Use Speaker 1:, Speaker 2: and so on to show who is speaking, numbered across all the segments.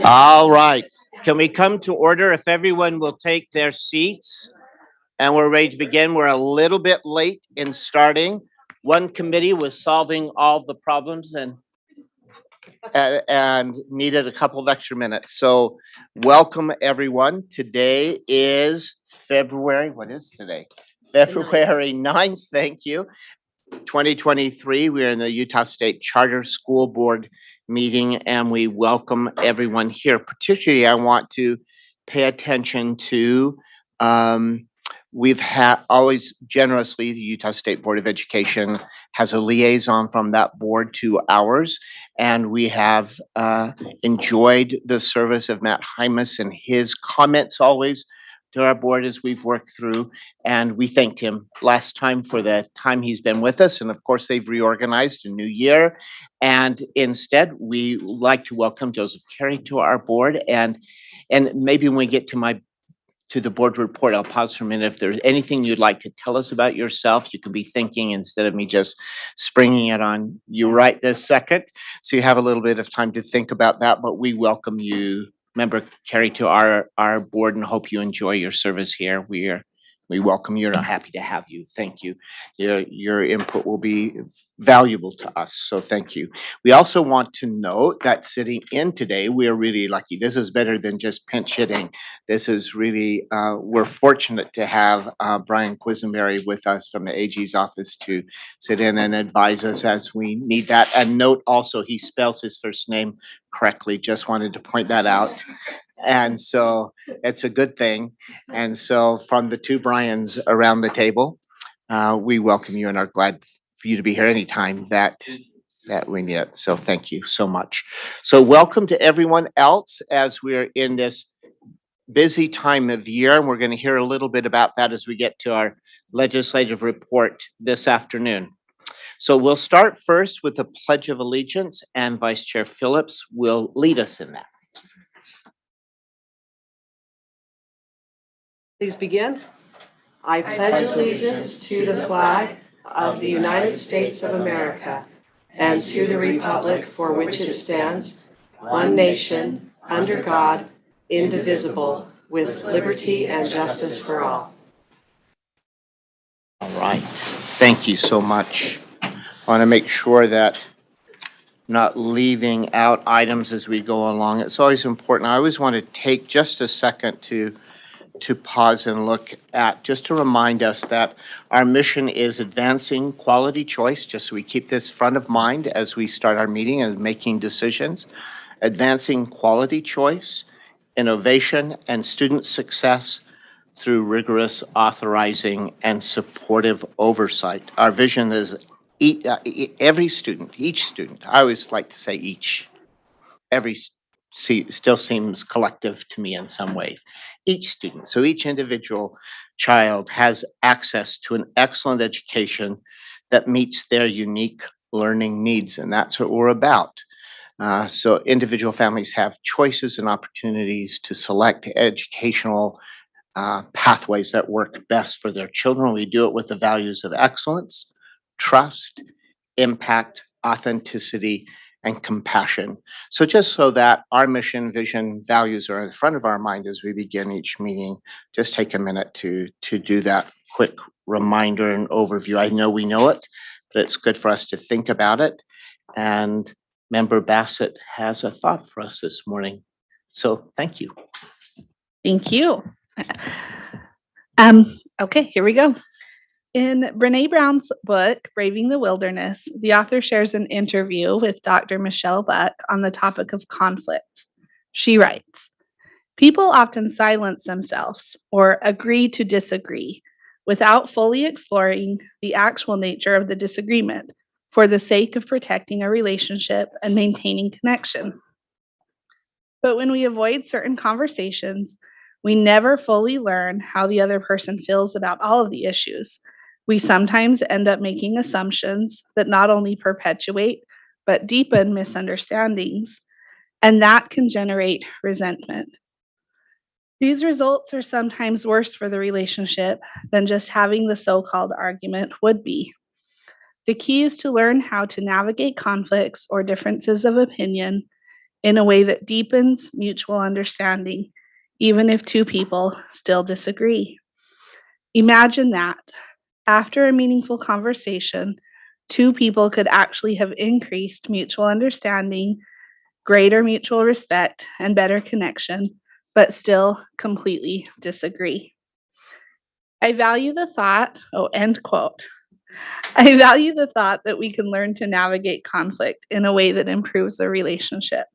Speaker 1: All right. Can we come to order if everyone will take their seats? And we're ready to begin. We're a little bit late in starting. One committee was solving all the problems and needed a couple of extra minutes. So welcome everyone. Today is February. What is today? February 9th. Thank you. 2023. We're in the Utah State Charter School Board meeting and we welcome everyone here. Particularly, I want to pay attention to we've had always generously the Utah State Board of Education has a liaison from that board to ours, and we have enjoyed the service of Matt Hymas and his comments always to our board as we've worked through, and we thanked him last time for the time he's been with us. And of course, they've reorganized a new year, and instead, we like to welcome Joseph Carey to our board. And maybe when we get to the board report, I'll pause for a minute. If there's anything you'd like to tell us about yourself, you could be thinking instead of me just springing it on you right this second. So you have a little bit of time to think about that, but we welcome you, Member Carey, to our board and hope you enjoy your service here. We welcome you and are happy to have you. Thank you. Your input will be valuable to us, so thank you. We also want to note that sitting in today, we are really lucky. This is better than just pinch hitting. This is really, we're fortunate to have Brian Quisenberry with us from the AG's office to sit in and advise us as we need that. And note also, he spells his first name correctly. Just wanted to point that out. And so it's a good thing. And so from the two Brians around the table, we welcome you and are glad for you to be here anytime that we need it. So thank you so much. So welcome to everyone else as we're in this busy time of year. And we're going to hear a little bit about that as we get to our legislative report this afternoon. So we'll start first with the Pledge of Allegiance, and Vice Chair Phillips will lead us in that.
Speaker 2: Please begin. I pledge allegiance to the flag of the United States of America and to the republic for which it stands, one nation, under God, indivisible, with liberty and justice for all.
Speaker 1: All right. Thank you so much. I want to make sure that I'm not leaving out items as we go along. It's always important. I always want to take just a second to pause and look at, just to remind us that our mission is advancing quality choice, just so we keep this front of mind as we start our meeting and making decisions. Advancing quality choice, innovation, and student success through rigorous authorizing and supportive oversight. Our vision is every student, each student, I always like to say every still seems collective to me in some ways. Each student, so each individual child has access to an excellent education that meets their unique learning needs, and that's what we're about. So individual families have choices and opportunities to select educational pathways that work best for their children. We do it with the values of excellence, trust, impact, authenticity, and compassion. So just so that our mission, vision, values are in front of our mind as we begin each meeting, just take a minute to do that quick reminder and overview. I know we know it, but it's good for us to think about it. And Member Bassett has a thought for us this morning. So thank you.
Speaker 3: Thank you. Okay, here we go. In Brene Brown's book, Braving the Wilderness, the author shares an interview with Dr. Michelle Buck on the topic of conflict. She writes, "People often silence themselves or agree to disagree without fully exploring the actual nature of the disagreement for the sake of protecting a relationship and maintaining connection. But when we avoid certain conversations, we never fully learn how the other person feels about all of the issues. We sometimes end up making assumptions that not only perpetuate, but deepen misunderstandings, and that can generate resentment. These results are sometimes worse for the relationship than just having the so-called argument would be. The key is to learn how to navigate conflicts or differences of opinion in a way that deepens mutual understanding, even if two people still disagree. Imagine that after a meaningful conversation, two people could actually have increased mutual understanding, greater mutual respect, and better connection, but still completely disagree. I value the thought, end quote. I value the thought that we can learn to navigate conflict in a way that improves a relationship.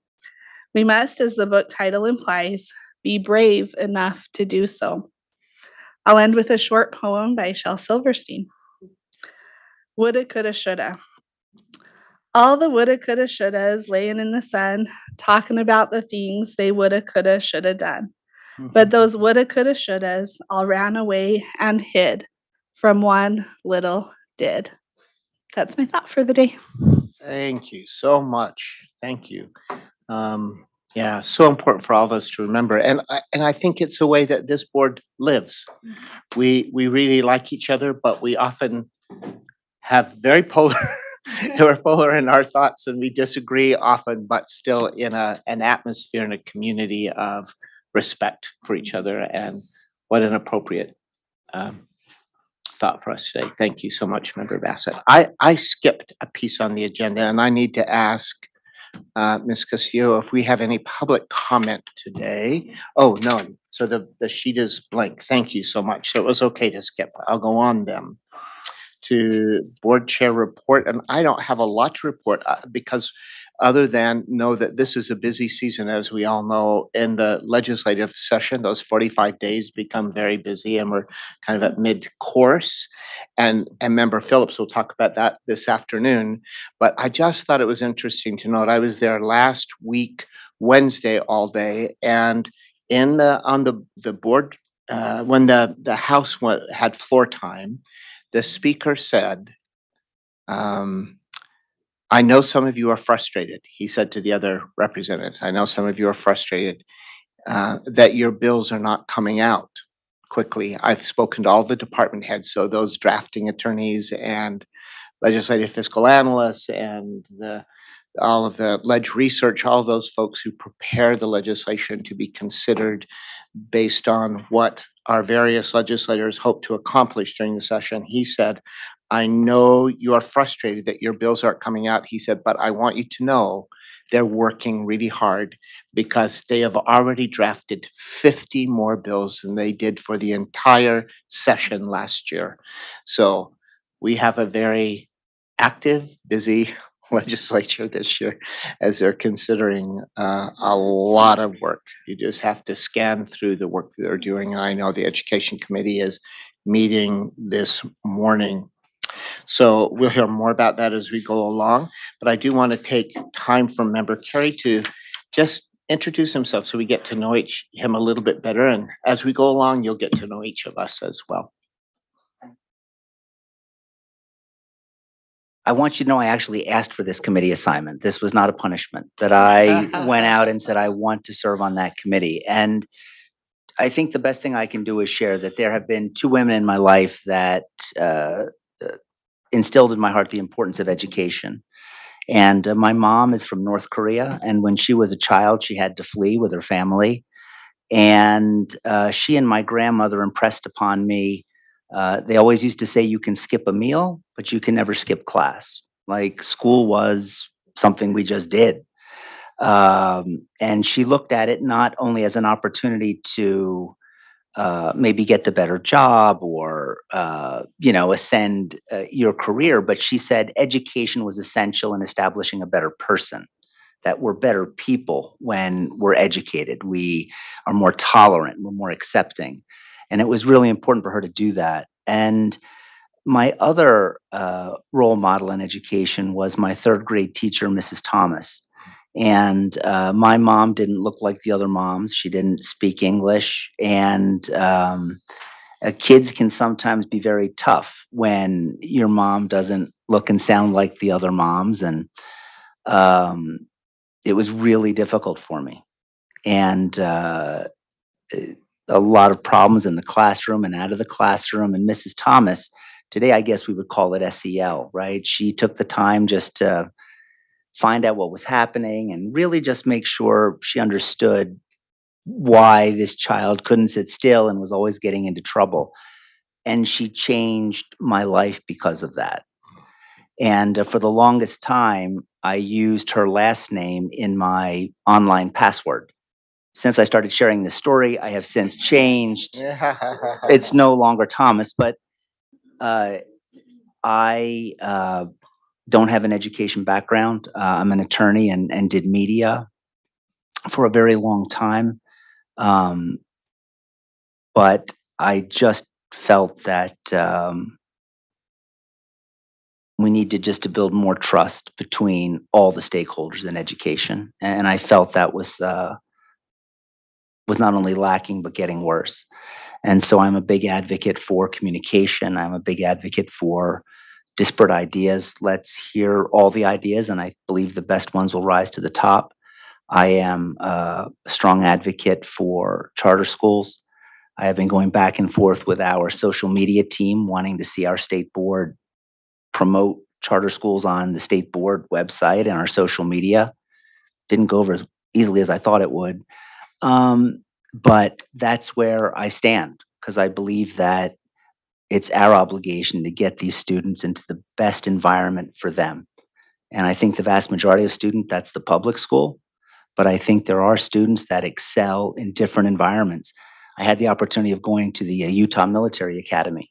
Speaker 3: We must, as the book title implies, be brave enough to do so. I'll end with a short poem by Shel Silverstein. Woulda, coulda, shoulda. All the woulda, coulda, shouldas laying in the sun, talking about the things they woulda, coulda, shoulda done. But those woulda, coulda, shouldas all ran away and hid from one little did. That's my thought for the day.
Speaker 1: Thank you so much. Thank you. Yeah, so important for all of us to remember, and I think it's a way that this board lives. We really like each other, but we often have very polar. We're polar in our thoughts, and we disagree often, but still in an atmosphere and a community of respect for each other. And what an appropriate thought for us today. Thank you so much, Member Bassett. I skipped a piece on the agenda, and I need to ask Ms. Castillo if we have any public comment today. Oh, no. So the sheet is blank. Thank you so much. So it was okay to skip. I'll go on then to board chair report. And I don't have a lot to report because other than know that this is a busy season, as we all know, in the legislative session. Those 45 days become very busy, and we're kind of at mid-course. And Member Phillips will talk about that this afternoon. But I just thought it was interesting to note, I was there last week, Wednesday all day, and on the board, when the House had floor time, the speaker said, I know some of you are frustrated, he said to the other representatives. I know some of you are frustrated that your bills are not coming out quickly. I've spoken to all the department heads, so those drafting attorneys and legislative fiscal analysts and all of the ledge research, all those folks who prepare the legislation to be considered based on what our various legislators hope to accomplish during the session. He said, I know you are frustrated that your bills aren't coming out. He said, but I want you to know they're working really hard because they have already drafted 50 more bills than they did for the entire session last year. So we have a very active, busy legislature this year as they're considering a lot of work. You just have to scan through the work that they're doing. And I know the Education Committee is meeting this morning. So we'll hear more about that as we go along. But I do want to take time from Member Carey to just introduce himself so we get to know him a little bit better. And as we go along, you'll get to know each of us as well.
Speaker 4: I want you to know I actually asked for this committee assignment. This was not a punishment, that I went out and said, I want to serve on that committee. And I think the best thing I can do is share that there have been two women in my life that instilled in my heart the importance of education. And my mom is from North Korea. And when she was a child, she had to flee with her family. And she and my grandmother impressed upon me. They always used to say, you can skip a meal, but you can never skip class. Like school was something we just did. And she looked at it not only as an opportunity to maybe get the better job or, ascend your career, but she said education was essential in establishing a better person, that we're better people when we're educated. We are more tolerant, we're more accepting. And it was really important for her to do that. And my other role model in education was my third grade teacher, Mrs. Thomas. And my mom didn't look like the other moms. She didn't speak English. And kids can sometimes be very tough when your mom doesn't look and sound like the other moms. And it was really difficult for me. And a lot of problems in the classroom and out of the classroom. And Mrs. Thomas Today, I guess we would call it SEL, right? She took the time just to find out what was happening and really just make sure she understood why this child couldn't sit still and was always getting into trouble. And she changed my life because of that. And for the longest time, I used her last name in my online password. Since I started sharing this story, I have since changed. It's no longer Thomas, but uh, I don't have an education background. I'm an attorney and did media for a very long time. Um, but I just felt that we needed just to build more trust between all the stakeholders in education, and I felt that was not only lacking but getting worse. And so I'm a big advocate for communication. I'm a big advocate for disparate ideas. Let's hear all the ideas, and I believe the best ones will rise to the top. I am a strong advocate for charter schools. I have been going back and forth with our social media team, wanting to see our state board promote charter schools on the state board website and our social media. Didn't go over as easily as I thought it would. But that's where I stand because I believe that it's our obligation to get these students into the best environment for them. And I think the vast majority of students, that's the public school. But I think there are students that excel in different environments. I had the opportunity of going to the Utah Military Academy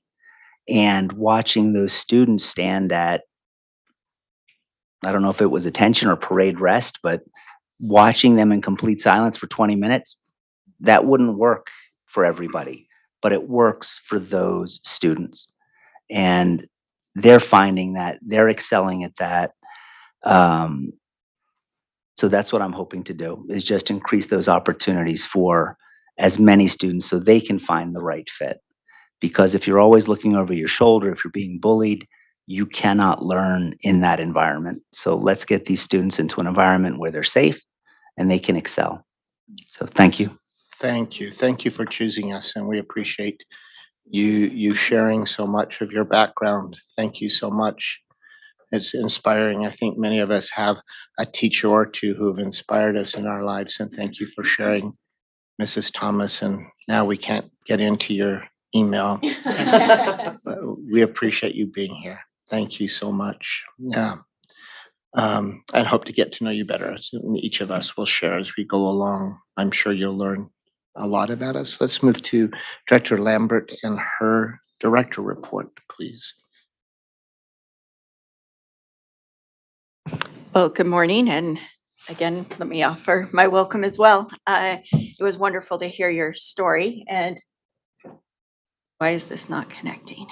Speaker 4: and watching those students stand at, I don't know if it was attention or parade rest, but watching them in complete silence for 20 minutes, that wouldn't work for everybody, but it works for those students. And they're finding that they're excelling at that. Um, so that's what I'm hoping to do is just increase those opportunities for as many students so they can find the right fit. Because if you're always looking over your shoulder, if you're being bullied, you cannot learn in that environment. So let's get these students into an environment where they're safe and they can excel. So thank you.
Speaker 1: Thank you. Thank you for choosing us, and we appreciate you sharing so much of your background. Thank you so much. It's inspiring. I think many of us have a teacher or two who have inspired us in our lives, and thank you for sharing, Mrs. Thomas. And now we can't get into your email, but we appreciate you being here. Thank you so much. Yeah. And hope to get to know you better. So each of us will share as we go along. I'm sure you'll learn a lot about us. Let's move to Director Lambert and her director report, please.
Speaker 5: Well, good morning, and again, let me offer my welcome as well. It was wonderful to hear your story, and why is this not connecting?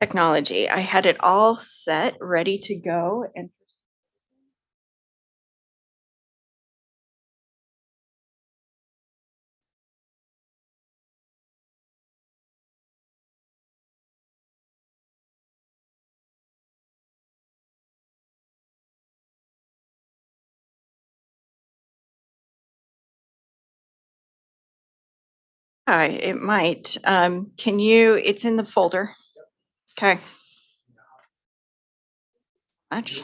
Speaker 5: Technology. I had it all set, ready to go, and it might. Can you? It's in the folder. Okay. Much.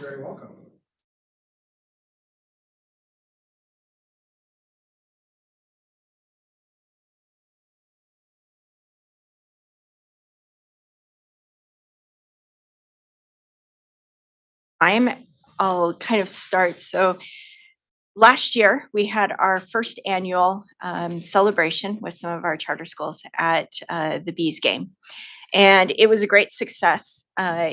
Speaker 5: I'll kind of start. So last year we had our first annual celebration with some of our charter schools at the Bees game. And it was a great success,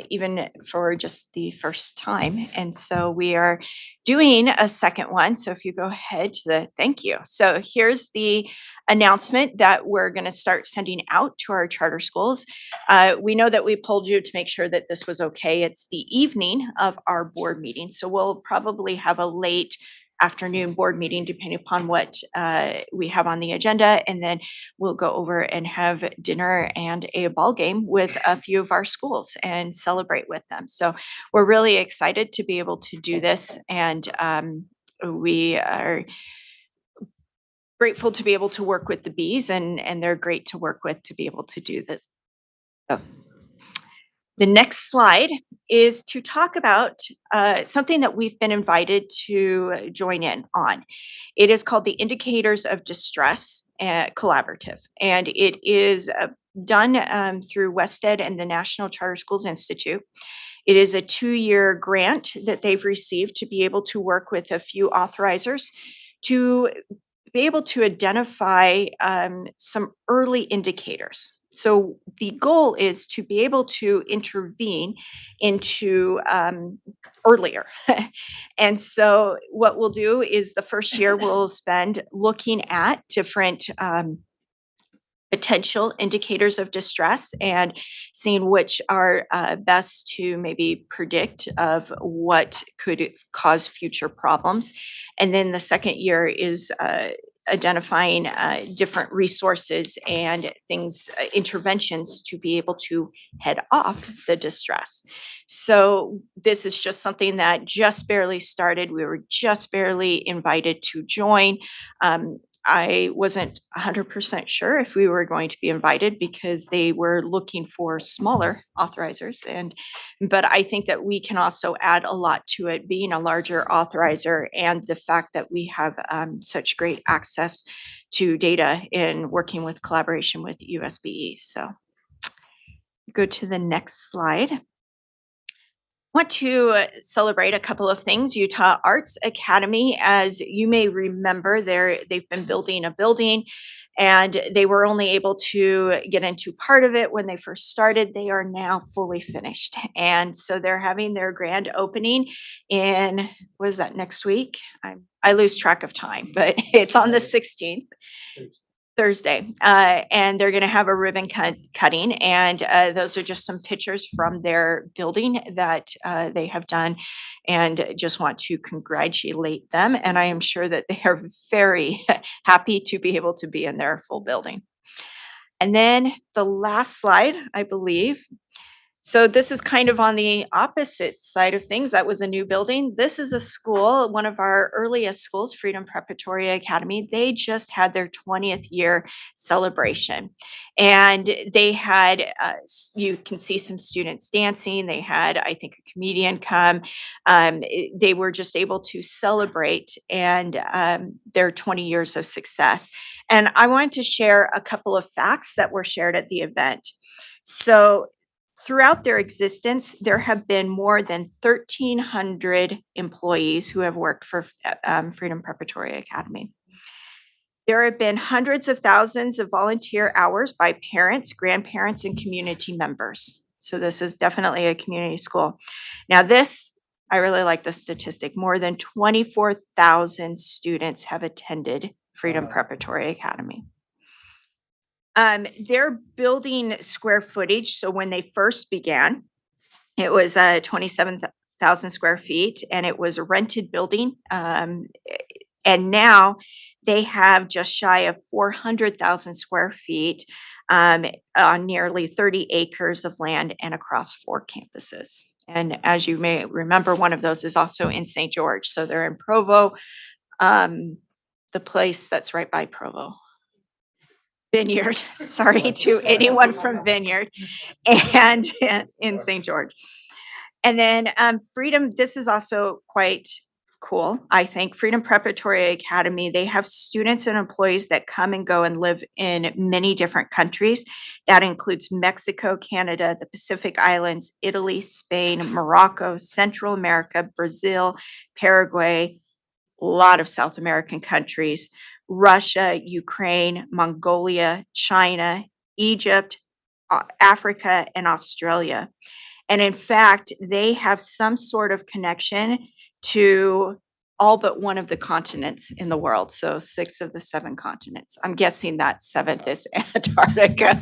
Speaker 5: even for just the first time. And so we are doing a second one. So if you go ahead to the thank you. So here's the announcement that we're going to start sending out to our charter schools. We know that we polled you to make sure that this was okay. It's the evening of our board meeting. So we'll probably have a late afternoon board meeting, depending upon what we have on the agenda. And then we'll go over and have dinner and a ball game with a few of our schools and celebrate with them. So we're really excited to be able to do this. And we are grateful to be able to work with the bees, and they're great to work with to be able to do this. So, the next slide is to talk about something that we've been invited to join in on. It is called the Indicators of Distress Collaborative, and it is done through WestEd and the National Charter Schools Institute. It is a 2-year grant that they've received to be able to work with a few authorizers to be able to identify some early indicators. So the goal is to be able to intervene into earlier. And so what we'll do is the first year we'll spend looking at different potential indicators of distress and seeing which are best to maybe predict of what could cause future problems. And then the second year is identifying different resources and things, interventions to be able to head off the distress. So this is just something that just barely started. We were just barely invited to join. I wasn't 100% sure if we were going to be invited because they were looking for smaller authorizers. But I think that we can also add a lot to it, being a larger authorizer and the fact that we have such great access to data in working with collaboration with USBE. So go to the next slide. Want to celebrate a couple of things. Utah Arts Academy, as you may remember, they've been building a building and they were only able to get into part of it when they first started. They are now fully finished. And so they're having their grand opening in, what is that, next week? I lose track of time, but it's on the 16th. Thursday, and they're going to have a ribbon cutting, and those are just some pictures from their building that they have done, and just want to congratulate them. And I am sure that they are very happy to be able to be in their full building. And then the last slide, I believe. So this is kind of on the opposite side of things. That was a new building. This is a school, one of our earliest schools, Freedom Preparatory Academy. They just had their 20th year celebration. And they had, you can see some students dancing. They had, I think, a comedian come. They were just able to celebrate and their 20 years of success. And I wanted to share a couple of facts that were shared at the event. So throughout their existence, there have been more than 1,300 employees who have worked for Freedom Preparatory Academy. There have been hundreds of thousands of volunteer hours by parents, grandparents, and community members. So this is definitely a community school. Now this, I really like this statistic. More than 24,000 students have attended Freedom Preparatory Academy. Their building square footage, so when they first began, it was 27,000 square feet, and it was a rented building. And now they have just shy of 400,000 square feet on nearly 30 acres of land and across 4 campuses. And as you may remember, one of those is also in St. George. So they're in Provo, the place that's right by Provo. Vineyard, sorry to anyone from Vineyard, and in St. George. And then Freedom, this is also quite cool, I think. Freedom Preparatory Academy, they have students and employees that come and go and live in many different countries. That includes Mexico, Canada, the Pacific Islands, Italy, Spain, Morocco, Central America, Brazil, Paraguay, a lot of South American countries, Russia, Ukraine, Mongolia, China, Egypt, Africa, and Australia. And in fact, they have some sort of connection to all but one of the continents in the world. So 6 of the 7 continents. I'm guessing that 7th is Antarctica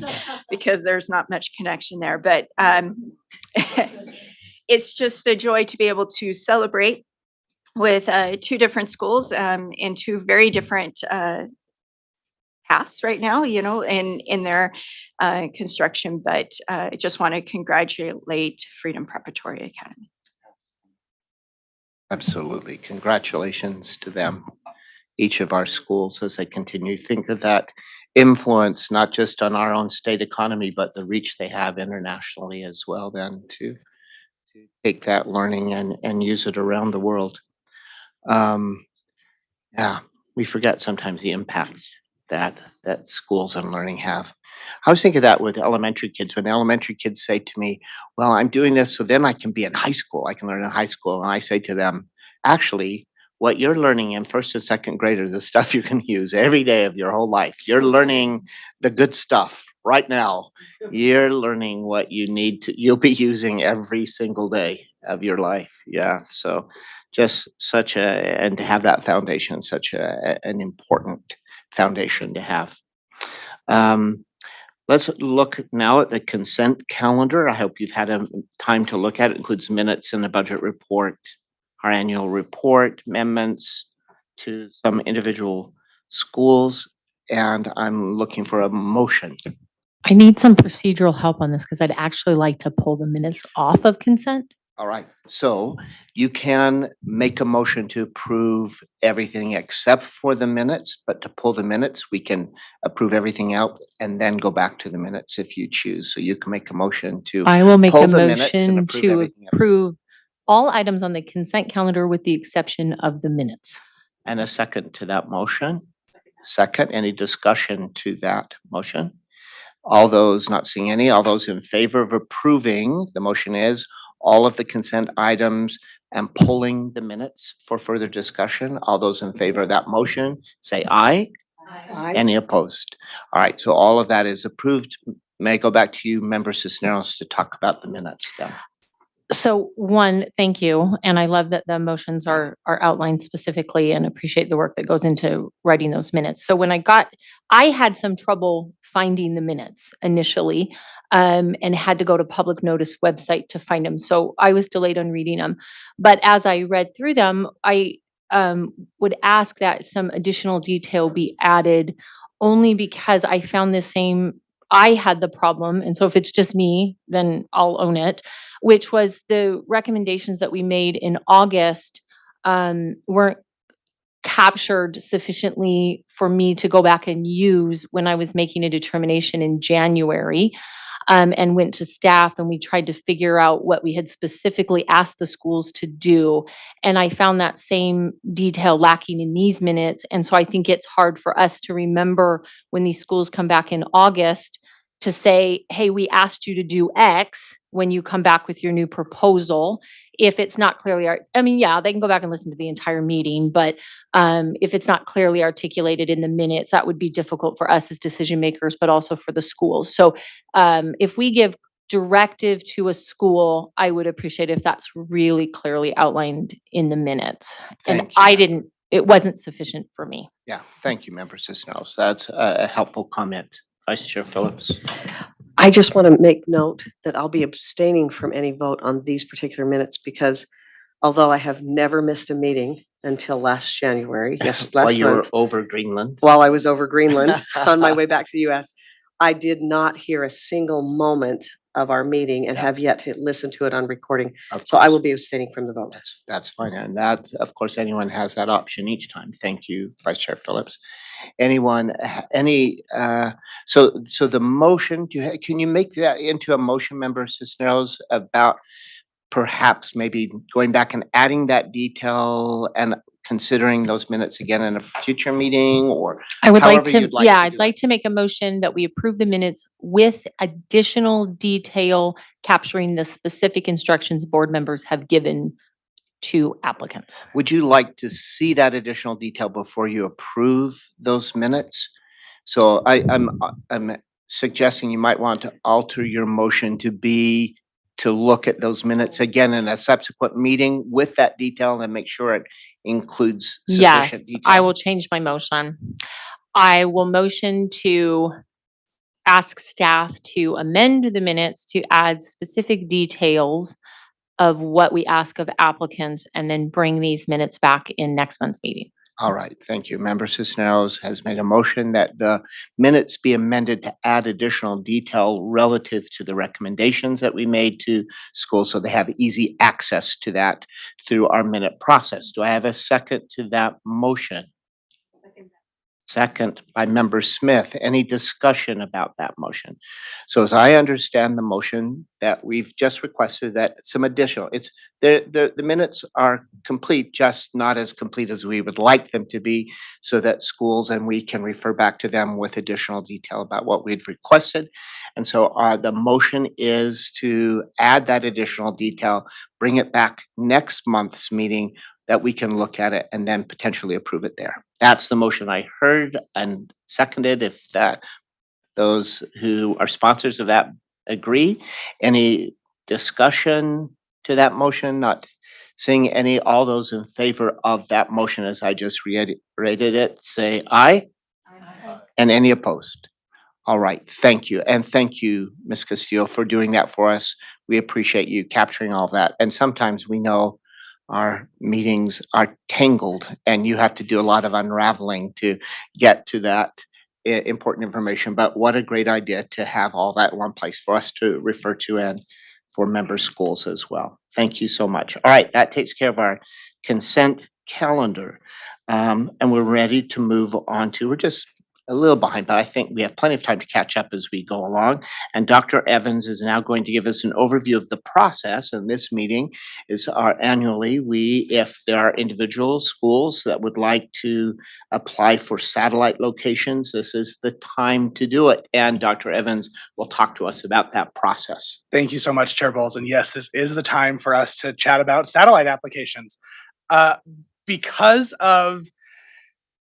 Speaker 5: because there's not much connection there. But it's just a joy to be able to celebrate with two different schools in two very different paths right now, in their construction. But I just want to congratulate Freedom Preparatory Academy.
Speaker 1: Absolutely. Congratulations to them, each of our schools, as they continue. Think of that influence, not just on our own state economy, but the reach they have internationally as well, then to take that learning and use it around the world. Yeah, we forget sometimes the impact that schools and learning have. I was thinking that with elementary kids, when elementary kids say to me, "Well, I'm doing this so then I can be in high school. I can learn in high school." And I say to them, "Actually, what you're learning in first and second grade is the stuff you can use every day of your whole life. You're learning the good stuff right now. You're learning what you need to, you'll be using every single day of your life." Yeah. So just such a, and to have that foundation, such an important foundation to have. Let's look now at the consent calendar. I hope you've had a time to look at it. It includes minutes and the budget report, our annual report, amendments to some individual schools, and I'm looking for a motion.
Speaker 6: I need some procedural help on this because I'd actually like to pull the minutes off of consent.
Speaker 1: All right, so you can make a motion to approve everything except for the minutes, but to pull the minutes, we can approve everything else and then go back to the minutes if you choose. So you can make a motion to
Speaker 6: I will make
Speaker 1: pull
Speaker 6: a
Speaker 1: the minutes and
Speaker 6: motion
Speaker 1: approve
Speaker 6: to
Speaker 1: everything else.
Speaker 6: approve all items on the consent calendar with the exception of the minutes.
Speaker 1: And a second to that motion. Second, any discussion to that motion? All those, not seeing any, all those in favor of approving, the motion is all of the consent items and pulling the minutes for further discussion. All those in favor of that motion, say aye.
Speaker 2: Aye.
Speaker 1: Any opposed? All right, so all of that is approved. May I go back to you, Member Cisneros, to talk about the minutes then?
Speaker 6: So one, thank you. And I love that the motions are outlined specifically and appreciate the work that goes into writing those minutes. So when I had some trouble finding the minutes initially and had to go to Public Notice website to find them. So I was delayed on reading them. But as I read through them, I would ask that some additional detail be added only because I found I had the problem. And so if it's just me, then I'll own it, which was the recommendations that we made in August weren't captured sufficiently for me to go back and use when I was making a determination in January. And went to staff and we tried to figure out what we had specifically asked the schools to do. And I found that same detail lacking in these minutes. And so I think it's hard for us to remember when these schools come back in August to say, hey, we asked you to do X when you come back with your new proposal. If it's not clearly, yeah, they can go back and listen to the entire meeting, but if it's not clearly articulated in the minutes, that would be difficult for us as decision makers, but also for the schools. So if we give directive to a school, I would appreciate if that's really clearly outlined in the minutes.
Speaker 1: Thank
Speaker 6: And
Speaker 1: you.
Speaker 6: it wasn't sufficient for me.
Speaker 1: Yeah, thank you, Member Cisneros. That's a helpful comment. Vice Chair Phillips.
Speaker 2: I just want to make note that I'll be abstaining from any vote on these particular minutes because although I have never missed a meeting until last January,
Speaker 1: While
Speaker 2: last
Speaker 1: you were
Speaker 2: month,
Speaker 1: over Greenland.
Speaker 2: while I was over Greenland on my way back to the US, I did not hear a single moment of our meeting and
Speaker 1: Yeah.
Speaker 2: have yet to listen to it on recording.
Speaker 1: Of
Speaker 2: So I
Speaker 1: course.
Speaker 2: will be abstaining from the vote.
Speaker 1: That's fine. And that, of course, anyone has that option each time. Thank you, Vice Chair Phillips. Anyone, so the motion, can you make that into a motion, Member Cisneros, about perhaps maybe going back and adding that detail and considering those minutes again in a future meeting, or
Speaker 6: I would like
Speaker 1: however
Speaker 6: to,
Speaker 1: you'd like
Speaker 6: yeah,
Speaker 1: to
Speaker 6: I'd
Speaker 1: do
Speaker 6: like to make a motion that we approve the minutes with additional detail capturing the specific instructions board members have given to applicants.
Speaker 1: Would you like to see that additional detail before you approve those minutes? So I'm suggesting you might want to alter your motion to look at those minutes again in a subsequent meeting with that detail and make sure it includes sufficient
Speaker 6: Yes,
Speaker 1: detail.
Speaker 6: I will change my motion. I will motion to ask staff to amend the minutes to add specific details of what we ask of applicants and then bring these minutes back in next month's meeting.
Speaker 1: All right, thank you. Member Cisneros has made a motion that the minutes be amended to add additional detail relative to the recommendations that we made to schools so they have easy access to that through our minute process. Do I have a second to that motion? Second by Member Smith. Any discussion about that motion? So as I understand the motion that we've just requested that some additional, it's the minutes are complete, just not as complete as we would like them to be, so that schools and we can refer back to them with additional detail about what we'd requested. And so the motion is to add that additional detail, bring it back next month's meeting that we can look at it and then potentially approve it there. That's the motion I heard and seconded. If those who are sponsors of that agree, any discussion to that motion? Not seeing any. All those in favor of that motion as I just reiterated it, say aye. Aye. And any opposed? All right, thank you. And thank you, Ms. Castillo, for doing that for us. We appreciate you capturing all that. And sometimes we know our meetings are tangled and you have to do a lot of unraveling to get to that important information. But what a great idea to have all that in one place for us to refer to and for member schools as well. Thank you so much. All right, that takes care of our consent calendar. And we're ready to move on to, we're just a little behind, but I think we have plenty of time to catch up as we go along. And Dr. Evans is now going to give us an overview of the process. And this meeting is our annually. If there are individual schools that would like to apply for satellite locations, this is the time to do it. And Dr. Evans will talk to us about that process.
Speaker 7: Thank you so much, Chair Bowles. And yes, this is the time for us to chat about satellite applications. Because of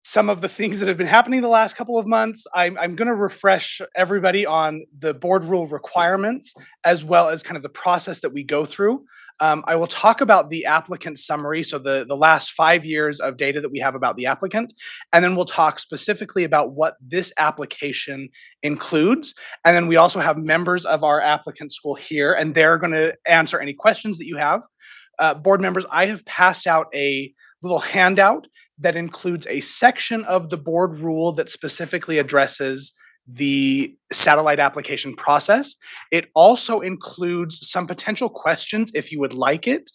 Speaker 7: some of the things that have been happening the last couple of months, I'm going to refresh everybody on the board rule requirements, as well as kind of the process that we go through. I will talk about the applicant summary, so the last 5 years of data that we have about the applicant, and then we'll talk specifically about what this application includes. And then we also have members of our applicant school here, and they're going to answer any questions that you have. Board members, I have passed out a little handout that includes a section of the board rule that specifically addresses the satellite application process. It also includes some potential questions if you would like it.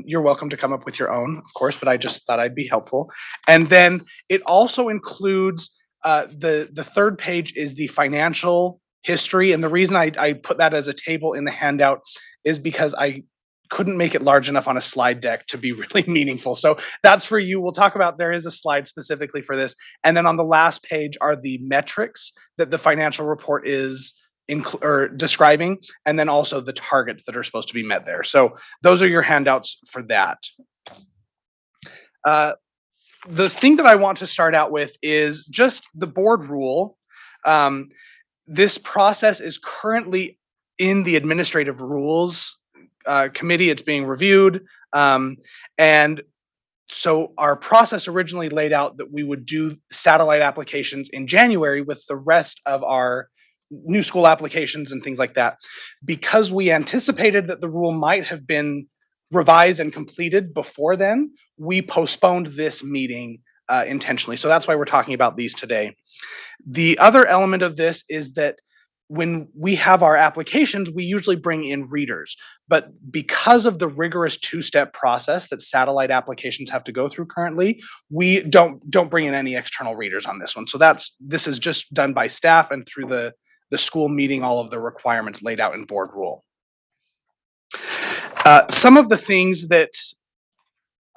Speaker 7: You're welcome to come up with your own, of course, but I just thought I'd be helpful. And then it also includes the third page is the financial history. And the reason I put that as a table in the handout is because I couldn't make it large enough on a slide deck to be really meaningful. So that's for you. We'll talk about, there is a slide specifically for this. And then on the last page are the metrics that the financial report is describing, and then also the targets that are supposed to be met there. So those are your handouts for that. The thing that I want to start out with is just the board rule. This process is currently in the administrative rules committee. It's being reviewed. And so our process originally laid out that we would do satellite applications in January with the rest of our new school applications and things like that. Because we anticipated that the rule might have been revised and completed before then, we postponed this meeting intentionally. So that's why we're talking about these today. The other element of this is that when we have our applications, we usually bring in readers. But because of the rigorous two-step process that satellite applications have to go through currently, we don't bring in any external readers on this one. So this is just done by staff and through the school meeting all of the requirements laid out in board rule. Some of the things that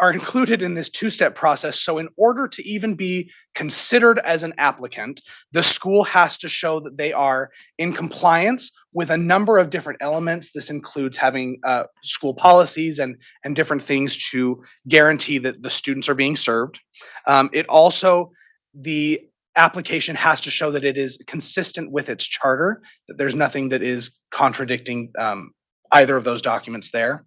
Speaker 7: are included in this two-step process. So in order to even be considered as an applicant, the school has to show that they are in compliance with a number of different elements. This includes having school policies and different things to guarantee that the students are being served. The application has to show that it is consistent with its charter, that there's nothing that is contradicting either of those documents there.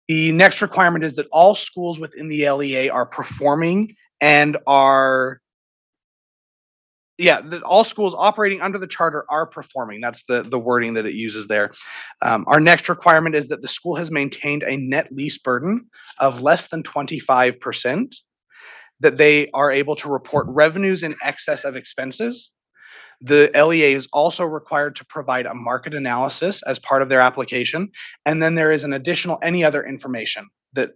Speaker 7: The next requirement is that all schools within the LEA are performing and are all schools operating under the charter are performing. That's the wording that it uses there. Our next requirement is that the school has maintained a net lease burden of less than 25%, that they are able to report revenues in excess of expenses. The LEA is also required to provide a market analysis as part of their application. And then there is an additional any other information that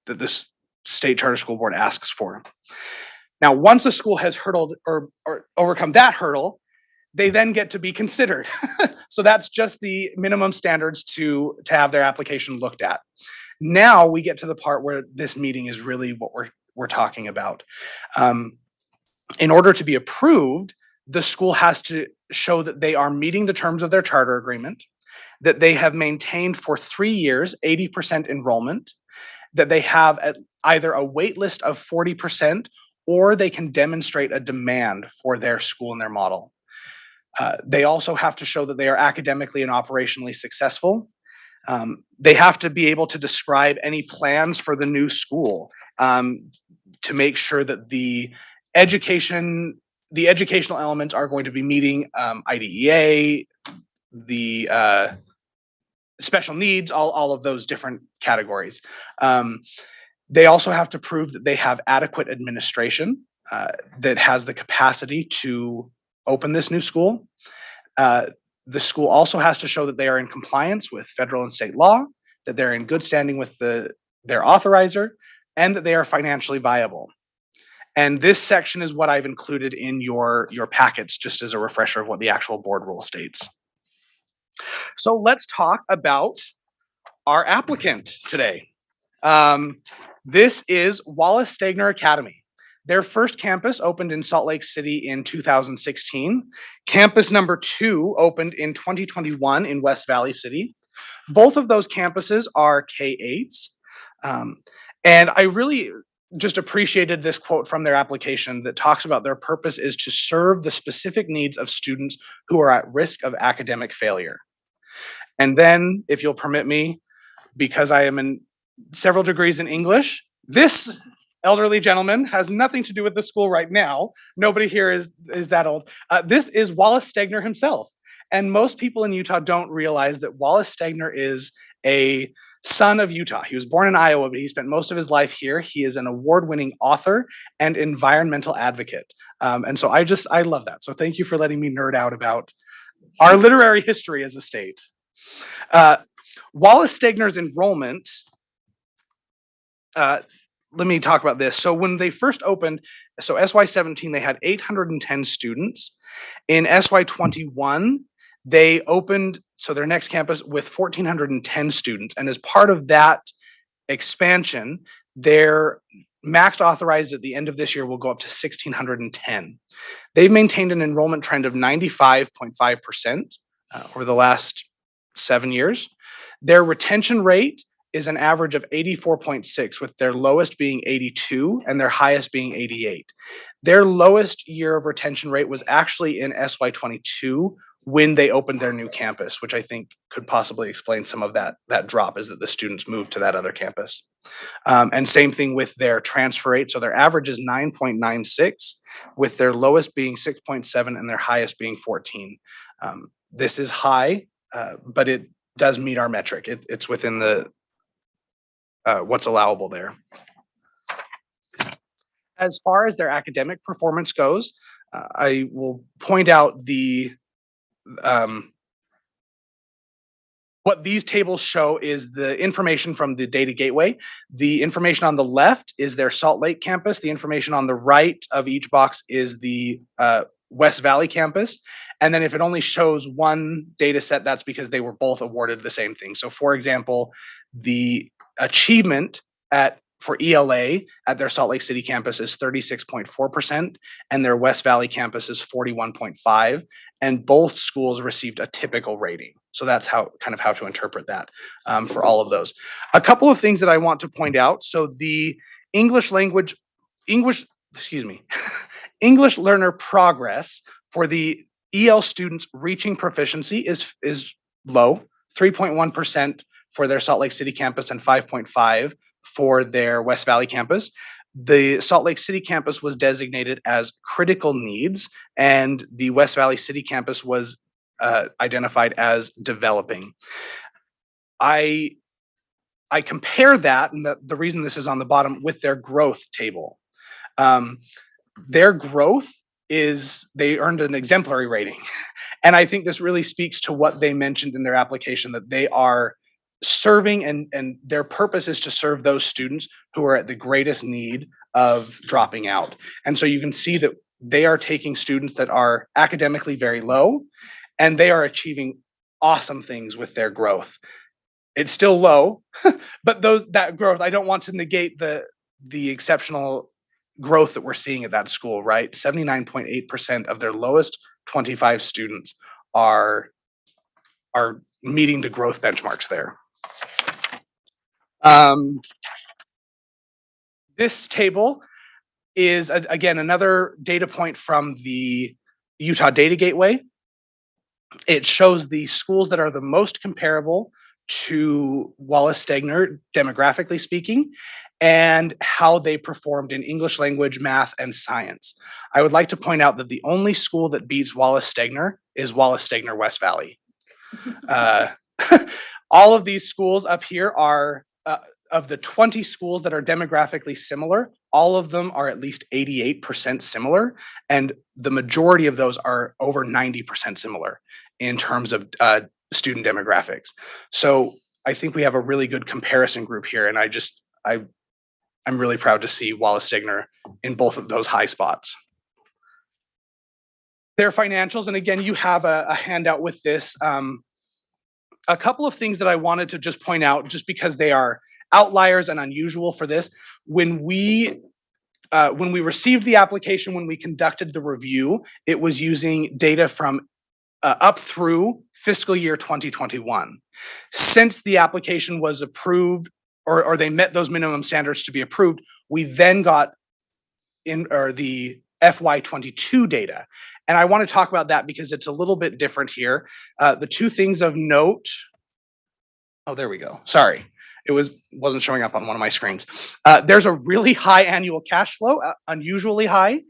Speaker 7: this state charter school board asks for. Now, once a school has hurdled or overcome that hurdle, they then get to be considered. So that's just the minimum standards to have their application looked at. Now we get to the part where this meeting is really what we're talking about. In order to be approved, the school has to show that they are meeting the terms of their charter agreement, that they have maintained for 3 years 80% enrollment, that they have either a wait list of 40%, or they can demonstrate a demand for their school and their model. They also have to show that they are academically and operationally successful. They have to be able to describe any plans for the new school to make sure that the educational elements are going to be meeting IDEA, the special needs, all of those different categories. They also have to prove that they have adequate administration that has the capacity to open this new school. The school also has to show that they are in compliance with federal and state law, that they're in good standing with their authorizer, and that they are financially viable. And this section is what I've included in your packets, just as a refresher of what the actual board rule states. So let's talk about our applicant today. This is Wallace Stegner Academy. Their first campus opened in Salt Lake City in 2016. Campus number 2 opened in 2021 in West Valley City. Both of those campuses are K-8s. And I really just appreciated this quote from their application that talks about their purpose is to serve the specific needs of students who are at risk of academic failure. And then, if you'll permit me, because I am in several degrees in English, this elderly gentleman has nothing to do with the school right now. Nobody here is that old. This is Wallace Stegner himself. And most people in Utah don't realize that Wallace Stegner is a son of Utah. He was born in Iowa, but he spent most of his life here. He is an award-winning author and environmental advocate. And so I love that. So thank you for letting me nerd out about our literary history as a state. Wallace Stegner's enrollment, let me talk about this. So when they first opened, so SY17, they had 810 students. In SY21, they opened, so their next campus, with 1,410 students. And as part of that expansion, their max authorized at the end of this year will go up to 1,610. They've maintained an enrollment trend of 95.5% over the last 7 years. Their retention rate is an average of 84.6, with their lowest being 82 and their highest being 88. Their lowest year of retention rate was actually in SY22 when they opened their new campus, which I think could possibly explain some of that drop, is that the students moved to that other campus. And same thing with their transfer rate. So their average is 9.96, with their lowest being 6.7 and their highest being 14. This is high, but it does meet our metric. It's within the what's allowable there. As far as their academic performance goes, I will point out what these tables show is the information from the data gateway. The information on the left is their Salt Lake campus. The information on the right of each box is the West Valley campus. And then if it only shows one data set, that's because they were both awarded the same thing. So for example, the achievement for ELA at their Salt Lake City campus is 36.4%, and their West Valley campus is 41.5%, and both schools received a typical rating. So that's how to interpret that for all of those. A couple of things that I want to point out. So the English learner progress for the EL students reaching proficiency is low, 3.1% for their Salt Lake City campus and 5.5% for their West Valley campus. the Salt Lake City campus was designated as critical needs, and the West Valley City campus was identified as developing. I compare that, and the reason this is on the bottom, with their growth table. Their growth is, they earned an exemplary rating. And I think this really speaks to what they mentioned in their application, that they are serving, and their purpose is to serve those students who are at the greatest need of dropping out. And so you can see that they are taking students that are academically very low, and they are achieving awesome things with their growth. It's still low, but that growth, I don't want to negate the exceptional growth that we're seeing at that school, right? 79.8% of their lowest 25 students are meeting the growth benchmarks there. This table is again another data point from the Utah Data Gateway. It shows the schools that are the most comparable to Wallace-Stegner, demographically speaking, and how they performed in English language, math, and science. I would like to point out that the only school that beats Wallace-Stegner is Wallace-Stegner West Valley. All of these schools up here are, of the 20 schools that are demographically similar, all of them are at least 88% similar, and the majority of those are over 90% similar in terms of student demographics. So I think we have a really good comparison group here, and I'm really proud to see Wallace-Stegner in both of those high spots. Their financials, and again, you have a handout with this. A couple of things that I wanted to just point out, just because they are outliers and unusual for this. When we received the application, when we conducted the review, it was using data from up through fiscal year 2021. Since the application was approved, or they met those minimum standards to be approved, we then got the FY22 data. And I want to talk about that because it's a little bit different here. The two things of note, oh, there we go. Sorry, it wasn't showing up on one of my screens. There's a really high annual cash flow, unusually high.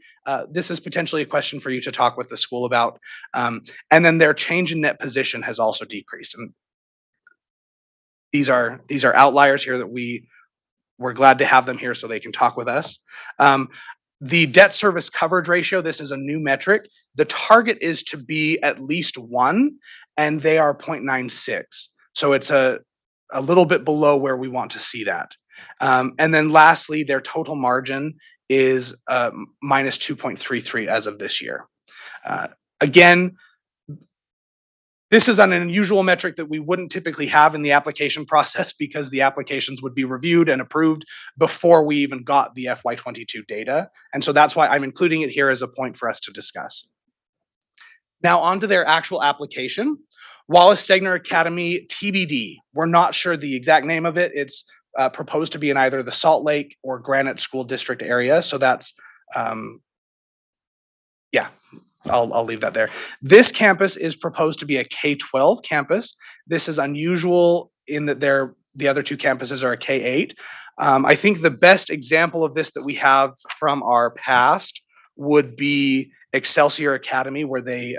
Speaker 7: This is potentially a question for you to talk with the school about. And then their change in net position has also decreased. And these are outliers here that we're glad to have them here so they can talk with us. The debt service coverage ratio, this is a new metric. The target is to be at least 1, and they are 0.96. So it's a little bit below where we want to see that. And then lastly, their total margin is minus 2.33 as of this year. Again, this is an unusual metric that we wouldn't typically have in the application process because the applications would be reviewed and approved before we even got the FY22 data. And so that's why I'm including it here as a point for us to discuss. Now on to their actual application. Wallace-Stegner Academy TBD. We're not sure the exact name of it. It's proposed to be in either the Salt Lake or Granite School District area. So that's, yeah. I'll leave that there. This campus is proposed to be a K-12 campus. This is unusual in that the other two campuses are a K-8. I think the best example of this that we have from our past would be Excelsior Academy, where they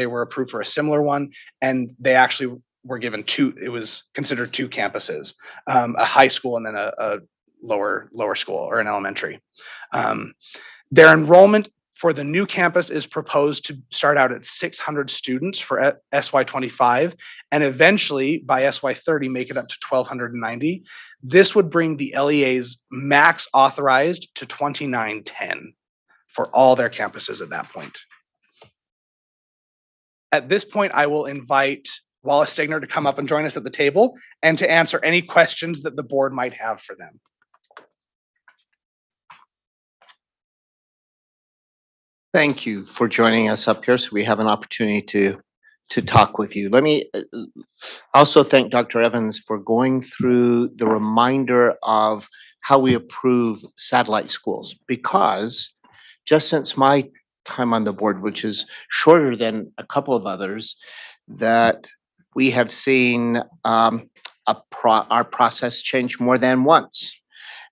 Speaker 7: were approved for a similar one, and they actually were given two. It was considered two campuses, a high school and then a lower school or an elementary. Their enrollment for the new campus is proposed to start out at 600 students for SY25, and eventually by SY30 make it up to 1,290. This would bring the LEA's max authorized to 2910 for all their campuses at that point. At this point, I will invite Wallace-Stegner to come up and join us at the table and to answer any questions that the board might have for them.
Speaker 1: Thank you for joining us up here so we have an opportunity to talk with you. Let me also thank Dr. Evans for going through the reminder of how we approve satellite schools, because just since my time on the board, which is shorter than a couple of others, that we have seen our process change more than once.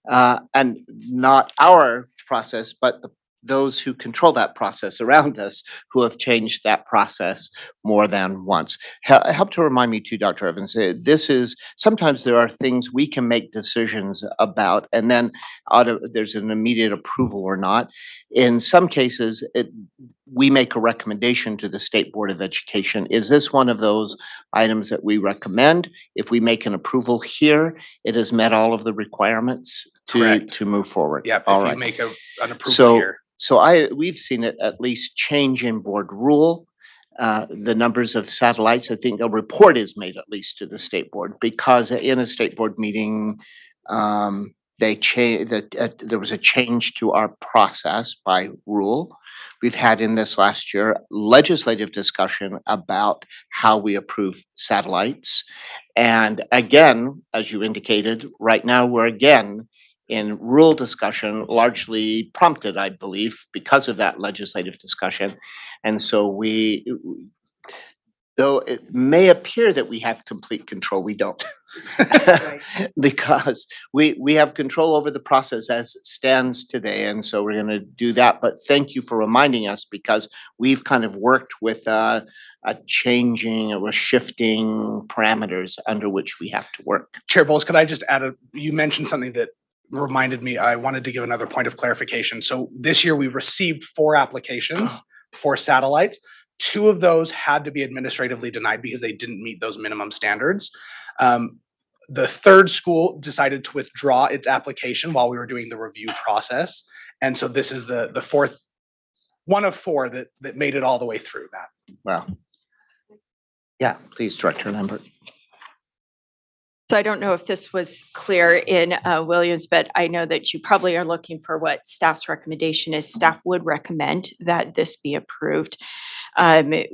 Speaker 1: and not our process, but those who control that process around us who have changed that process more than once. Help to remind me too, Dr. Evans, this is, sometimes there are things we can make decisions about and then there's an immediate approval or not. In some cases, we make a recommendation to the State Board of Education. Is this one of those items that we recommend? If we make an approval here, it has met all of the requirements
Speaker 7: Correct.
Speaker 1: to move forward.
Speaker 7: Yep,
Speaker 1: All
Speaker 7: if
Speaker 1: right.
Speaker 7: you make an approval
Speaker 1: So,
Speaker 7: here.
Speaker 1: we've seen it at least change in board rule. The numbers of satellites, I think a report is made at least to the state board because in a state board meeting, they change that there was a change to our process by rule. We've had in this last year legislative discussion about how we approve satellites. And again, as you indicated, right now we're again in rule discussion, largely prompted, I believe, because of that legislative discussion. And so though it may appear that we have complete control, we don't. Because we have control over the process as it stands today. And so we're going to do that. But thank you for reminding us because we've kind of worked with a changing or a shifting parameters under which we have to work.
Speaker 7: Chair Bowles, could I just add you mentioned something that reminded me, I wanted to give another point of clarification. So this year we received 4 applications for satellites. 2 of those had to be administratively denied because they didn't meet those minimum standards. The 3rd school decided to withdraw its application while we were doing the review process. And so this is the 4th, one of 4 that made it all the way through that.
Speaker 1: Wow. Yeah, please, Director Lambert.
Speaker 5: So I don't know if this was clear in Williams, but I know that you probably are looking for what staff's recommendation is. Staff would recommend that this be approved.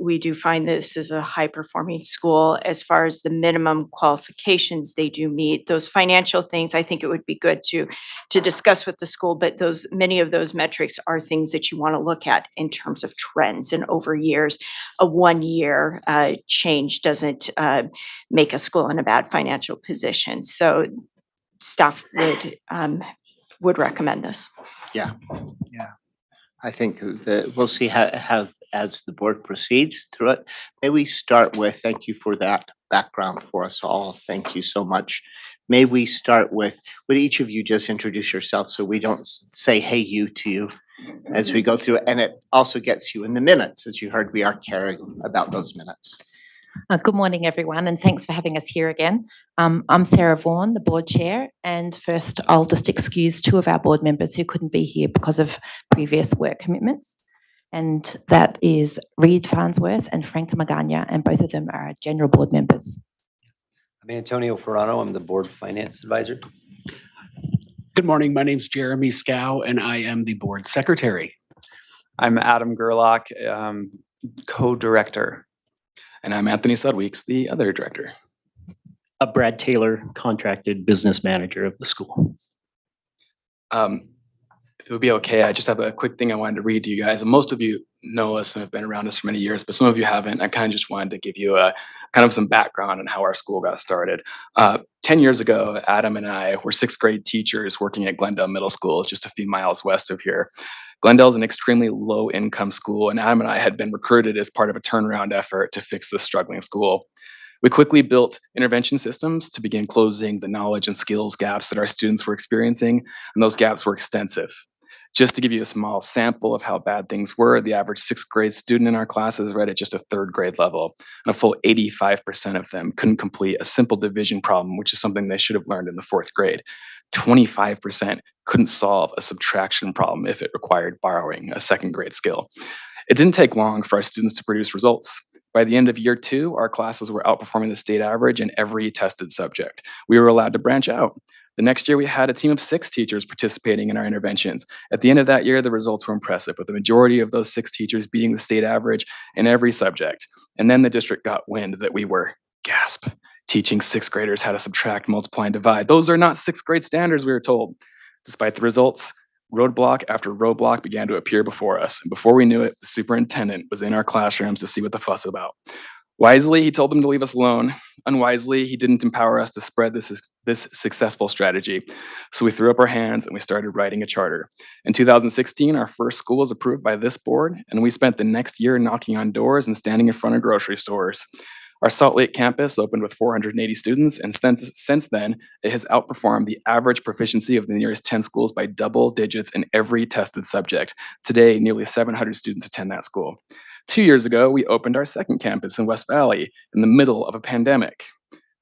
Speaker 5: We do find this is a high-performing school as far as the minimum qualifications they do meet. Those financial things, I think it would be good to discuss with the school, but many of those metrics are things that you want to look at in terms of trends and over years. A 1-year change doesn't make a school in a bad financial position. So staff would recommend this.
Speaker 1: Yeah. I think that we'll see how as the board proceeds through it. May we start with, thank you for that background for us all. Thank you so much. May we start with, would each of you just introduce yourself so we don't say, hey, you to you as we go through it. And it also gets you in the minutes. As you heard, we are caring about those minutes.
Speaker 8: Good morning, everyone, and thanks for having us here again. I'm Sarah Vaughan, the board chair, and first I'll just excuse 2 of our board members who couldn't be here because of previous work commitments, and that is Reid Farnsworth and Frank Magana, and both of them are general board members.
Speaker 9: I'm Antonio Ferrano. I'm the board finance advisor.
Speaker 10: Good morning. My name's Jeremy Scow, and I am the board secretary.
Speaker 11: I'm Adam Gerlach, co-director.
Speaker 12: And I'm Anthony Sudweeks, the other director.
Speaker 10: Brad Taylor, contracted business manager of the school.
Speaker 12: If it would be okay, I just have a quick thing I wanted to read to you guys. And most of you know us and have been around us for many years, but some of you haven't. I kind of just wanted to give you kind of some background on how our school got started. 10 years ago, Adam and I were 6th grade teachers working at Glendale Middle School, just a few miles west of here. Glendale is an extremely low income school, and Adam and I had been recruited as part of a turnaround effort to fix this struggling school. We quickly built intervention systems to begin closing the knowledge and skills gaps that our students were experiencing, and those gaps were extensive. Just to give you a small sample of how bad things were, the average 6th grade student in our classes read at just a 3rd grade level, and a full 85% of them couldn't complete a simple division problem, which is something they should have learned in the 4th grade. 25% couldn't solve a subtraction problem if it required borrowing a 2nd grade skill. It didn't take long for our students to produce results. By the end of year 2, our classes were outperforming the state average in every tested subject. We were allowed to branch out. The next year, we had a team of 6 teachers participating in our interventions. At the end of that year, the results were impressive, with the majority of those 6 teachers beating the state average in every subject. And then the district got wind that we were, gasp, teaching 6th graders how to subtract, multiply, and divide. Those are not 6th grade standards, we were told. Despite the results, roadblock after roadblock began to appear before us. And before we knew it, the superintendent was in our classrooms to see what the fuss was about. Wisely, he told them to leave us alone. Unwisely, he didn't empower us to spread this successful strategy. So we threw up our hands and we started writing a charter. In 2016, our first school was approved by this board, and we spent the next year knocking on doors and standing in front of grocery stores. Our Salt Lake campus opened with 480 students, and since then, it has outperformed the average proficiency of the nearest 10 schools by double digits in every tested subject. Today, nearly 700 students attend that school. 2 years ago, we opened our second campus in West Valley in the middle of a pandemic.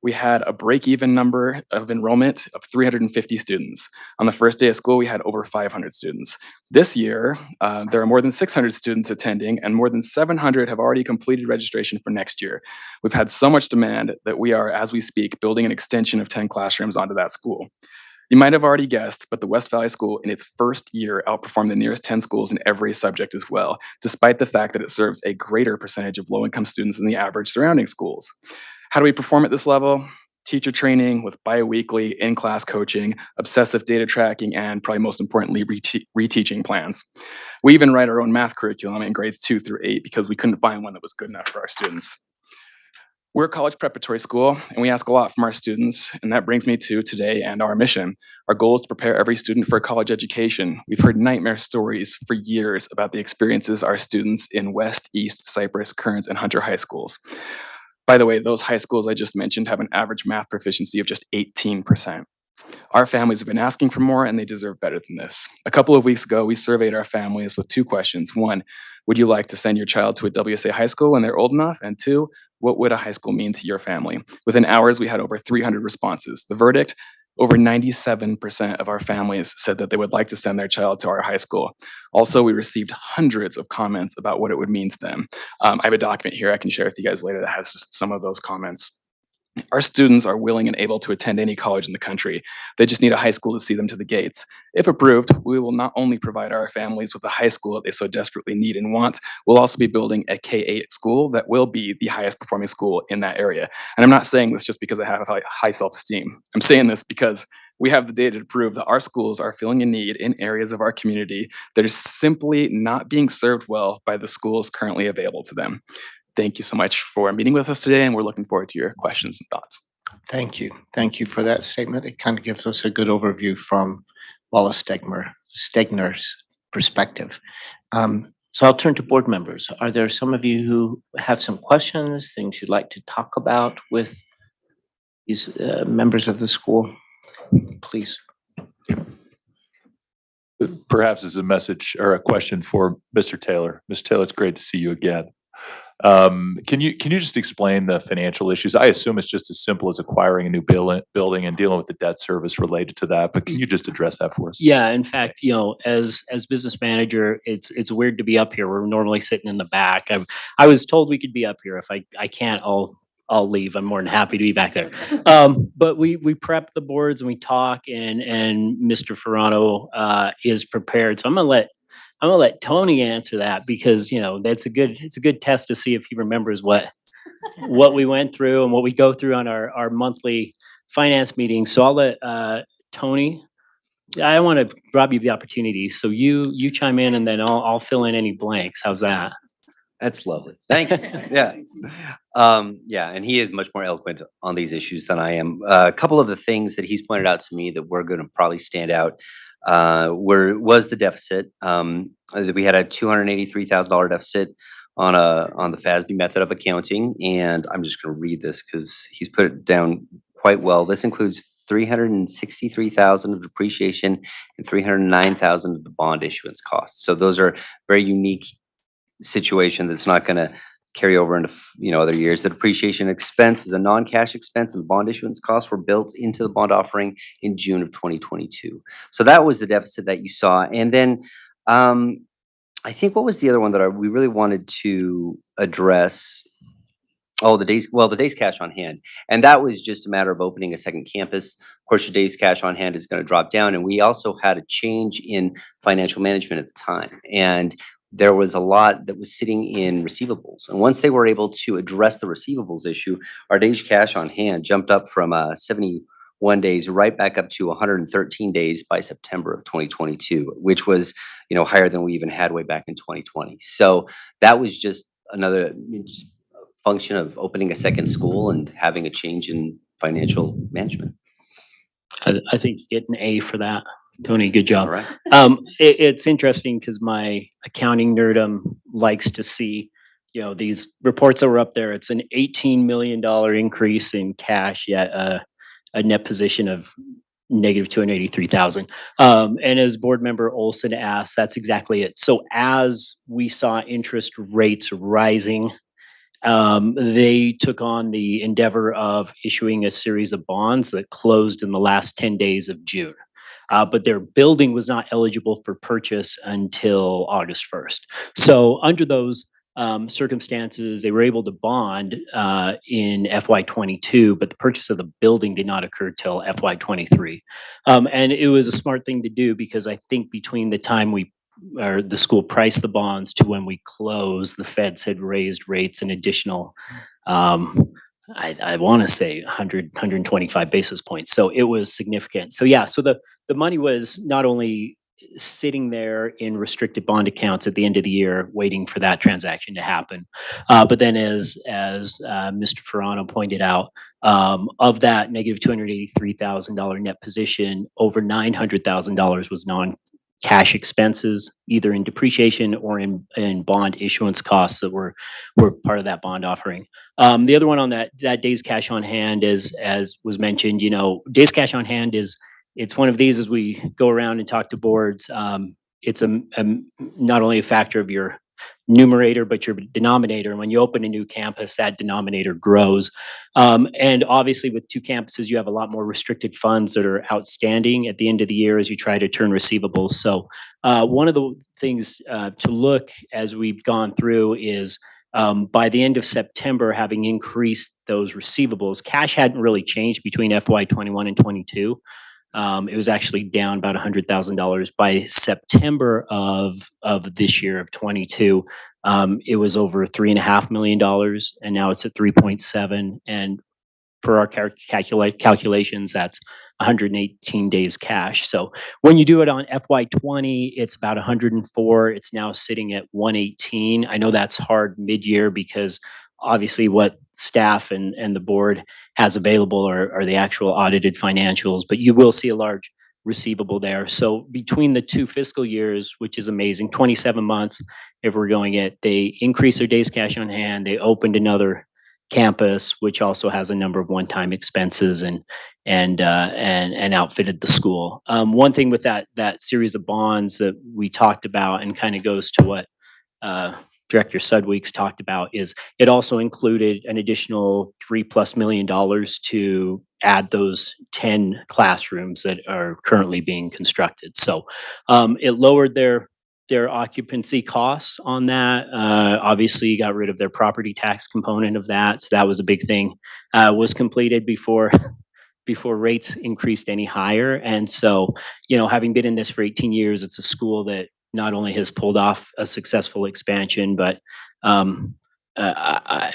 Speaker 12: We had a break-even number of enrollment of 350 students. On the first day of school, we had over 500 students. This year, there are more than 600 students attending, and more than 700 have already completed registration for next year. We've had so much demand that we are, as we speak, building an extension of 10 classrooms onto that school. You might have already guessed, but the West Valley School in its first year outperformed the nearest 10 schools in every subject as well, despite the fact that it serves a greater percentage of low-income students than the average surrounding schools. How do we perform at this level? Teacher training with bi-weekly in-class coaching, obsessive data tracking, and probably most importantly, reteaching plans. We even write our own math curriculum in grades 2 through 8 because we couldn't find one that was good enough for our students. We're a college preparatory school, and we ask a lot from our students, and that brings me to today and our mission. Our goal is to prepare every student for a college education. We've heard nightmare stories for years about the experiences our students in West, East, Cypress, Kearns, and Hunter high schools. By the way, those high schools I just mentioned have an average math proficiency of just 18%. Our families have been asking for more, and they deserve better than this. A couple of weeks ago, we surveyed our families with 2 questions. 1, would you like to send your child to a WSA high school when they're old enough? And 2, what would a high school mean to your family? Within hours, we had over 300 responses. The verdict, over 97% of our families said that they would like to send their child to our high school. Also, we received hundreds of comments about what it would mean to them. I have a document here I can share with you guys later that has just some of those comments. Our students are willing and able to attend any college in the country. They just need a high school to see them to the gates. If approved, we will not only provide our families with a high school that they so desperately need and want, we'll also be building a K-8 school that will be the highest performing school in that area. And I'm not saying this just because I have high self-esteem. I'm saying this because we have the data to prove that our schools are filling a need in areas of our community that is simply not being served well by the schools currently available to them. Thank you so much for meeting with us today, and we're looking forward to your questions and thoughts.
Speaker 1: Thank you. Thank you for that statement. It kind of gives us a good overview from Wallace Stegner's perspective. So I'll turn to board members. Are there some of you who have some questions, things you'd like to talk about with these members of the school? Please.
Speaker 13: Perhaps as a message or a question for Mr. Taylor. Mr. Taylor, it's great to see you again. Can you just explain the financial issues? I assume it's just as simple as acquiring a new building and dealing with the debt service related to that, but can you just address that for us?
Speaker 14: Yeah, in fact, you know, as business manager, it's weird to be up here. We're normally sitting in the back. I was told we could be up here. If I can't, I'll leave. I'm more than happy to be back there. But we prep the boards and we talk, and Mr. Ferrano is prepared. So I'm gonna let Tony answer that, because you know it's a good test to see if he remembers what we went through and what we go through on our monthly finance meetings. So I'll let Tony. I don't want to rob you of the opportunity, so you chime in, and then I'll fill in any blanks. How's that?
Speaker 9: That's lovely. Thank you. Yeah. Yeah, and he is much more eloquent on these issues than I am. A couple of the things that he's pointed out to me that we're going to probably stand out was the deficit. We had a $283,000 deficit on the FASB method of accounting, and I'm just going to read this because he's put it down quite well. This includes $363,000 of depreciation and $309,000 of the bond issuance costs. So those are very unique situation that's not going to carry over into other years. The depreciation expense is a non-cash expense, and the bond issuance costs were built into the bond offering in June of 2022. So that was the deficit that you saw. And then I think what was the other one that we really wanted to address? Oh, the days cash on hand. And that was just a matter of opening a second campus. Of course, your days cash on hand is going to drop down. And we also had a change in financial management at the time. And there was a lot that was sitting in receivables. And once they were able to address the receivables issue, our days cash on hand jumped up from 71 days right back up to 113 days by September of 2022, which was, higher than we even had way back in 2020. So that was just another function of opening a second school and having a change in financial management.
Speaker 14: I think you get an A for that. Tony, good job.
Speaker 9: All right.
Speaker 14: It's interesting because my accounting nerdum likes to see, these reports that were up there. It's an $18 million increase in cash, yet a net position of negative 283,000. And as board member Olson asked, that's exactly it. So as we saw interest rates rising, they took on the endeavor of issuing a series of bonds that closed in the last 10 days of June. But their building was not eligible for purchase until August 1st. So under those circumstances, they were able to bond in FY22, but the purchase of the building did not occur till FY23. And it was a smart thing to do because I think between the time the school priced the bonds to when we closed, the feds had raised rates an additional, I want to say 125 basis points. So it was significant. So yeah, so the money was not only sitting there in restricted bond accounts at the end of the year, waiting for that transaction to happen. But then as Mr. Ferrano pointed out, of that negative $283,000 net position, over $900,000 was non-cash expenses, either in depreciation or in bond issuance costs that were part of that bond offering. The other one on that days cash on hand is, as was mentioned, days cash on hand it's one of these as we go around and talk to boards. It's not only a factor of your numerator, but your denominator. And when you open a new campus, that denominator grows. And obviously with 2 campuses, you have a lot more restricted funds that are outstanding at the end of the year as you try to turn receivables. So one of the things to look as we've gone through is by the end of September, having increased those receivables, cash hadn't really changed between FY21 and 22. It was actually down about $100,000 by September of this year of 22. It was over $3.5 million, and now it's at 3.7. And per our calculations, that's 118 days cash. So when you do it on FY20, it's about 104. It's now sitting at 118. I know that's hard mid-year because obviously what staff and the board has available are the actual audited financials, but you will see a large receivable there. So between the 2 fiscal years, which is amazing, 27 months, if we're going it, they increased their days cash on hand. They opened another campus, which also has a number of one-time expenses and outfitted the school. One thing with that series of bonds that we talked about and kind of goes to what Director Sudweeks talked about is it also included an additional $3+ million to add those 10 classrooms that are currently being constructed. So it lowered their occupancy costs on that. Obviously got rid of their property tax component of that. So that was a big thing. Was completed before rates increased any higher. And so, having been in this for 18 years, it's a school that not only has pulled off a successful expansion, but I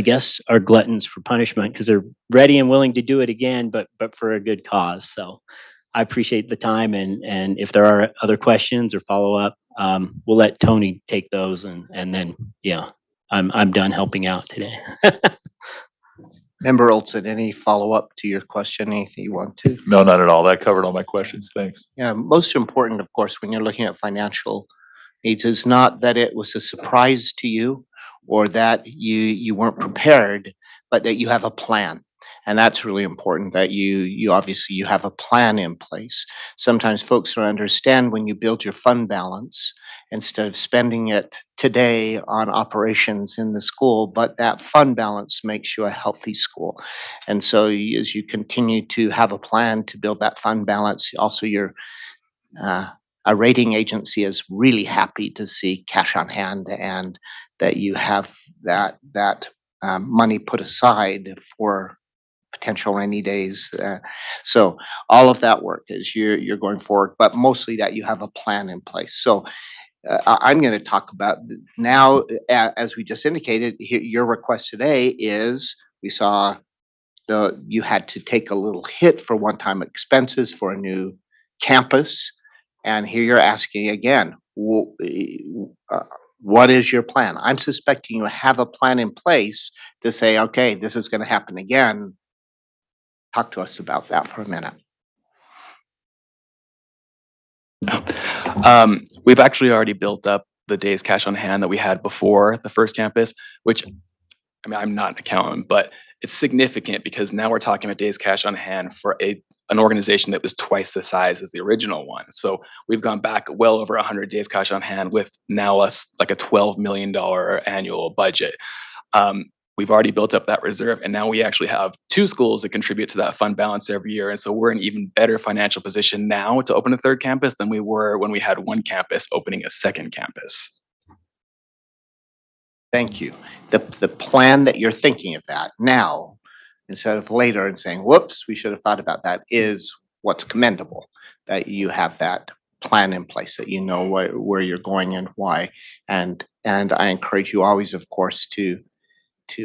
Speaker 14: guess are gluttons for punishment because they're ready and willing to do it again, but for a good cause. So I appreciate the time, and if there are other questions or follow up, we'll let Tony take those, and then I'm done helping out today.
Speaker 1: Member Olson, any follow-up to your question? Anything you want to?
Speaker 13: No, not at all. That covered all my questions. Thanks.
Speaker 1: Yeah, most important, of course, when you're looking at financial needs is not that it was a surprise to you or that you weren't prepared, but that you have a plan. And that's really important, that you obviously you have a plan in place. Sometimes folks don't understand when you build your fund balance, instead of spending it today on operations in the school, but that fund balance makes you a healthy school. And so as you continue to have a plan to build that fund balance, also a rating agency is really happy to see cash on hand and that you have that money put aside for potential rainy days. So all of that work is you're going forward, but mostly that you have a plan in place. So I'm going to talk about now, as we just indicated, your request today is we saw you had to take a little hit for one-time expenses for a new campus. And here you're asking again, What is your plan? I'm suspecting you have a plan in place to say, okay, this is going to happen again. Talk to us about that for a minute.
Speaker 12: We've actually already built up the days cash on hand that we had before the first campus, which, I mean, I'm not an accountant, but it's significant because now we're talking about days cash on hand for an organization that was twice the size as the original one. So we've gone back well over 100 days cash on hand with now us like a $12 million annual budget. We've already built up that reserve, and now we actually have 2 schools that contribute to that fund balance every year. And so we're in even better financial position now to open a 3rd campus than we were when we had 1 campus opening a 2nd campus.
Speaker 1: Thank you. The plan that you're thinking of that now, instead of later and saying, whoops, we should have thought about that, is what's commendable, that you have that plan in place, that you know where you're going and why. And I encourage you always, of course, to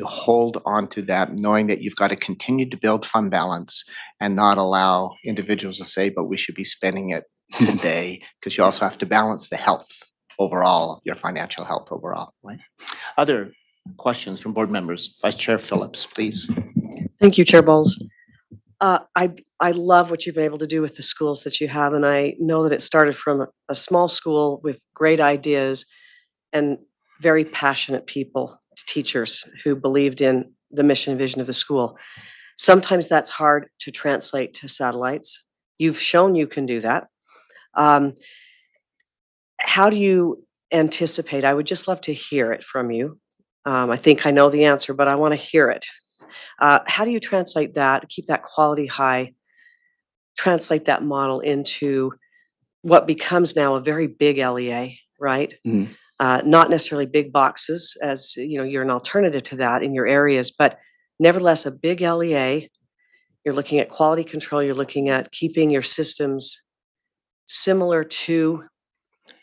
Speaker 1: hold on to that, knowing that you've got to continue to build fund balance and not allow individuals to say, but we should be spending it today, because you also have to balance the health overall, your financial health overall, right? Other questions from board members? Vice Chair Phillips, please.
Speaker 2: Thank you, Chair Bowles. I love what you've been able to do with the schools that you have, and I know that it started from a small school with great ideas and very passionate people, teachers who believed in the mission and vision of the school. Sometimes that's hard to translate to satellites. You've shown you can do that. How do you anticipate? I would just love to hear it from you. I think I know the answer, but I want to hear it. How do you translate that, keep that quality high, translate that model into what becomes now a very big LEA, right? Not necessarily big boxes, as you know, you're an alternative to that in your areas, but nevertheless a big LEA. You're looking at quality control, you're looking at keeping your systems similar to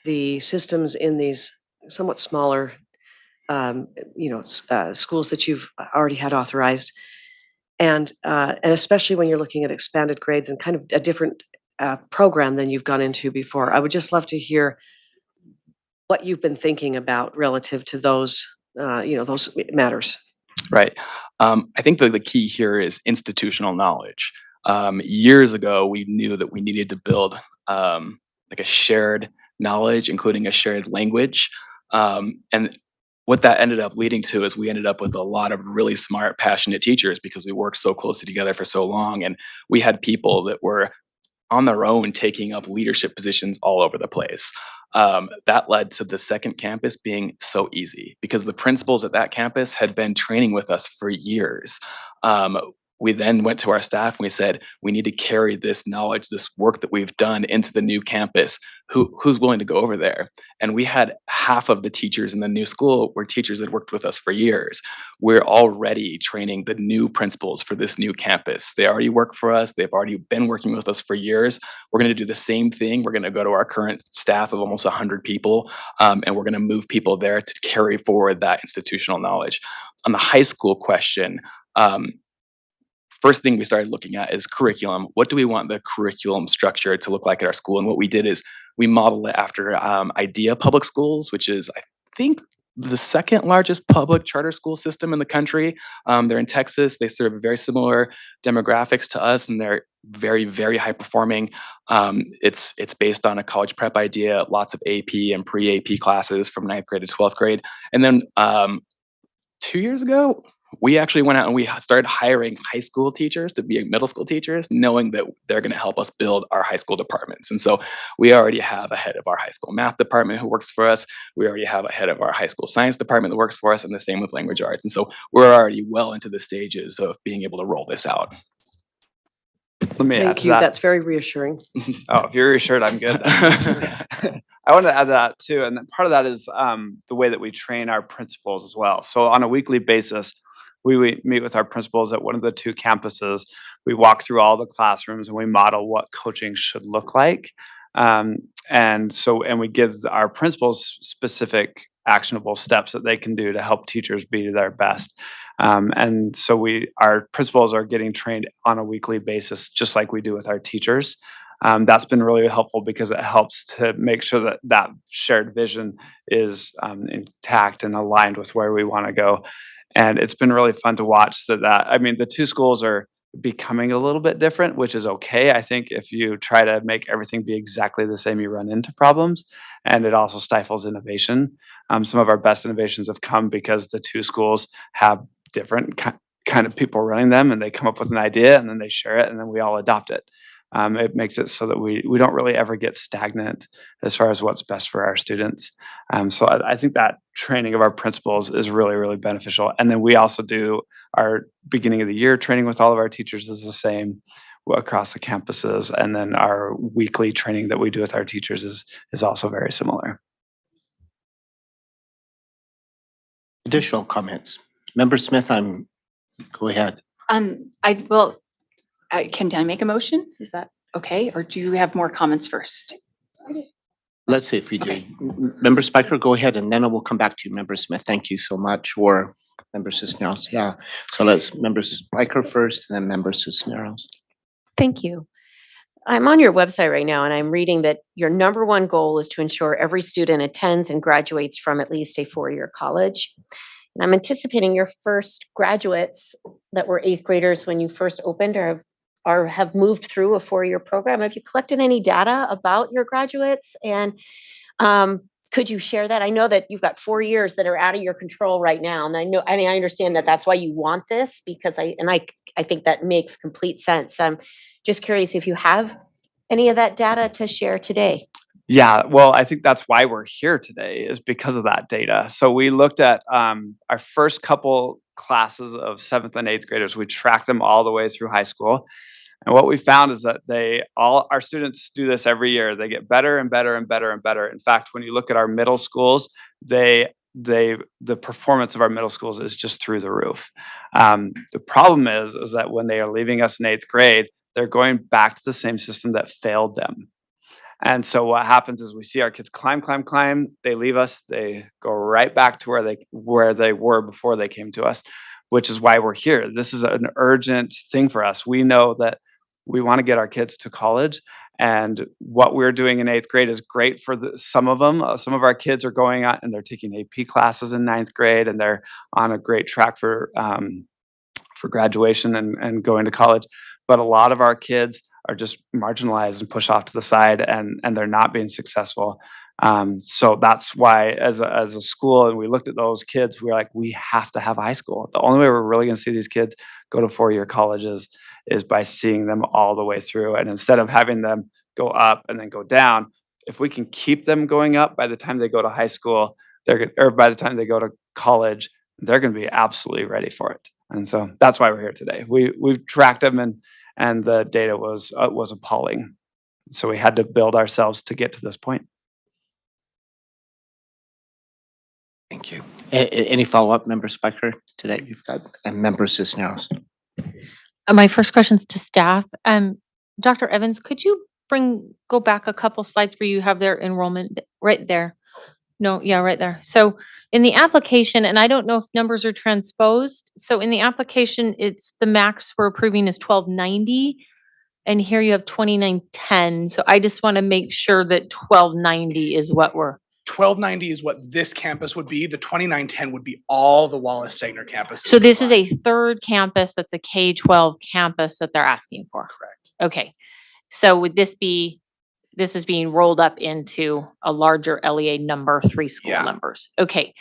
Speaker 2: the systems in these somewhat smaller schools that you've already had authorized. And especially when you're looking at expanded grades and kind of a different program than you've gone into before. I would just love to hear what you've been thinking about relative to those, those matters.
Speaker 12: Right. I think the key here is institutional knowledge. Years ago, we knew that we needed to build like a shared knowledge, including a shared language. And what that ended up leading to is we ended up with a lot of really smart, passionate teachers because we worked so closely together for so long. And we had people that were on their own taking up leadership positions all over the place. That led to the 2nd campus being so easy because the principals at that campus had been training with us for years. We then went to our staff and we said, we need to carry this knowledge, this work that we've done into the new campus. Who's willing to go over there? And we had half of the teachers in the new school were teachers that worked with us for years. We're already training the new principals for this new campus. They already work for us. They've already been working with us for years. We're going to do the same thing. We're going to go to our current staff of almost 100 people, and we're going to move people there to carry forward that institutional knowledge. On the high school question, first thing we started looking at is curriculum. What do we want the curriculum structure to look like at our school? And what we did is we modeled it after IDEA Public Schools, which is, I think, the 2nd largest public charter school system in the country. They're in Texas. They serve very similar demographics to us, and they're very, very high performing. It's based on a college prep idea, lots of AP and pre-AP classes from 9th grade to 12th grade. And then 2 years ago, we actually went out and we started hiring high school teachers to be middle school teachers, knowing that they're going to help us build our high school departments. And so we already have a head of our high school math department who works for us. We already have a head of our high school science department that works for us, and the same with language arts. And so we're already well into the stages of being able to roll this out.
Speaker 11: Let me add
Speaker 2: Thank
Speaker 11: to
Speaker 2: you.
Speaker 11: that.
Speaker 2: That's very reassuring.
Speaker 11: Oh, if you're reassured, I'm good. I want to add that too. And part of that is the way that we train our principals as well. So on a weekly basis, we meet with our principals at one of the 2 campuses. We walk through all the classrooms and we model what coaching should look like. And we give our principals specific actionable steps that they can do to help teachers be their best. And so our principals are getting trained on a weekly basis, just like we do with our teachers. That's been really helpful because it helps to make sure that that shared vision is intact and aligned with where we want to go. And it's been really fun to watch I mean, the two schools are becoming a little bit different, which is okay. I think if you try to make everything be exactly the same, you run into problems, and it also stifles innovation. Some of our best innovations have come because the two schools have different kind of people running them, and they come up with an idea and then they share it and then we all adopt it. It makes it so that we don't really ever get stagnant as far as what's best for our students. So I think that training of our principals is really, really beneficial. And then we also do our beginning of the year training with all of our teachers is the same across the campuses. And then our weekly training that we do with our teachers is also very similar.
Speaker 1: Additional comments? Member Smith, go ahead.
Speaker 5: Can I make a motion? Is that okay? Or do you have more comments first?
Speaker 1: Let's see if we do. Member Spiker, go ahead, and then I will come back to you, Member Smith. Thank you so much. Or Member Cisneros. Yeah. So let's Member Spiker first, and then Member Cisneros.
Speaker 15: Thank you. I'm on your website right now, and I'm reading that your number one goal is to ensure every student attends and graduates from at least a four-year college. And I'm anticipating your first graduates that were eighth graders when you first opened or have moved through a four-year program. Have you collected any data about your graduates? And could you share that? I know that you've got 4 years that are out of your control right now. And I understand that that's why you want this, because I think that makes complete sense. I'm just curious if you have any of that data to share today.
Speaker 11: Yeah, well, I think that's why we're here today, is because of that data. So we looked at our first couple classes of 7th and 8th graders. We tracked them all the way through high school. And what we found is that our students do this every year. They get better and better and better and better. In fact, when you look at our middle schools, the performance of our middle schools is just through the roof. The problem is that when they are leaving us in 8th grade, they're going back to the same system that failed them. And so what happens is we see our kids climb, they leave us, they go right back to where they were before they came to us, which is why we're here. This is an urgent thing for us. We know that we want to get our kids to college, and what we're doing in 8th grade is great for some of them. Some of our kids are going out and they're taking AP classes in 9th grade, and they're on a great track for graduation and going to college. But a lot of our kids are just marginalized and pushed off to the side, and they're not being successful. So that's why as a school, and we looked at those kids, we were like, we have to have high school. The only way we're really going to see these kids go to 4-year colleges is by seeing them all the way through. And instead of having them go up and then go down, if we can keep them going up by the time they go to high school, or by the time they go to college, they're going to be absolutely ready for it. And so that's why we're here today. We've tracked them, and the data was appalling. So we had to build ourselves to get to this point.
Speaker 1: Thank you. Any follow-up, Member Spiker, to that you've got? And Member Cisneros.
Speaker 6: My first question's to staff. Dr. Evans, could you go back a couple slides where you have their enrollment right there? No, yeah, right there. So in the application, and I don't know if numbers are transposed. So in the application, it's the max we're approving is 1290, and here you have 2910. So I just want to make sure that 1290 is what we're.
Speaker 7: 1290 is what this campus would be. The 2910 would be all the Wallace Stegner campus.
Speaker 6: So this is a third campus that's a K-12 campus that they're asking for.
Speaker 7: Correct.
Speaker 6: Okay. So would this is being rolled up into a larger LEA number, 3 school numbers. Okay.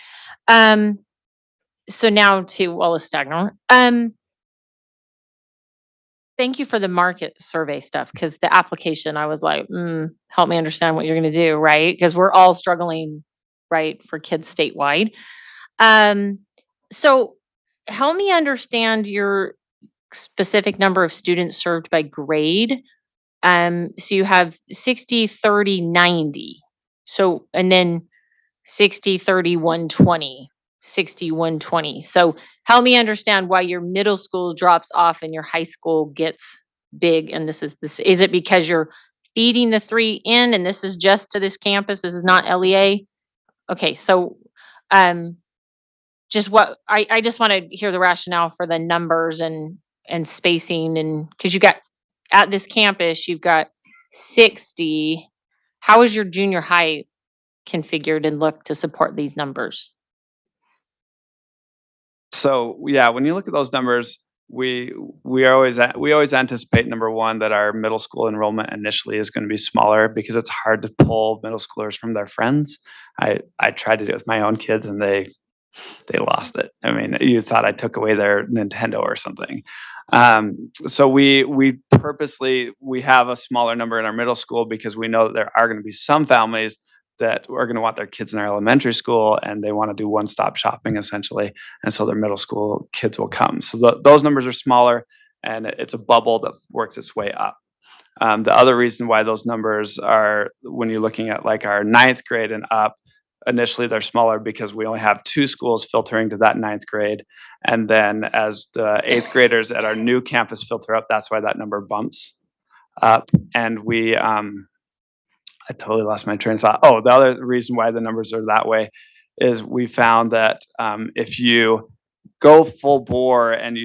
Speaker 6: So now to Wallace Stegner. Thank you for the market survey stuff, because the application, I was like, help me understand what you're going to do, right? Because we're all struggling, right, for kids statewide. So help me understand your specific number of students served by grade. So you have 60, 30, 90. So, and then 60, 30, 120, 60, 120. So help me understand why your middle school drops off and your high school gets big. And is it because you're feeding the 3 in, and this is just to this campus? This is not LEA. Okay. So, just what I just want to hear the rationale for the numbers and spacing, and because you got at this campus, you've got 60, how is your junior high configured and look to support these numbers?
Speaker 11: So yeah, when you look at those numbers, we always anticipate, number one, that our middle school enrollment initially is going to be smaller because it's hard to pull middle schoolers from their friends. I tried to do it with my own kids and they lost it. I mean, you thought I took away their Nintendo or something. So we purposely have a smaller number in our middle school because we know that there are going to be some families that are going to want their kids in their elementary school and they want to do one-stop shopping essentially, and so their middle school kids will come. So those numbers are smaller, and it's a bubble that works its way up. The other reason why those numbers are, when you're looking at like our 9th grade and up, initially they're smaller because we only have 2 schools filtering to that 9th grade. And then as the 8th graders at our new campus filter up, that's why that number bumps up. And I totally lost my train of thought. Oh, the other reason why the numbers are that way is we found that if you go full bore and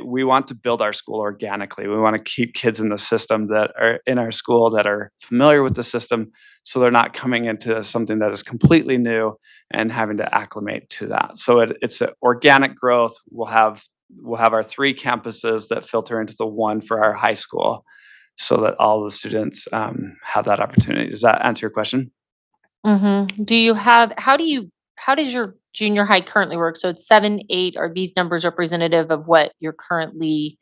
Speaker 11: we want to build our school organically. We want to keep kids in the system that are in our school that are familiar with the system, so they're not coming into something that is completely new and having to acclimate to that. So it's an organic growth. We'll have our 3 campuses that filter into the one for our high school, so that all the students have that opportunity. Does that answer your question?
Speaker 6: How does your junior high currently work? So it's 7, 8. Are these numbers representative of what you're currently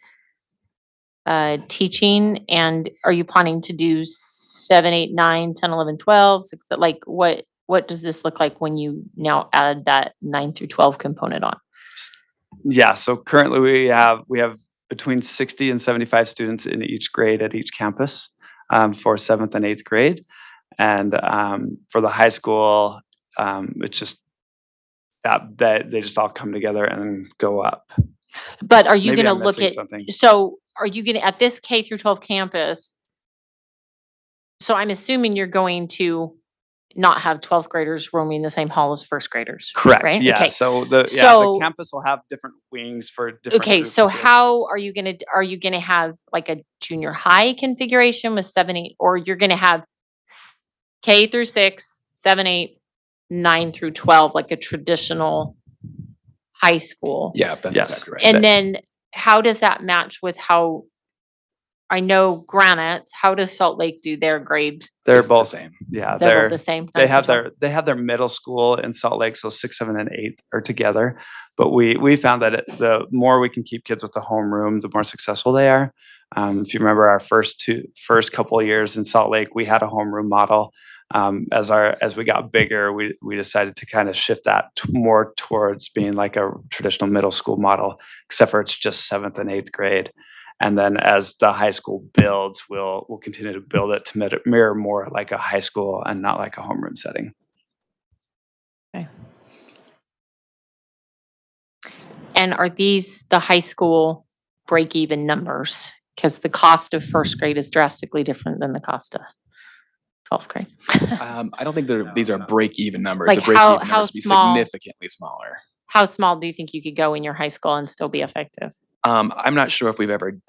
Speaker 6: teaching? And are you planning to do 7, 8, 9, 10, 11, 12, 6? Like what does this look like when you now add that 9 through 12 component on?
Speaker 11: Yeah, so currently we have between 60 and 75 students in each grade at each campus for 7th and 8th grade. And for the high school, it's just that they just all come together and go up.
Speaker 6: But are you
Speaker 11: Maybe
Speaker 6: going to
Speaker 11: I'm
Speaker 6: look
Speaker 11: missing
Speaker 6: at,
Speaker 11: something.
Speaker 6: so are you going to, at this K through 12 campus, so I'm assuming you're going to not have 12th graders roaming the same hall as first graders.
Speaker 11: Correct.
Speaker 6: Right?
Speaker 11: Yeah.
Speaker 6: Okay.
Speaker 11: So the
Speaker 6: So-
Speaker 11: campus will have different wings for different.
Speaker 6: Okay,
Speaker 11: groups
Speaker 6: so
Speaker 11: of kids.
Speaker 6: how are you gonna have like a junior high configuration with 7, 8, or you're gonna have K through 6, 7, 8, 9 through 12, like a traditional high school?
Speaker 12: Yeah, that's
Speaker 11: Yes.
Speaker 12: exactly right.
Speaker 6: And then how does that match with how, I know Granite, how does Salt Lake do their grade?
Speaker 11: They're
Speaker 12: It's the
Speaker 11: both
Speaker 12: same.
Speaker 11: Yeah,
Speaker 6: They're both the same.
Speaker 11: They
Speaker 6: 9
Speaker 11: have
Speaker 6: through 12?
Speaker 11: they have their middle school in Salt Lake, so 6, 7, and 8 are together. But we found that the more we can keep kids with the homeroom, the more successful they are. If you remember our first couple of years in Salt Lake, we had a homeroom model. As we got bigger, we decided to kind of shift that more towards being like a traditional middle school model, except for it's just 7th and 8th grade. And then as the high school builds, we'll continue to build it to mirror more like a high school and not like a homeroom setting.
Speaker 6: And are these the high school break-even numbers? Because the cost of first grade is drastically different than the cost of 12th grade.
Speaker 12: I don't think these are break-even numbers.
Speaker 6: Like
Speaker 12: The break-even
Speaker 6: how
Speaker 12: numbers would be
Speaker 6: small-
Speaker 12: significantly smaller.
Speaker 6: How small do you think you could go in your high school and still be effective?
Speaker 12: I'm not sure if we've ever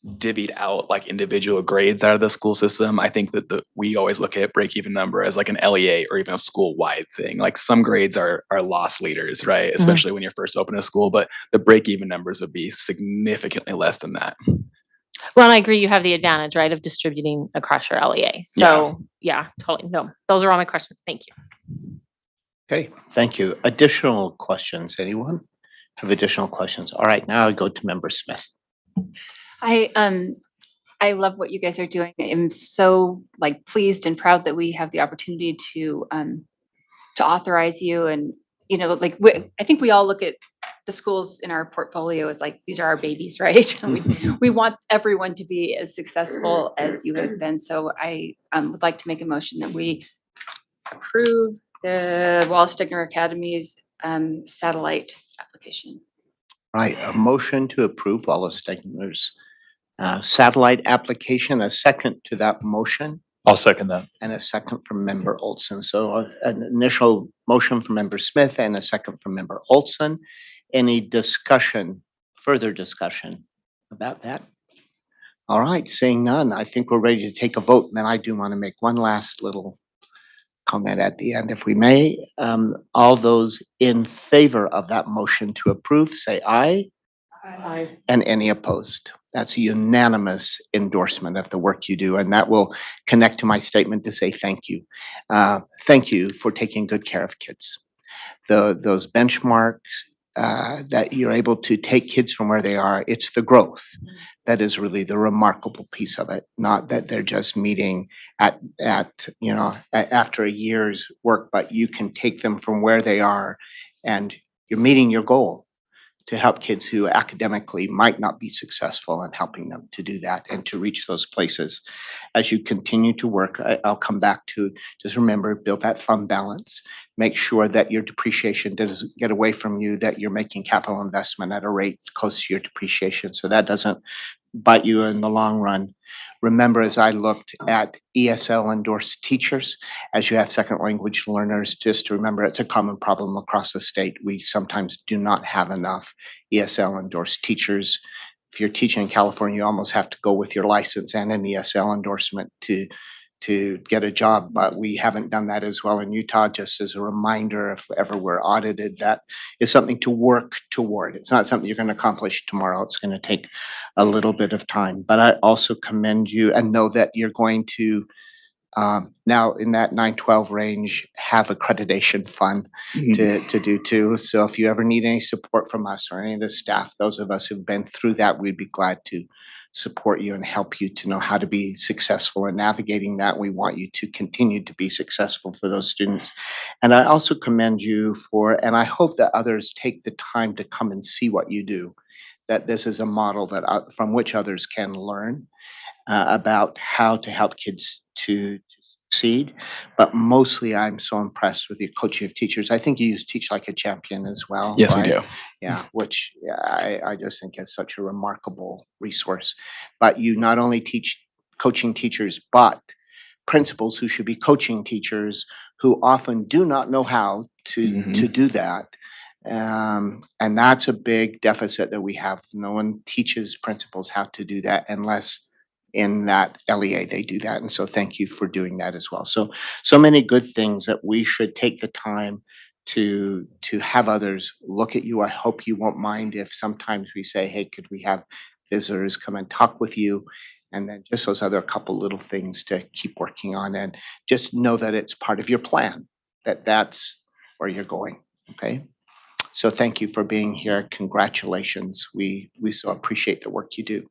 Speaker 12: divvied out like individual grades out of the school system. I think that we always look at break-even number as like an LEA or even a school-wide thing. Like some grades are loss leaders, right? Especially when you're first opening a school, but the break-even numbers would be significantly less than that.
Speaker 6: Well, I agree, you have the advantage, right, of distributing across your LEA. So, yeah, totally. No, those are all my questions. Thank you.
Speaker 1: Okay, thank you. Additional questions, anyone? Have additional questions? All right, now I go to Member Smith.
Speaker 16: I love what you guys are doing. I'm so pleased and proud that we have the opportunity to authorize you. And I think we all look at the schools in our portfolio as these are our babies, right? We want everyone to be as successful as you have been. So I would like to make a motion that we approve the Wallace Stegner Academy's satellite application.
Speaker 1: Right, a motion to approve Wallace Stegner's satellite application, a second to that motion,
Speaker 13: I'll second that.
Speaker 1: and a second from Member Olson. So an initial motion from Member Smith and a second from Member Olson. Any discussion, further discussion about that? All right, seeing none, I think we're ready to take a vote. And then I do want to make one last little comment at the end, if we may. All those in favor of that motion to approve, say aye.
Speaker 2: Aye.
Speaker 1: And any opposed? That's a unanimous endorsement of the work you do, and that will connect to my statement to say thank you. Thank you for taking good care of kids. Those benchmarks that you're able to take kids from where they are, it's the growth that is really the remarkable piece of it, not that they're just meeting at after a year's work, but you can take them from where they are and you're meeting your goal to help kids who academically might not be successful and helping them to do that and to reach those places. As you continue to work, I'll come back to just remember, build that fund balance, make sure that your depreciation doesn't get away from you, that you're making capital investment at a rate close to your depreciation so that doesn't bite you in the long run. Remember, as I looked at ESL endorsed teachers, as you have second language learners, just to remember it's a common problem across the state. We sometimes do not have enough ESL endorsed teachers. If you're teaching in California, you almost have to go with your license and an ESL endorsement to get a job, but we haven't done that as well in Utah. Just as a reminder, if ever we're audited, that is something to work toward. It's not something you're going to accomplish tomorrow. It's going to take a little bit of time. But I also commend you and know that you're going to now in that 912 range have accreditation fund to do too. So if you ever need any support from us or any of the staff, those of us who've been through that, we'd be glad to support you and help you to know how to be successful in navigating that. We want you to continue to be successful for those students. And I also commend you for, and I hope that others take the time to come and see what you do, that this is a model that from which others can learn about how to help kids to succeed. But mostly I'm so impressed with your coaching of teachers. I think you use Teach Like a Champion as well.
Speaker 12: Yes, we
Speaker 1: right?
Speaker 12: do.
Speaker 1: Yeah, which I just think is such a remarkable resource. But you not only teach coaching teachers, but principals who should be coaching teachers who often do not know how to do that. And that's a big deficit that we have. No one teaches principals how to do that unless in that LEA they do that. And so thank you for doing that as well. So many good things that we should take the time to have others look at you. I hope you won't mind if sometimes we say, hey, could we have visitors come and talk with you? And then just those other couple little things to keep working on, and just know that it's part of your plan, that's where you're going. Okay. So thank you for being here. Congratulations. We so appreciate the work you do.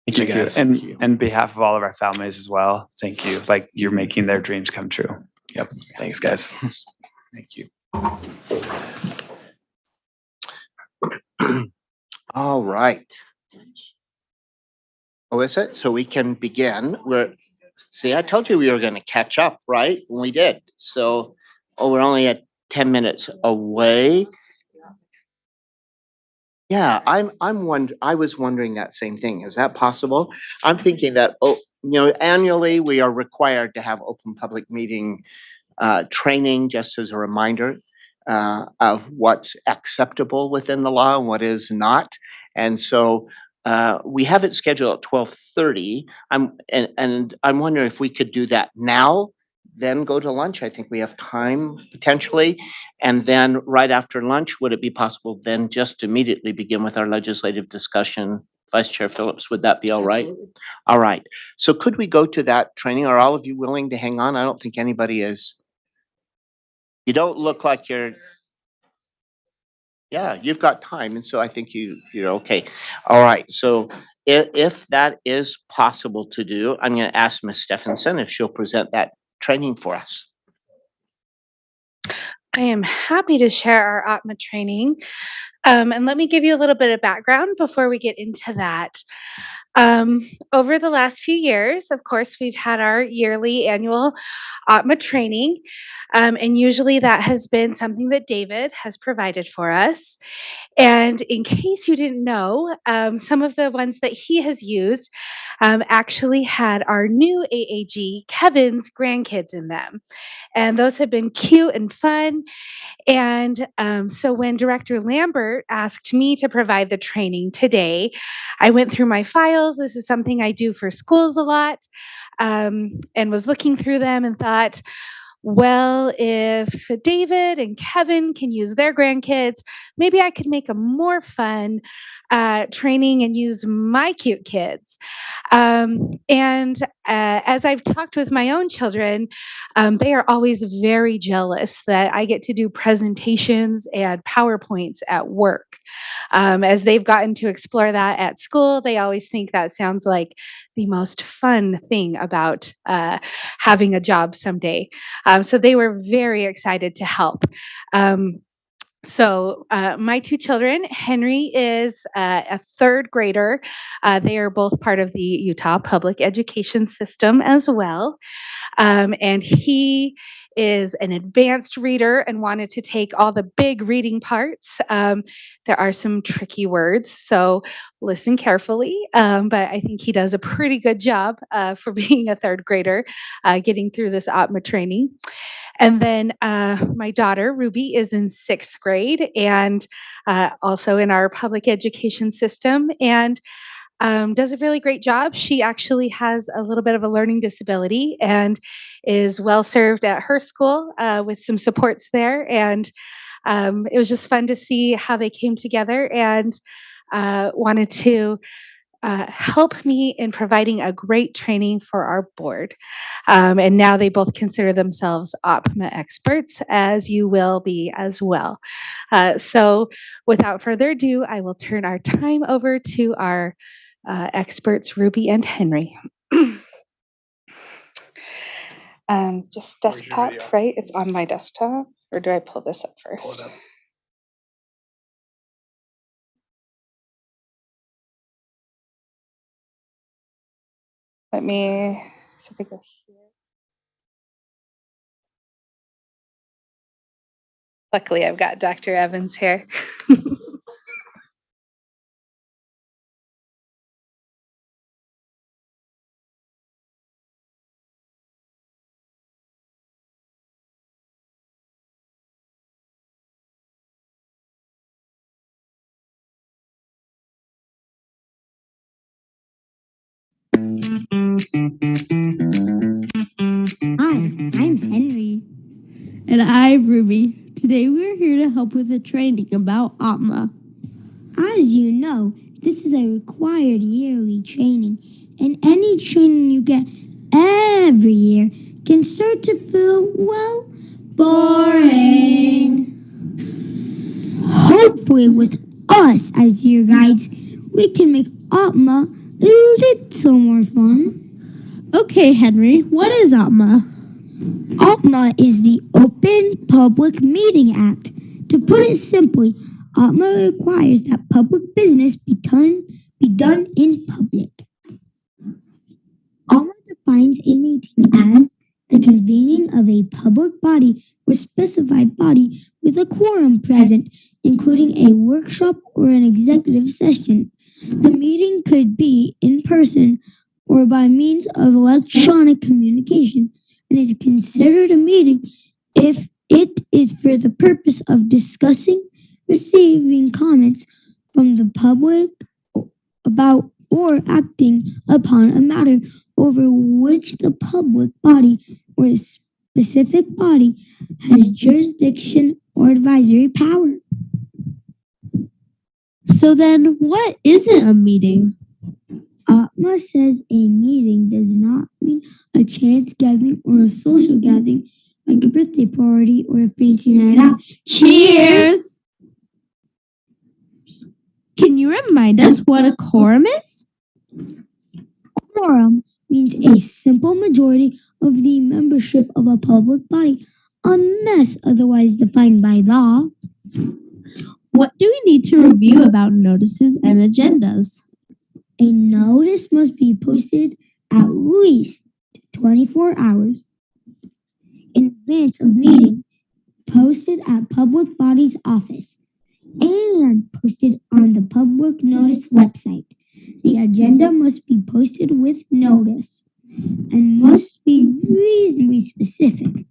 Speaker 11: Thank you, guys. And on behalf of all of our families as well, thank you. Like, you're making their dreams come true.
Speaker 12: Yep. Thanks, guys.
Speaker 1: Thank you. All right. Oh, is it? So we can begin. See, I told you we were going to catch up, right? And we did. So, we're only at 10 minutes away. Yeah, I was wondering that same thing. Is that possible? I'm thinking that, annually we are required to have open public meeting training, just as a reminder of what's acceptable within the law and what is not. And so we have it scheduled at 12:30. And I'm wondering if we could do that now, then go to lunch. I think we have time potentially. And then right after lunch, would it be possible then just to immediately begin with our legislative discussion? Vice Chair Phillips, would that be all right?
Speaker 2: Absolutely.
Speaker 1: All right. So could we go to that training? Are all of you willing to hang on? I don't think anybody is. You don't look like you're. Yeah, you've got time. And so I think you're okay. All right. So if that is possible to do, I'm going to ask Ms. Stephenson if she'll present that training for us.
Speaker 3: I am happy to share our OTMA training. And let me give you a little bit of background before we get into that. Over the last few years, of course, we've had our yearly annual OTMA training. And usually that has been something that David has provided for us. And in case you didn't know, some of the ones that he has used actually had our new AAG, Kevin's grandkids in them. And those have been cute and fun. And so when Director Lambert Robert asked me to provide the training today. I went through my files. This is something I do for schools a lot, and was looking through them and thought, well, if David and Kevin can use their grandkids, maybe I could make a more fun training and use my cute kids. And as I've talked with my own children, they are always very jealous that I get to do presentations and PowerPoints at work. As they've gotten to explore that at school, they always think that sounds like the most fun thing about having a job someday. So they were very excited to help. So my two children, Henry is a third grader. They are both part of the Utah public education system as well. And he is an advanced reader and wanted to take all the big reading parts. There are some tricky words, so listen carefully. But I think he does a pretty good job for being a third grader, getting through this OPMA training. And then my daughter, Ruby, is in 6th grade and also in our public education system, and does a really great job. She actually has a little bit of a learning disability and is well served at her school with some supports there. And it was just fun to see how they came together and wanted to help me in providing a great training for our board. And now they both consider themselves OPMA experts, as you will be as well. So without further ado, I will turn our time over to our experts, Ruby and Henry. Just desktop, right? It's on my desktop, or do I pull this up first? Let me, so if I go here. Luckily, I've got Dr. Evans here.
Speaker 17: Hi, I'm Henry. And I'm Ruby. Today we're here to help with a training about OPMA. As you know, this is a required yearly training, and any training you get every year can start to feel, well, boring. Hopefully with us as your guides, we can make OPMA a little more fun. Okay, Henry, what is OPMA? OPMA is the Open Public Meeting Act. To put it simply, OPMA requires that public business be done in public. OPMA defines a meeting as the convening of a public body or specified body with a quorum present, including a workshop or an executive session. The meeting could be in person or by means of electronic communication, and is considered a meeting if it is for the purpose of discussing, receiving comments from the public about or acting upon a matter over which the public body or a specific body has jurisdiction or advisory power. So then, what isn't a meeting? OPMA says a meeting does not mean a chance gathering or a social gathering like a birthday party or a fancy night out. Cheers! Can you remind us what a quorum is? Quorum means a simple majority of the membership of a public body, unless otherwise defined by law. What do we need to review about notices and agendas? A notice must be posted at least 24 hours in advance of meeting, posted at public body's office, and posted on the public notice website. The agenda must be posted with notice and must be reasonably specific.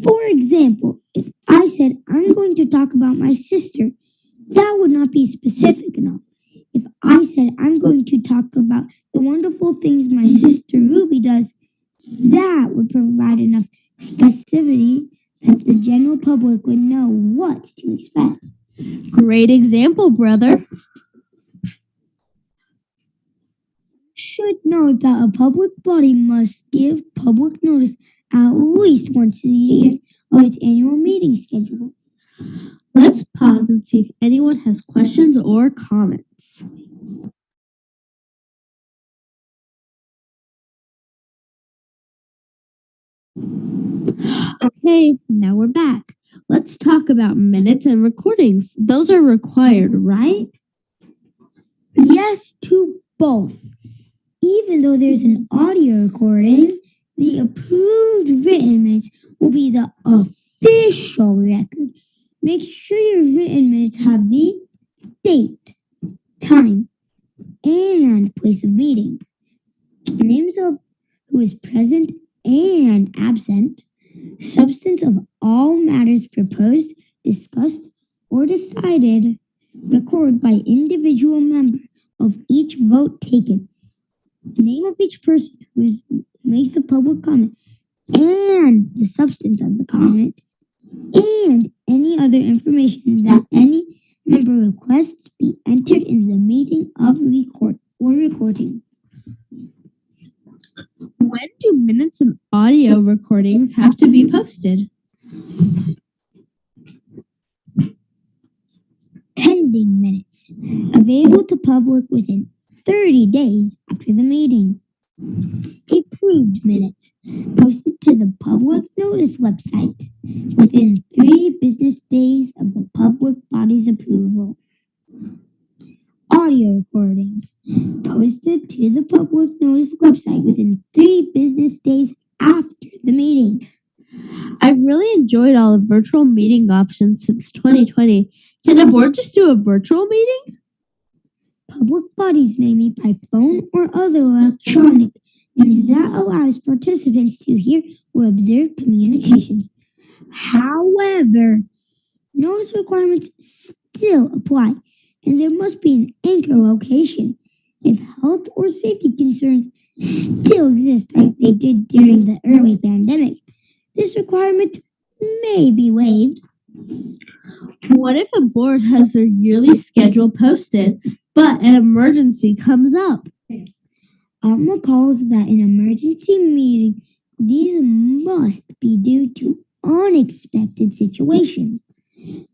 Speaker 17: For example, if I said I'm going to talk about my sister, That would not be specific enough. If I said I'm going to talk about the wonderful things my sister Ruby does, that would provide enough specificity that the general public would know what to expect.
Speaker 18: Great example, brother.
Speaker 17: Should note that a public body must give public notice at least once a year of its annual meeting schedule.
Speaker 18: Let's pause and see if anyone has questions or comments. Okay, now we're back. Let's talk about minutes and recordings. Those are required, right?
Speaker 17: Yes to both. Even though there's an audio recording, the approved written minutes will be the official record. Make sure your written minutes have the date, time, and place of meeting, names of who is present and absent, substance of all matters proposed, discussed, or decided, record by individual member of each vote taken, the name of each person who makes the public comment, and the substance of the comment, and any other information that any member requests be entered in the meeting of recording.
Speaker 18: When do minutes and audio recordings have to be posted?
Speaker 17: Pending minutes, available to public within 30 days after the meeting. Approved minutes, posted to the public notice website within 3 business days of the public body's approval. Audio recordings, posted to the public notice website within 3 business days after the meeting.
Speaker 18: I've really enjoyed all the virtual meeting options since 2020. Can the board just do a virtual meeting?
Speaker 17: Public bodies may meet by phone or other electronic means that allows participants to hear or observe communications. However, notice requirements still apply, and there must be an anchor location. If health or safety concerns still exist like they did during the early pandemic, this requirement may be waived.
Speaker 18: What if a board has their yearly schedule posted, but an emergency comes up?
Speaker 17: Alma calls that an emergency meeting, these must be due to unexpected situations. An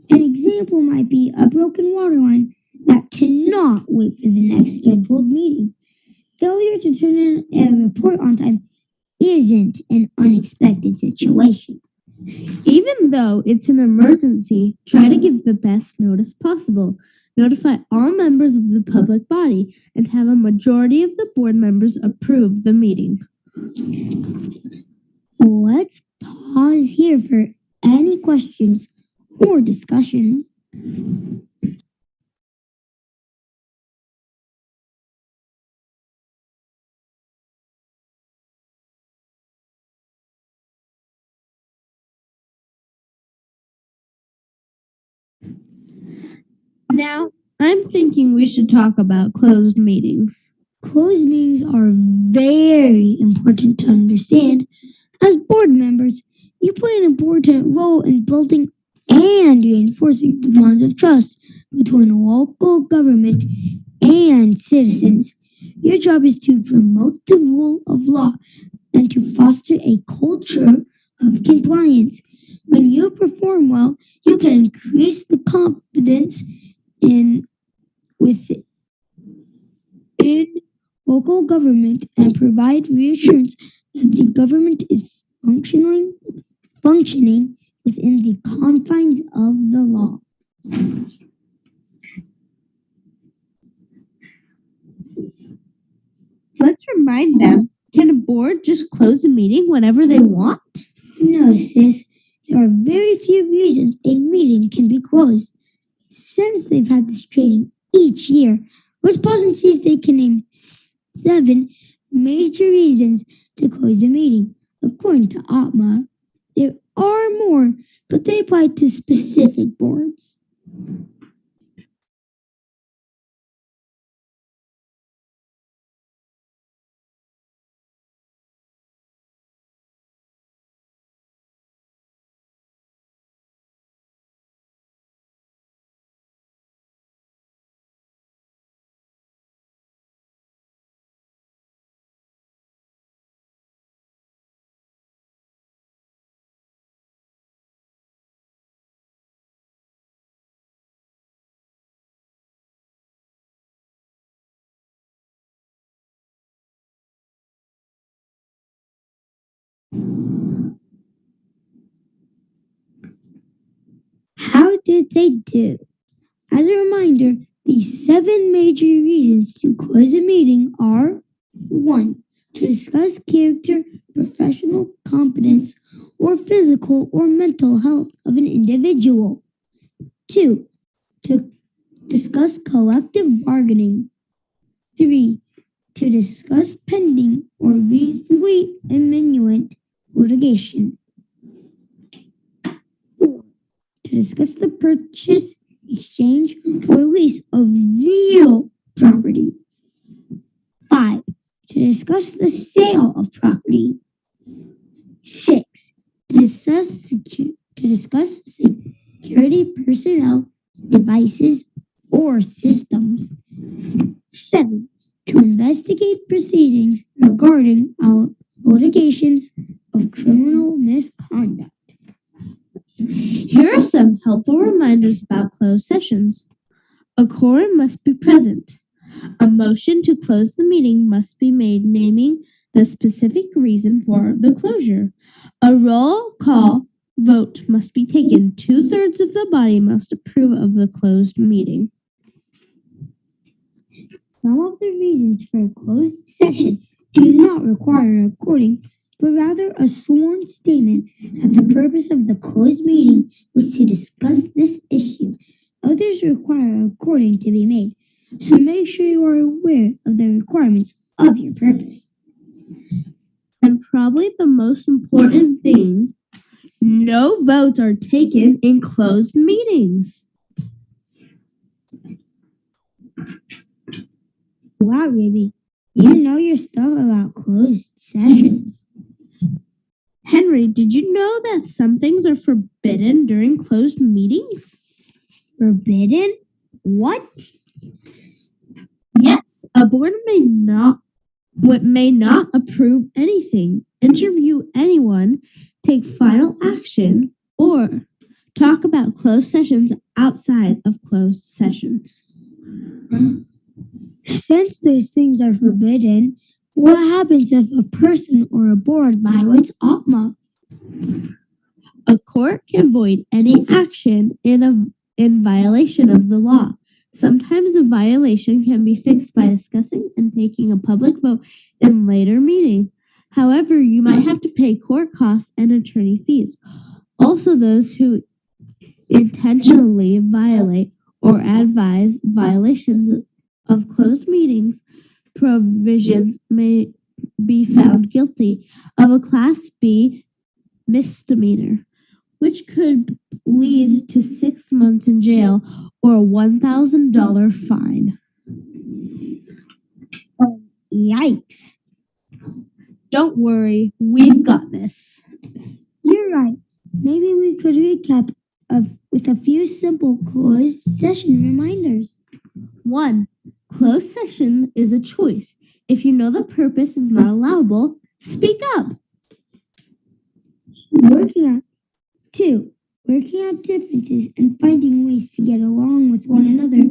Speaker 17: example might be a broken water line that cannot wait for the next scheduled meeting. Failure to turn in a report on time isn't an unexpected situation.
Speaker 18: Even though it's an emergency, try to give the best notice possible. Notify all members of the public body and have a majority of the board members approve the meeting.
Speaker 17: Let's pause here for any questions or discussions.
Speaker 18: Now, I'm thinking we should talk about closed meetings.
Speaker 17: Closed meetings are very important to understand. As board members, you play an important role in building and reinforcing the bonds of trust between local government and citizens. Your job is to promote the rule of law and to foster a culture of compliance. When you perform well, you can increase the confidence in local government and provide reassurance that the government is functioning within the confines of the law.
Speaker 18: Let's remind them, can a board just close a meeting whenever they want?
Speaker 17: No, sis. There are very few reasons a meeting can be closed. Since they've had this training each year, let's pause and see if they can name 7 major reasons to close a meeting. According to Atma, there are more, but they apply to specific boards. what did they do? As a reminder, the 7 major reasons to close a meeting are 1. To discuss character, professional competence, or physical or mental health of an individual. 2. To discuss collective bargaining. 3. To discuss pending or reasonably imminent litigation. 4. To discuss the purchase, exchange, or lease of real property. 5. To discuss the sale of property. 6. To discuss security personnel, devices, or systems. 7. To investigate proceedings regarding allegations of criminal misconduct.
Speaker 18: Here are some helpful reminders about closed sessions. A quorum must be present. A motion to close the meeting must be made naming the specific reason for the closure. A roll call vote must be taken. 2/3 of the body must approve of the closed meeting.
Speaker 17: Some of the reasons for a closed session do not require a recording, but rather a sworn statement that the purpose of the closed meeting was to discuss this issue. Others require a recording to be made, so make sure you are aware of the requirements of your purpose.
Speaker 18: And probably the most important thing, no votes are taken in closed meetings.
Speaker 17: Wow, Ruby, you know your stuff about closed sessions.
Speaker 18: Henry, did you know that some things are forbidden during closed meetings?
Speaker 17: Forbidden? What?
Speaker 18: Yes, a board may not approve anything, interview anyone, take final action, or talk about closed sessions outside of closed sessions.
Speaker 17: Since those things are forbidden, what happens if a person or a board violates OPMA?
Speaker 18: A court can void any action in violation of the law. Sometimes a violation can be fixed by discussing and taking a public vote in later meeting. However, you might have to pay court costs and attorney fees. Also, those who intentionally violate or advise violations of closed meetings provisions may be found guilty of a Class B misdemeanor, which could lead to 6 months in jail or a $1,000 fine.
Speaker 17: Yikes.
Speaker 18: Don't worry, we've got this.
Speaker 17: You're right. Maybe we could recap with a few simple closed session reminders.
Speaker 18: 1. Closed session is a choice. If you know the purpose is not allowable, speak up.
Speaker 17: 2. Working out differences and finding ways to get along with one another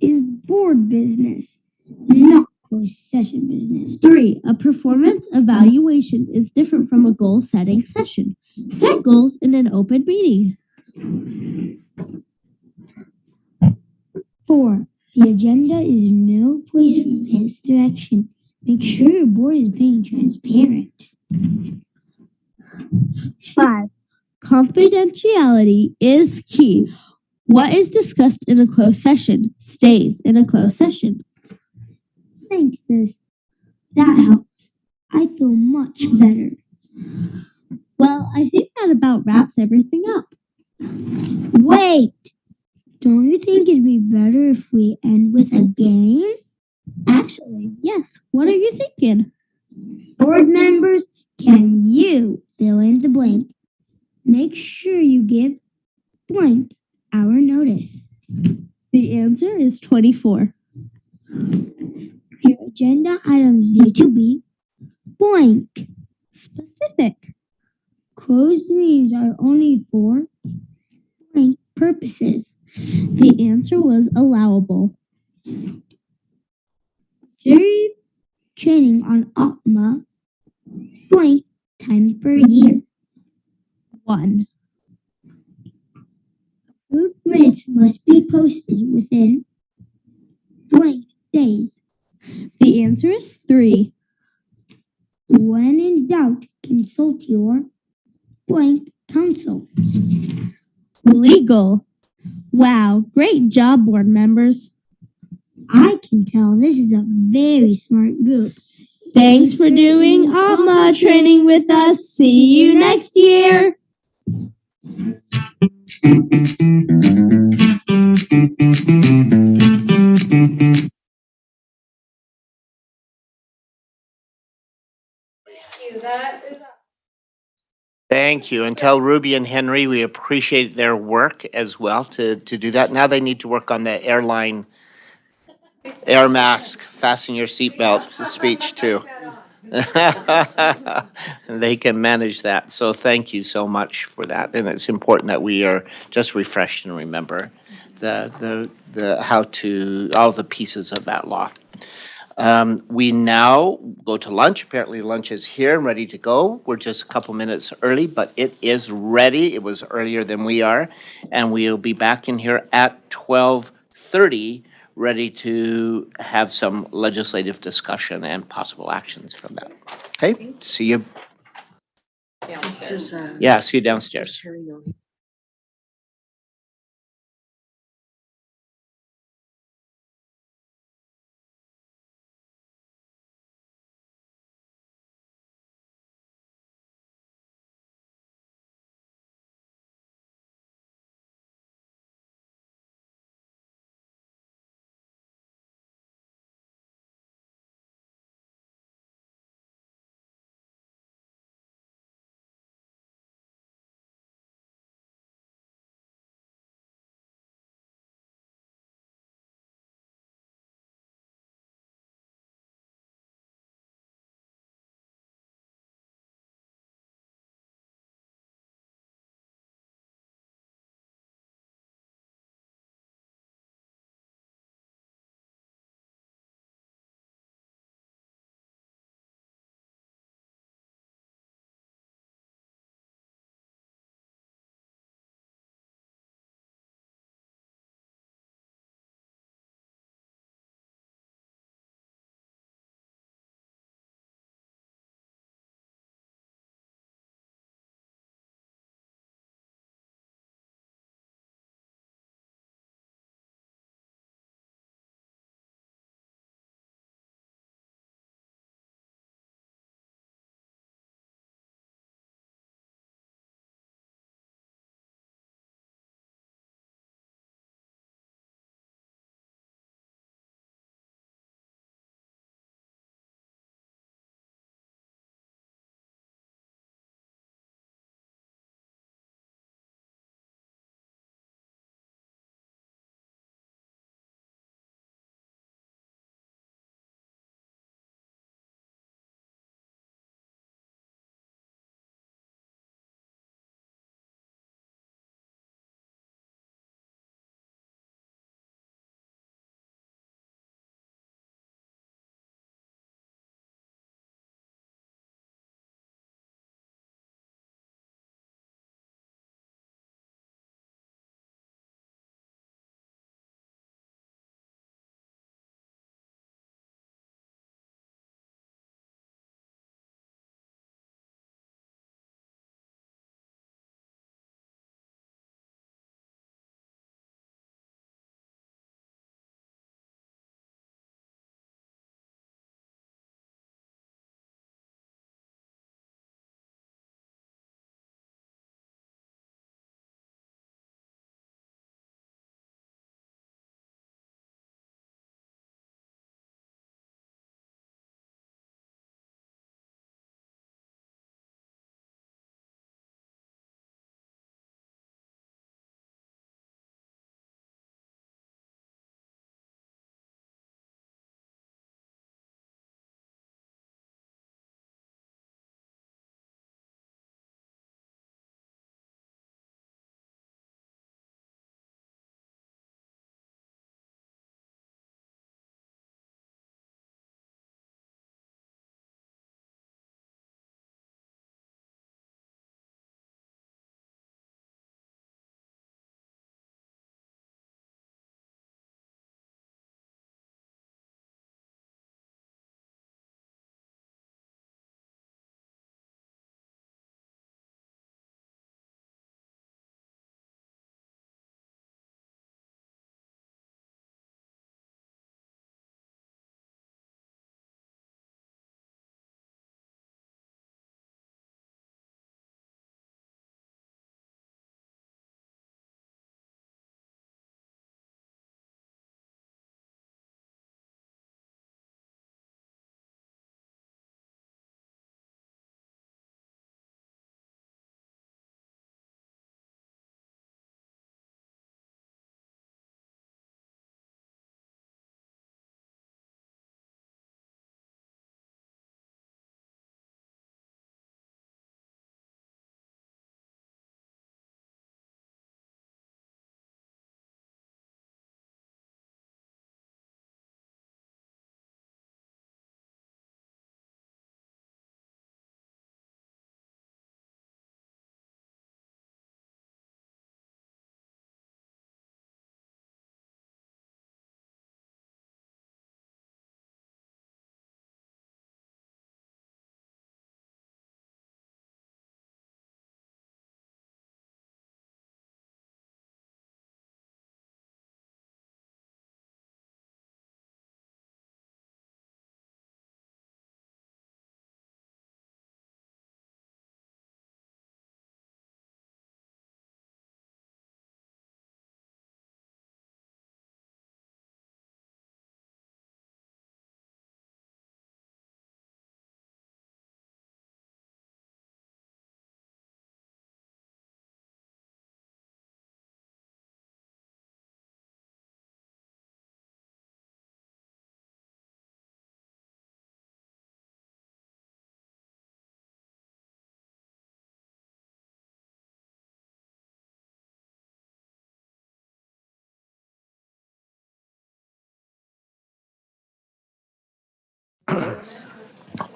Speaker 17: is board business, not closed session business.
Speaker 18: 3. A performance evaluation is different from a goal-setting session. Set goals in an open meeting.
Speaker 17: 4. The agenda is no place for misdirection. Make sure your board is being transparent.
Speaker 18: 5. Confidentiality is key. What is discussed in a closed session stays in a closed session.
Speaker 17: Thanks, sis. That helps. I feel much better.
Speaker 18: Well, I think that about wraps everything up.
Speaker 17: Wait! Don't you think it'd be better if we end with a game?
Speaker 18: Actually, yes. What are you thinking?
Speaker 17: Board members, can you fill in the blank? Make sure you give blank our notice.
Speaker 18: The answer is 24.
Speaker 17: Your agenda items need to be blank.
Speaker 18: Specific.
Speaker 17: Closed meetings are only for blank purposes.
Speaker 18: The answer was allowable.
Speaker 17: Series training on OPMA blank time per year.
Speaker 18: 1.
Speaker 17: Approved minutes must be posted within blank days.
Speaker 18: The answer is 3.
Speaker 17: When in doubt, consult your blank counsel.
Speaker 18: Legal. Wow, great job, board members.
Speaker 17: I can tell this is a very smart group.
Speaker 18: Thanks for doing ALMA training with us. See you next year.
Speaker 1: Thank you. And tell Ruby and Henry we appreciate their work as well to do that. Now they need to work on the airline air mask, fasten your seatbelts speech too. They can manage that. So thank you so much for that. And it's important that we are just refreshed and remember the how to all the pieces of that law. We now go to lunch. Apparently lunch is here and ready to go. We're just a couple minutes early, but it is ready. It was earlier than we are. And we'll be back in here at 12:30, ready to have some legislative discussion and possible actions from that. Okay, see you. Yeah, see you downstairs.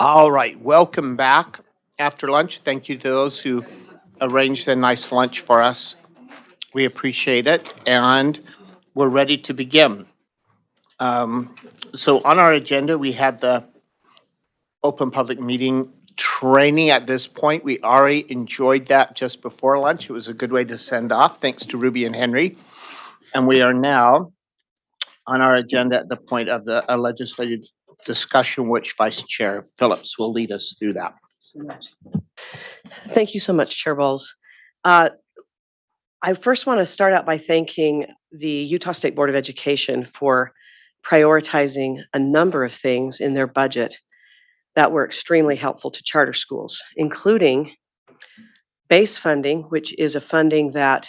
Speaker 1: All right, welcome back after lunch. Thank you to those who arranged a nice lunch for us. We appreciate it, and we're ready to begin. So on our agenda, we had the open public meeting training. At this point, we already enjoyed that just before lunch. It was a good way to send off, thanks to Ruby and Henry. And we are now on our agenda at the point of a legislative discussion, which Vice Chair Phillips will lead us through that.
Speaker 2: Thank you so much, Chair Bowles. I first want to start out by thanking the Utah State Board of Education for prioritizing a number of things in their budget that were extremely helpful to charter schools, including base funding, which is a funding that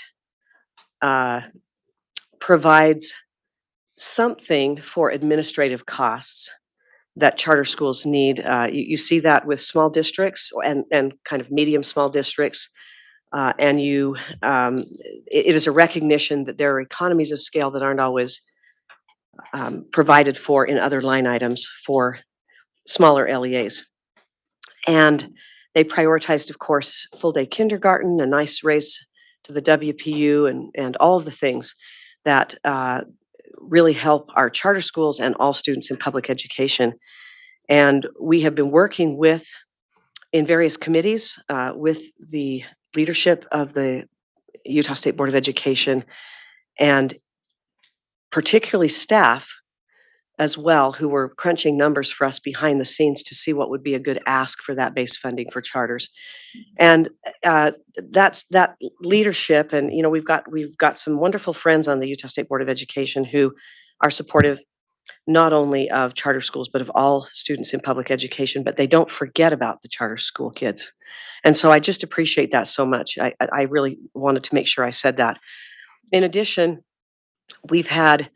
Speaker 2: provides something for administrative costs that charter schools need. You see that with small districts and kind of medium small districts. And it is a recognition that there are economies of scale that aren't always provided for in other line items for smaller LEAs. And they prioritized, of course, full day kindergarten, a nice raise to the WPU, and all of the things that really help our charter schools and all students in public education. And we have been working in various committees with the leadership of the Utah State Board of Education, and particularly staff as well, who were crunching numbers for us behind the scenes to see what would be a good ask for that base funding for charters. And that's that leadership. And we've got some wonderful friends on the Utah State Board of Education who are supportive not only of charter schools, but of all students in public education, but they don't forget about the charter school kids. And so I just appreciate that so much. I really wanted to make sure I said that. In addition, we've had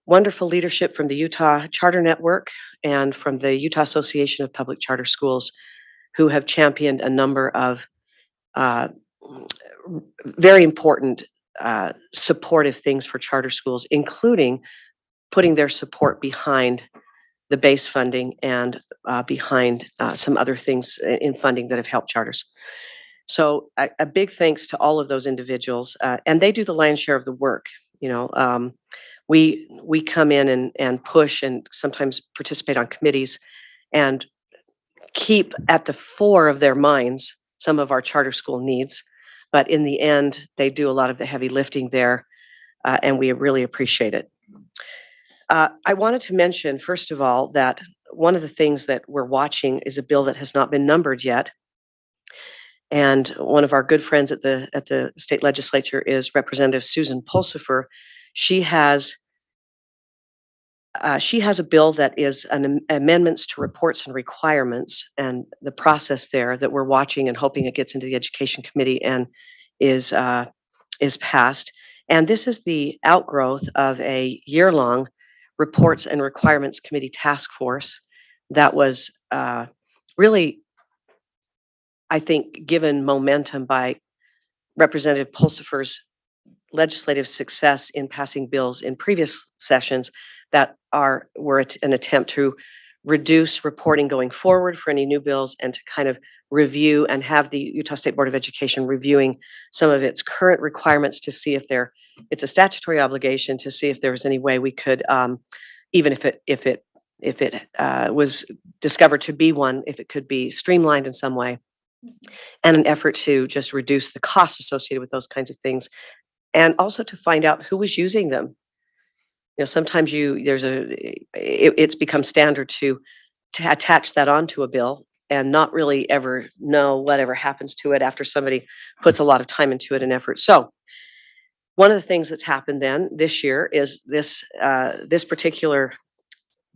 Speaker 2: wonderful leadership from the Utah Charter Network and from the Utah Association of Public Charter Schools, who have championed a number of very important supportive things for charter schools, including putting their support behind the base funding and behind some other things in funding that have helped charters. So a big thanks to all of those individuals, and they do the lion's share of the work. We come in and push and sometimes participate on committees and keep at the fore of their minds some of our charter school needs. But in the end, they do a lot of the heavy lifting there, and we really appreciate it. I wanted to mention, first of all, that one of the things that we're watching is a bill that has not been numbered yet. And one of our good friends at the state legislature is Representative Susan Pulsifer. She has a bill that is amendments to reports and requirements, and the process there that we're watching and hoping it gets into the Education Committee and is passed. And this is the outgrowth of a year-long Reports and Requirements Committee task force that was really, I think, given momentum by Representative Pulsifer's legislative success in passing bills in previous sessions that were an attempt to reduce reporting going forward for any new bills, and to kind of review and have the Utah State Board of Education reviewing some of its current requirements to see if it's a statutory obligation, to see if there was any way we could, even if it was discovered to be one, if it could be streamlined in some way, and an effort to just reduce the costs associated with those kinds of things, and also to find out who was using them. Sometimes it's become standard to attach that onto a bill and not really ever know whatever happens to it after somebody puts a lot of time into it and effort. So one of the things that's happened then this year is this particular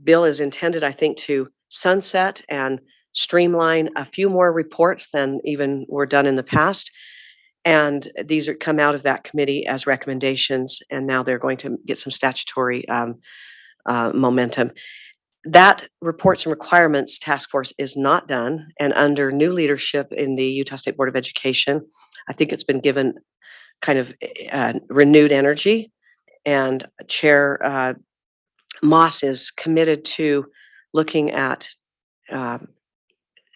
Speaker 2: bill is intended, I think, to sunset and streamline a few more reports than even were done in the past. And these come out of that committee as recommendations, and now they're going to get some statutory momentum. That Reports and Requirements task force is not done, and under new leadership in the Utah State Board of Education, I think it's been given kind of renewed energy, and Chair Moss is committed to looking at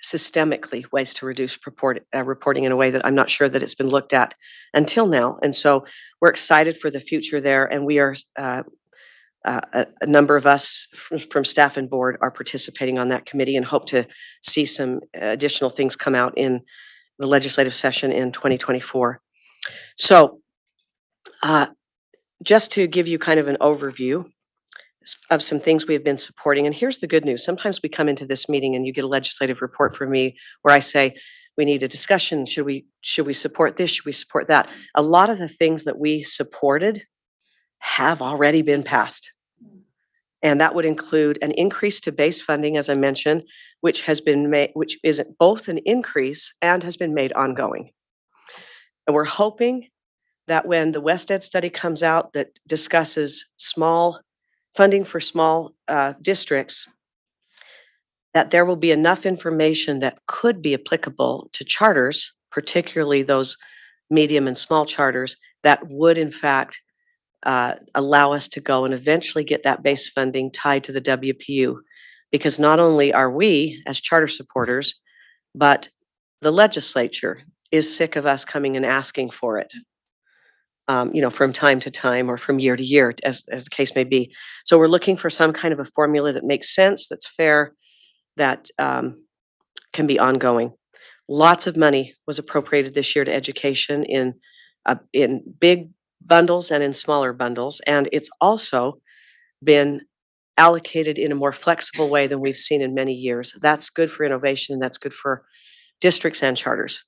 Speaker 2: systemically ways to reduce reporting in a way that I'm not sure that it's been looked at until now. And so we're excited for the future there, and we are a number of us from staff and board are participating on that committee and hope to see some additional things come out in the legislative session in 2024. So just to give you kind of an overview of some things we have been supporting, and here's the good news. Sometimes we come into this meeting and you get a legislative report from me where I say, we need a discussion. Should we support this? Should we support that? A lot of the things that we supported have already been passed. And that would include an increase to base funding, as I mentioned, which has been made, which is both an increase and has been made ongoing. And we're hoping that when the West Ed study comes out that discusses funding for small districts, that there will be enough information that could be applicable to charters, particularly those medium and small charters, that would in fact allow us to go and eventually get that base funding tied to the WPU. Because not only are we as charter supporters, but the legislature is sick of us coming and asking for it. From time to time or from year to year, as the case may be. So we're looking for some kind of a formula that makes sense, that's fair, that can be ongoing. Lots of money was appropriated this year to education in big bundles and in smaller bundles, and it's also been allocated in a more flexible way than we've seen in many years. That's good for innovation, and that's good for districts and charters.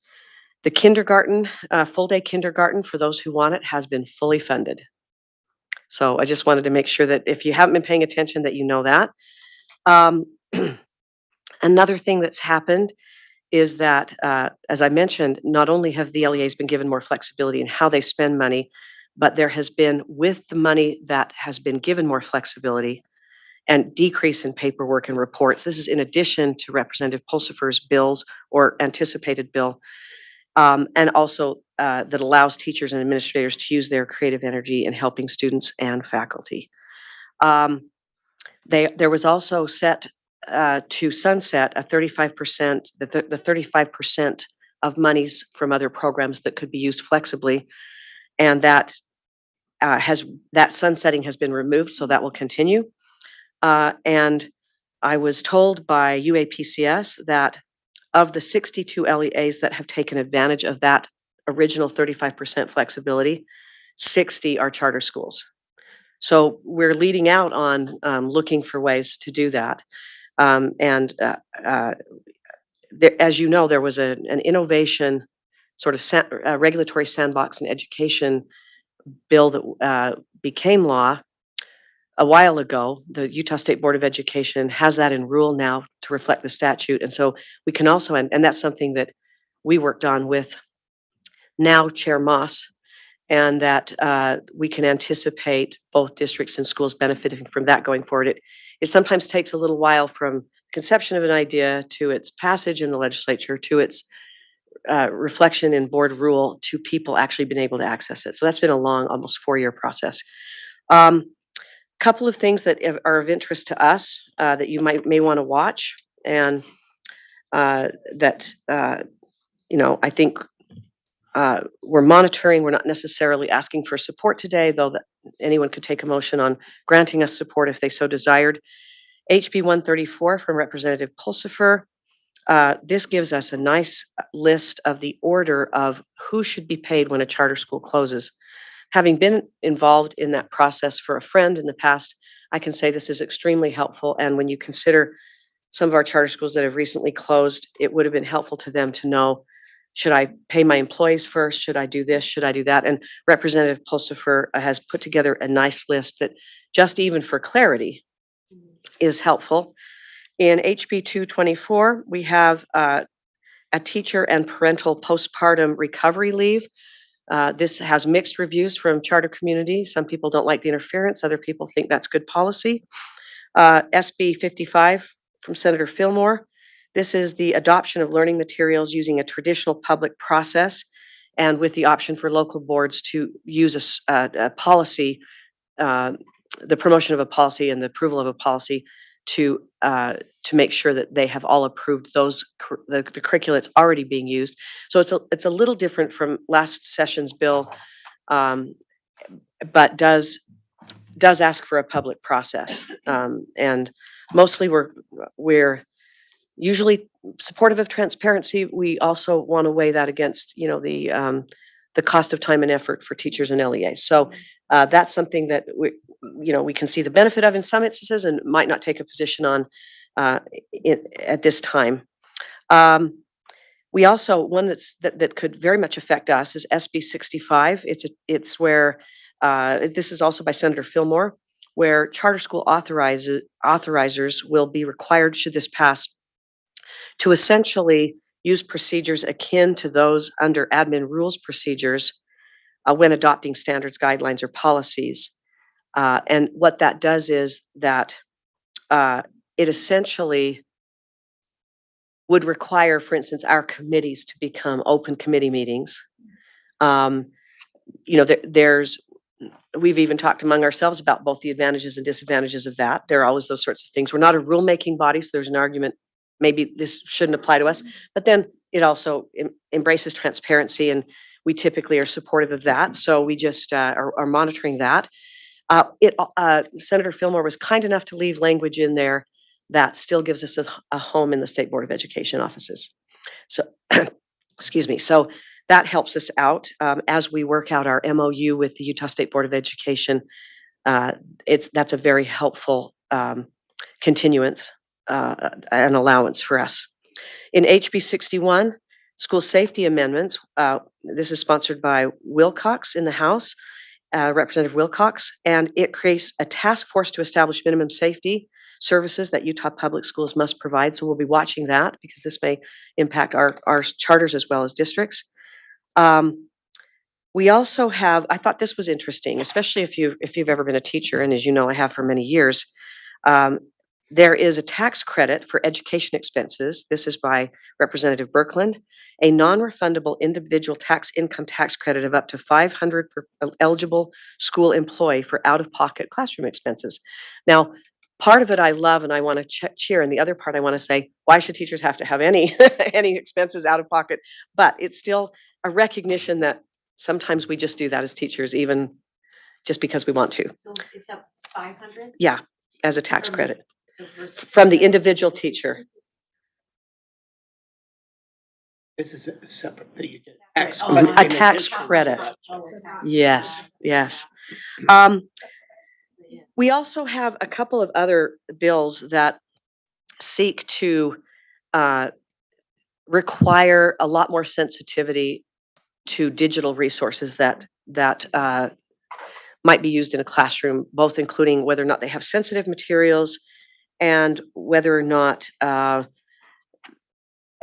Speaker 2: The kindergarten, full-day kindergarten for those who want it, has been fully funded. So I just wanted to make sure that if you haven't been paying attention, that you know that. Another thing that's happened is that, as I mentioned, not only have the LEAs been given more flexibility in how they spend money, but there has been, with the money that has been given more flexibility and decrease in paperwork and reports. This is in addition to Representative Pulsipher's bills or anticipated bill. And also that allows teachers and administrators to use their creative energy in helping students and faculty. There was also set to sunset a 35%, the 35% of monies from other programs that could be used flexibly, and that sunsetting has been removed, so that will continue. And I was told by UAPCS that of the 62 LEAs that have taken advantage of that original 35% flexibility, 60 are charter schools. So we're leading out on looking for ways to do that. As you know, there was an innovation sort of regulatory sandbox and education bill that became law a while ago. The Utah State Board of Education has that in rule now to reflect the statute. And so we can also, and that's something that we worked on with now Chair Moss, and that we can anticipate both districts and schools benefiting from that going forward. It sometimes takes a little while from conception of an idea to its passage in the legislature to its reflection in board rule to people actually being able to access it. So that's been a long, almost 4-year process. Couple of things that are of interest to us that you may want to watch, and that I think we're monitoring. We're not necessarily asking for support today, though that anyone could take a motion on granting us support if they so desired. HB 134 from Representative Pulsipher. This gives us a nice list of the order of who should be paid when a charter school closes. Having been involved in that process for a friend in the past, I can say this is extremely helpful. And when you consider some of our charter schools that have recently closed, it would have been helpful to them to know, should I pay my employees first? Should I do this? Should I do that? And Representative Pulsipher has put together a nice list that, just even for clarity, is helpful. In HB 224, we have a teacher and parental postpartum recovery leave. This has mixed reviews from charter community. Some people don't like the interference. Other people think that's good policy. SB 55 from Senator Fillmore. This is the adoption of learning materials using a traditional public process and with the option for local boards to use a policy, the promotion of a policy and the approval of a policy to make sure that they have all approved the curricula that's already being used. So it's a little different from last session's bill, but does ask for a public process. And mostly we're usually supportive of transparency. We also want to weigh that against, the cost of time and effort for teachers and LEAs. So that's something that we can see the benefit of in some instances and might not take a position on at this time. We also, one that could very much affect us is SB 65. It's where this is also by Senator Fillmore, where charter school authorizers will be required, should this pass, to essentially use procedures akin to those under admin rules procedures when adopting standards, guidelines, or policies. And what that does is that it essentially would require, for instance, our committees to become open committee meetings. We've even talked among ourselves about both the advantages and disadvantages of that. There are always those sorts of things. We're not a rulemaking body, so there's an argument maybe this shouldn't apply to us, but then it also embraces transparency, and we typically are supportive of that. So we just are monitoring that. Senator Fillmore was kind enough to leave language in there that still gives us a home in the State Board of Education offices. So, excuse me. So that helps us out as we work out our MOU with the Utah State Board of Education. That's a very helpful continuance and allowance for us. In HB 61, school safety amendments, this is sponsored by Wilcox in the House, Representative Wilcox, and it creates a task force to establish minimum safety services that Utah Public Schools must provide. So we'll be watching that because this may impact our charters as well as districts. We also have, I thought this was interesting, especially if you've ever been a teacher, and as you know, I have for many years. There is a tax credit for education expenses. This is by Representative Birkeland, a non-refundable individual income tax credit of up to $500 per eligible school employee for out-of-pocket classroom expenses. Now, part of it I love and I want to cheer, and the other part I want to say, why should teachers have to have any expenses out of pocket? But it's still a recognition that sometimes we just do that as teachers, even just because we want to.
Speaker 15: So it's up 500?
Speaker 2: Yeah, as a tax credit from the individual teacher.
Speaker 1: This is a separate thing. You get
Speaker 2: A tax credit. Yes, yes. We also have a couple of other bills that seek to require a lot more sensitivity to digital resources that might be used in a classroom, both including whether or not they have sensitive materials and whether or not that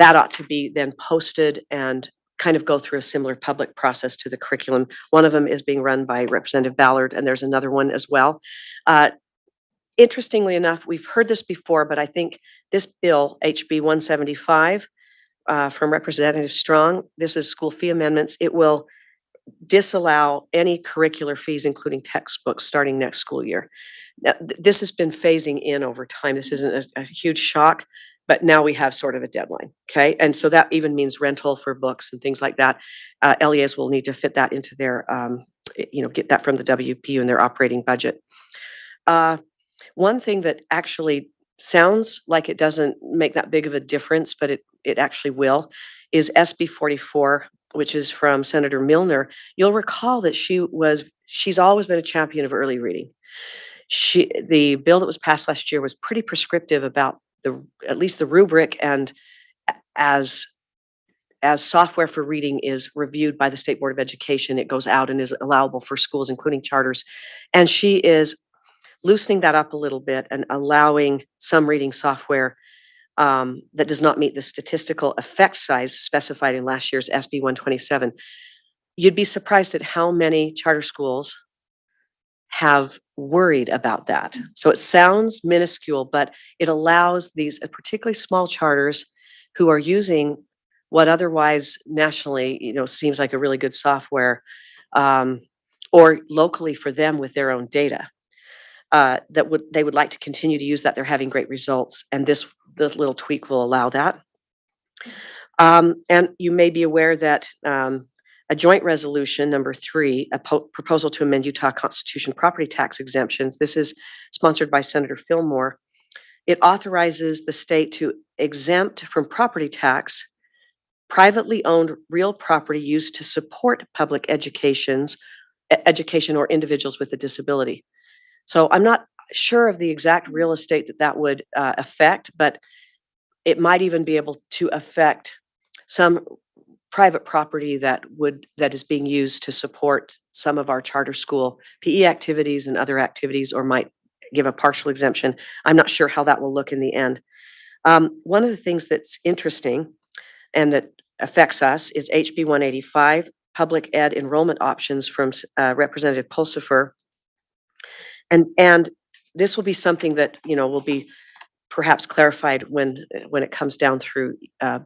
Speaker 2: ought to be then posted and kind of go through a similar public process to the curriculum. One of them is being run by Representative Ballard, and there's another one as well. Interestingly enough, we've heard this before, but I think this bill, HB 175, from Representative Strong, this is school fee amendments. It will disallow any curricular fees, including textbooks, starting next school year. Now, this has been phasing in over time. This isn't a huge shock, but now we have sort of a deadline, okay? And so that even means rental for books and things like that. LEAs will need to fit that into their, get that from the WPU in their operating budget. One thing that actually sounds like it doesn't make that big of a difference, but it actually will, is SB 44, which is from Senator Milner. You'll recall that she's always been a champion of early reading. The bill that was passed last year was pretty prescriptive about at least the rubric, and as software for reading is reviewed by the State Board of Education, it goes out and is allowable for schools, including charters. And she is loosening that up a little bit and allowing some reading software that does not meet the statistical effect size specified in last year's SB 127. You'd be surprised at how many charter schools have worried about that. So it sounds minuscule, but it allows these particularly small charters who are using what otherwise nationally, seems like a really good software, or locally for them with their own data. they would like to continue to use that. They're having great results, and this little tweak will allow that. And you may be aware that a joint resolution number 3, a proposal to amend Utah Constitution property tax exemptions. This is sponsored by Senator Fillmore. It authorizes the state to exempt from property tax privately owned real property used to support public education or individuals with a disability. So I'm not sure of the exact real estate that would affect, but it might even be able to affect some private property that is being used to support some of our charter school PE activities and other activities, or might give a partial exemption. I'm not sure how that will look in the end. One of the things that's interesting and that affects us is HB 185, public ed enrollment options from Representative Pulsifer. And this will be something that, will be perhaps clarified when it comes down through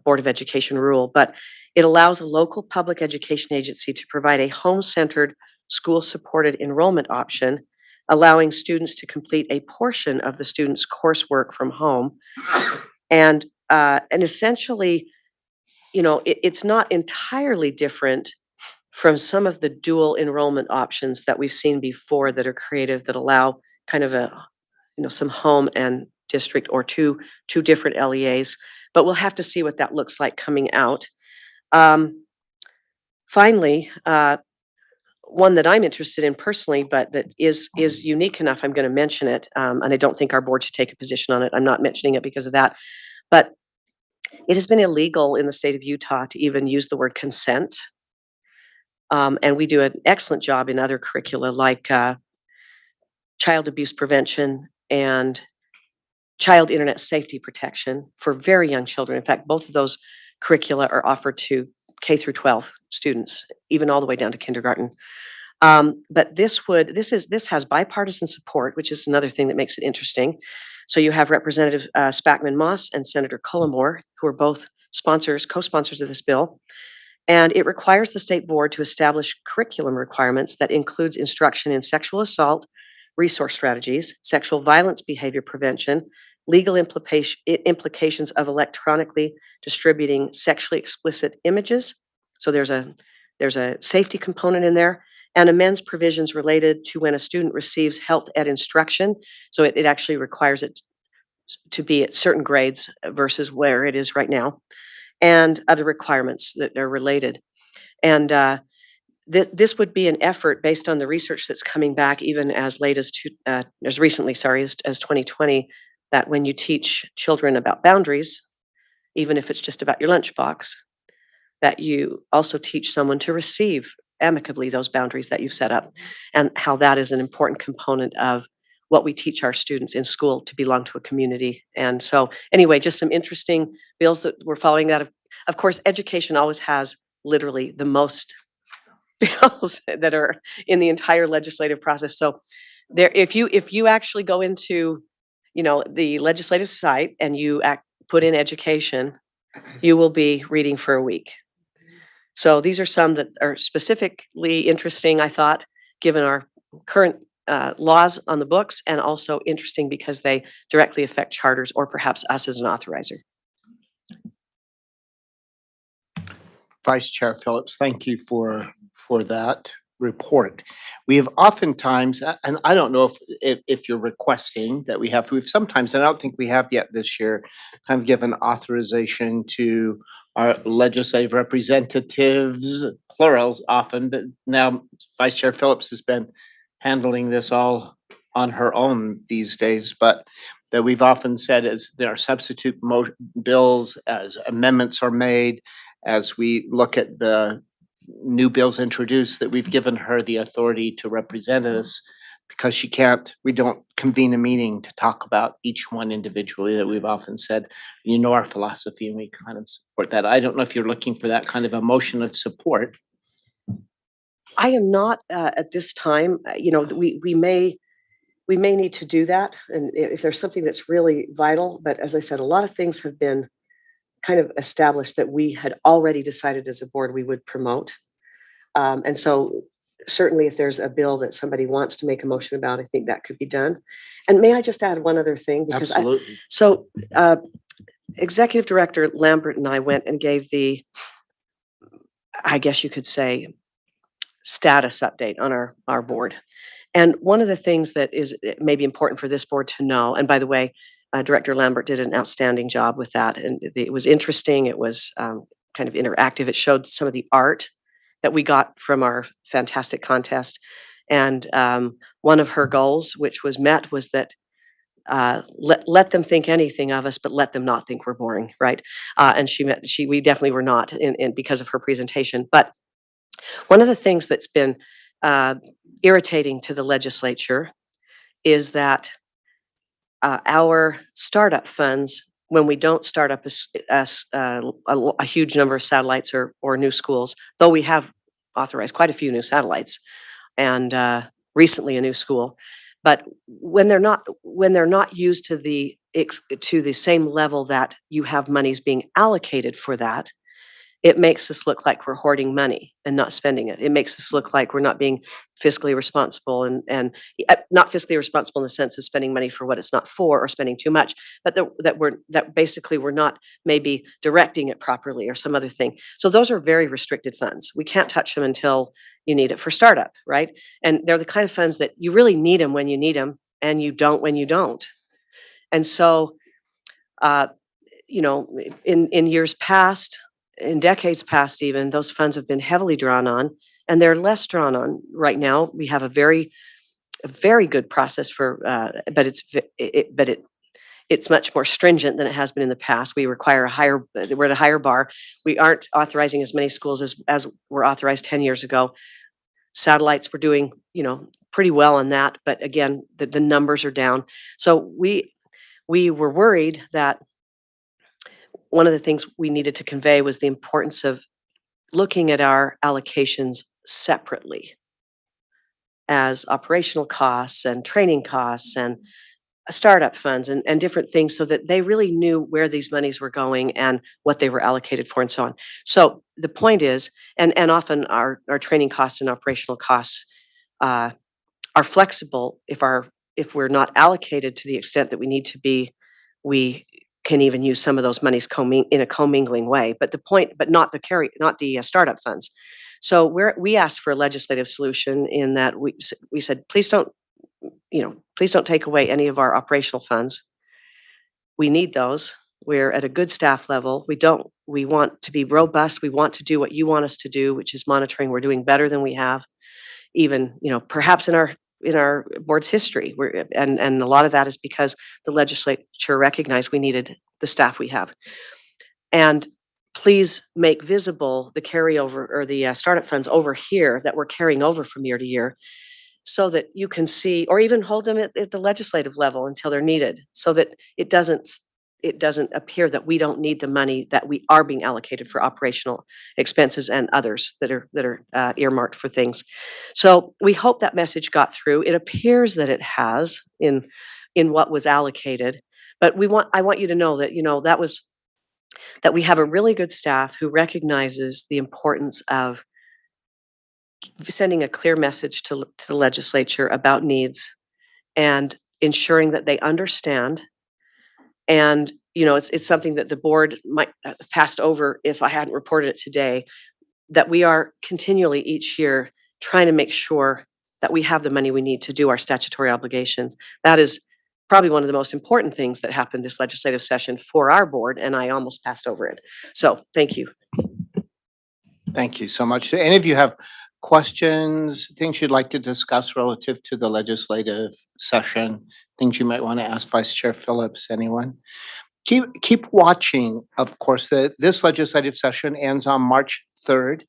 Speaker 2: Board of Education rule, but it allows a local public education agency to provide a home-centered, school-supported enrollment option, allowing students to complete a portion of the student's coursework from home. And essentially, it's not entirely different from some of the dual enrollment options that we've seen before that are creative, that allow kind of some home and district, or two different LEAs, but we'll have to see what that looks like coming out. Finally, one that I'm interested in personally, but that is unique enough, I'm going to mention it, and I don't think our board should take a position on it. I'm not mentioning it because of that, but it has been illegal in the state of Utah to even use the word consent. And we do an excellent job in other curricula like child abuse prevention and child internet safety protection for very young children. In fact, both of those curricula are offered to K through 12 students, even all the way down to kindergarten. But this has bipartisan support, which is another thing that makes it interesting. So you have Representative Spackman Moss and Senator Cullimore, who are both co-sponsors of this bill. And it requires the state board to establish curriculum requirements that includes instruction in sexual assault, resource strategies, sexual violence behavior prevention, legal implications of electronically distributing sexually explicit images. So there's a safety component in there, and amends provisions related to when a student receives health ed instruction. So it actually requires it to be at certain grades versus where it is right now, and other requirements that are related. And this would be an effort based on the research that's coming back even as late as recently, as 2020, that when you teach children about boundaries, even if it's just about your lunchbox, that you also teach someone to receive amicably those boundaries that you've set up, and how that is an important component of what we teach our students in school, to belong to a community. And so anyway, just some interesting bills that we're following that. Of course, education always has literally the most bills that are in the entire legislative process. So there, if you actually go into, the legislative site and you put in education, you will be reading for a week. So these are some that are specifically interesting, I thought, given our current laws on the books, and also interesting because they directly affect charters or perhaps us as an authorizer.
Speaker 1: Vice Chair Phillips, thank you for that report. We have oftentimes, and I don't know if you're requesting that we've sometimes, and I don't think we have yet this year, kind of given authorization to our legislative representatives, plurals often, but now Vice Chair Phillips has been handling this all on her own these days, but that we've often said as there are substitute bills, as amendments are made, as we look at the new bills introduced, that we've given her the authority to represent us, because we don't convene a meeting to talk about each one individually, that we've often said, our philosophy, and we kind of support that. I don't know if you're looking for that kind of a motion of support.
Speaker 2: I am not at this time. We may need to do that, and if there's something that's really vital. But as I said, a lot of things have been kind of established that we had already decided as a board we would promote. And so certainly if there's a bill that somebody wants to make a motion about, I think that could be done. And may I just add one other thing? Because
Speaker 1: Absolutely.
Speaker 2: So Executive Director Lambert and I went and gave the, I guess you could say, status update on our board. And one of the things that is maybe important for this board to know, and by the way, Director Lambert did an outstanding job with that. And it was interesting. It was kind of interactive. It showed some of the art that we got from our fantastic contest. And one of her goals, which was met, was that let them think anything of us, but let them not think we're boring, right? And we definitely were not in because of her presentation. But one of the things that's been irritating to the legislature is that our startup funds, when we don't start up a huge number of satellites or new schools, though we have authorized quite a few new satellites and recently a new school, but when they're not used to the same level that you have monies being allocated for that, it makes us look like we're hoarding money and not spending it. It makes us look like we're not being fiscally responsible and not fiscally responsible in the sense of spending money for what it's not for or spending too much, but that basically we're not maybe directing it properly or some other thing. So those are very restricted funds. We can't touch them until you need it for startup, right? And they're the kind of funds that you really need them when you need them and you don't when you don't. And so, in years past, in decades past even, those funds have been heavily drawn on, and they're less drawn on right now. We have a very good process for, but it's much more stringent than it has been in the past. We require we're at a higher bar. We aren't authorizing as many schools as were authorized 10 years ago. Satellites, we're doing, pretty well on that, but again, the numbers are down. So we were worried that one of the things we needed to convey was the importance of looking at our allocations separately as operational costs and training costs and startup funds and different things so that they really knew where these monies were going and what they were allocated for and so on. So the point is, and often our training costs and operational costs are flexible if we're not allocated to the extent that we need to be. We can even use some of those monies in a commingling way, but not the startup funds. So we asked for a legislative solution in that we said, please don't take away any of our operational funds. We need those. We're at a good staff level. We want to be robust. We want to do what you want us to do, which is monitoring. We're doing better than we have, even, perhaps in our board's history. And a lot of that is because the legislature recognized we needed the staff we have. And please make visible the carryover or the startup funds over here that we're carrying over from year to year so that you can see, or even hold them at the legislative level until they're needed, so that it doesn't appear that we don't need the money that we are being allocated for operational expenses and others that are earmarked for things. So we hope that message got through. It appears that it has in what was allocated, but I want you to know that that we have a really good staff who recognizes the importance of sending a clear message to the legislature about needs and ensuring that they understand. And, it's something that the board might have passed over if I hadn't reported it today, that we are continually each year trying to make sure that we have the money we need to do our statutory obligations. That is probably one of the most important things that happened this legislative session for our board, and I almost passed over it. So thank you.
Speaker 1: Thank you so much. Do any of you have questions, things you'd like to discuss relative to the legislative session, things you might want to ask Vice Chair Phillips? Anyone? Keep watching. Of course, this legislative session ends on March 3rd.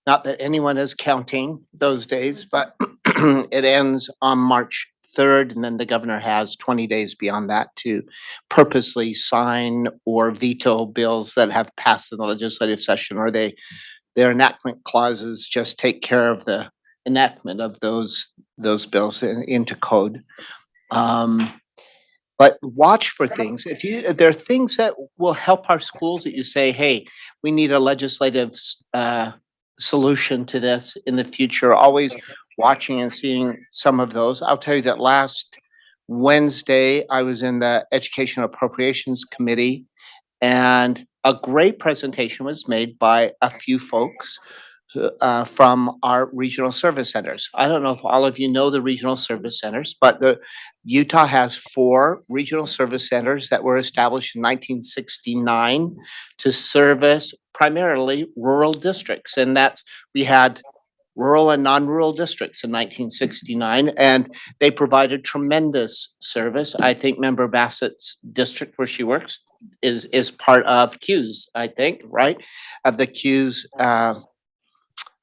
Speaker 1: Not that anyone is counting those days, but it ends on March 3rd, and then the governor has 20 days beyond that to purposely sign or veto bills that have passed in the legislative session, or their enactment clauses just take care of the enactment of those bills into code. But watch for things. If there are things that will help our schools that you say, hey, we need a legislative solution to this in the future, always watching and seeing some of those. I'll tell you that last Wednesday, I was in the Education Appropriations Committee, and a great presentation was made by a few folks from our regional service centers. I don't know if all of you know the regional service centers, but Utah has 4 regional service centers that were established in 1969 to service primarily rural districts. And that's, we had rural and non-rural districts in 1969, and they provided tremendous service. I think Member Bassett's district where she works is part of CUES, I think, right? Of the CUES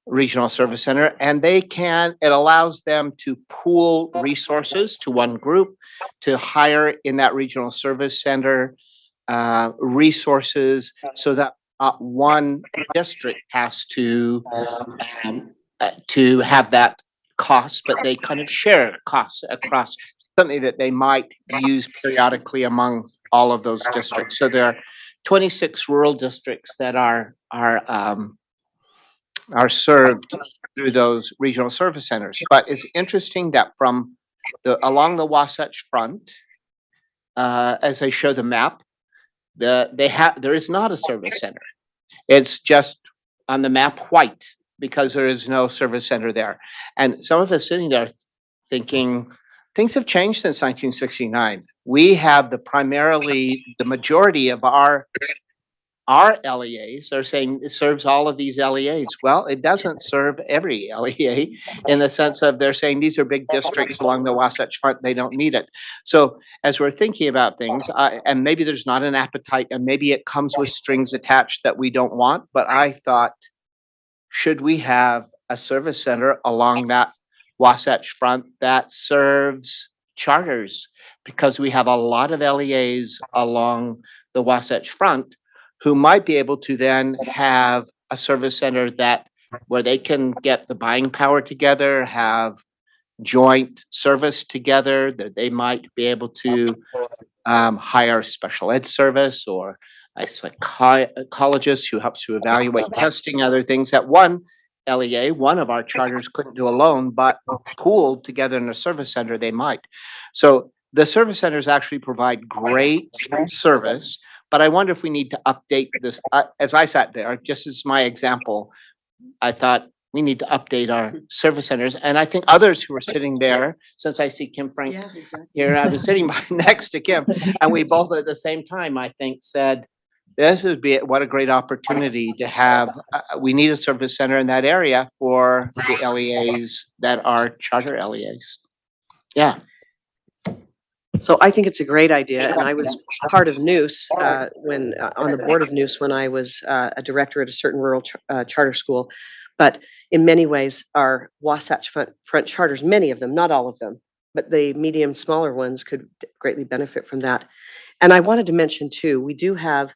Speaker 1: Regional Service Center, and it allows them to pool resources to one group, to hire in that regional service center resources, so that one district has to have that cost, but they kind of share costs across, something that they might use periodically among all of those districts. So there are 26 rural districts that are served through those regional service centers. But it's interesting that from along the Wasatch Front, as I show the map, there is not a service center. It's just on the map white, because there is no service center there. And some of us sitting there thinking, things have changed since 1969. We have the majority of our LEAs are saying it serves all of these LEAs. Well, it doesn't serve every LEA, in the sense of they're saying these are big districts along the Wasatch Front, they don't need it. So as we're thinking about things, and maybe there's not an appetite, and maybe it comes with strings attached that we don't want, but I thought, should we have a service center along that Wasatch Front that serves charters? Because we have a lot of LEAs along the Wasatch Front who might be able to then have a service center where they can get the buying power together, have joint service together, that they might be able to hire special ed service or a psychologist who helps to evaluate testing, other things that one LEA, one of our charters couldn't do alone, but pooled together in a service center, they might. So the service centers actually provide great service, but I wonder if we need to update this. As I sat there, just as my example, I thought we need to update our service centers. And I think others who are sitting there, since I see Kim Frank here, I was sitting next to Kim, and we both at the same time, I think, said, this would be what a great opportunity to have. We need a service center in that area for the LEAs that are charter LEAs. Yeah.
Speaker 2: So I think it's a great idea, and I was part of NEWS when on the board of NEWS when I was a director at a certain rural charter school. But in many ways, our Wasatch Front charters, many of them, not all of them, but the medium, smaller ones could greatly benefit from that. And I wanted to mention too, we do have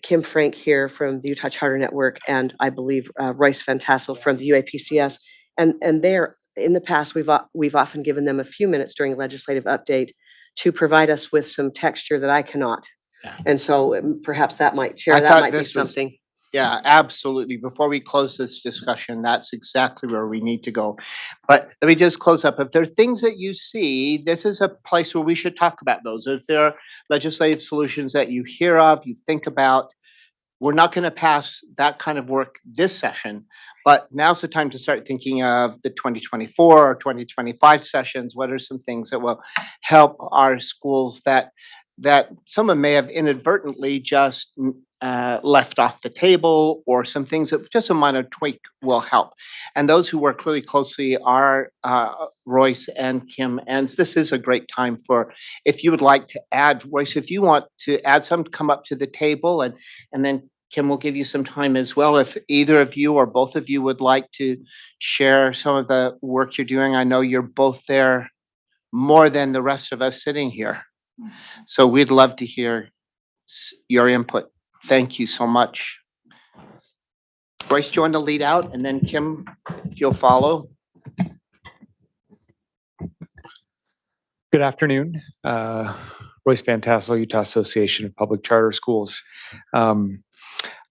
Speaker 2: Kim Frank here from the Utah Charter Network, and I believe Royce Van Tassel from the UAPCS. And they're, in the past, we've often given them a few minutes during legislative update to provide us with some texture that I cannot. Yeah. And so perhaps that might be something.
Speaker 1: Yeah, absolutely. Before we close this discussion, that's exactly where we need to go. But let me just close up. If there are things that you see, this is a place where we should talk about those. If there are legislative solutions that you hear of, you think about, we're not going to pass that kind of work this session, but now's the time to start thinking of the 2024 or 2025 sessions. What are some things that will help our schools that someone may have inadvertently just left off the table, or some things that just a minor tweak will help. And those who work really closely are Royce and Kim. And this is a great time for, if you would like to add, Royce, if you want to add some, come up to the table, and then Kim will give you some time as well. If either of you or both of you would like to share some of the work you're doing, I know you're both there more than the rest of us sitting here. So we'd love to hear your input. Thank you so much. Royce, do you want to lead out, and then Kim, if you'll follow.
Speaker 19: Good afternoon. Royce Van Tassel, Utah Association of Public Charter Schools.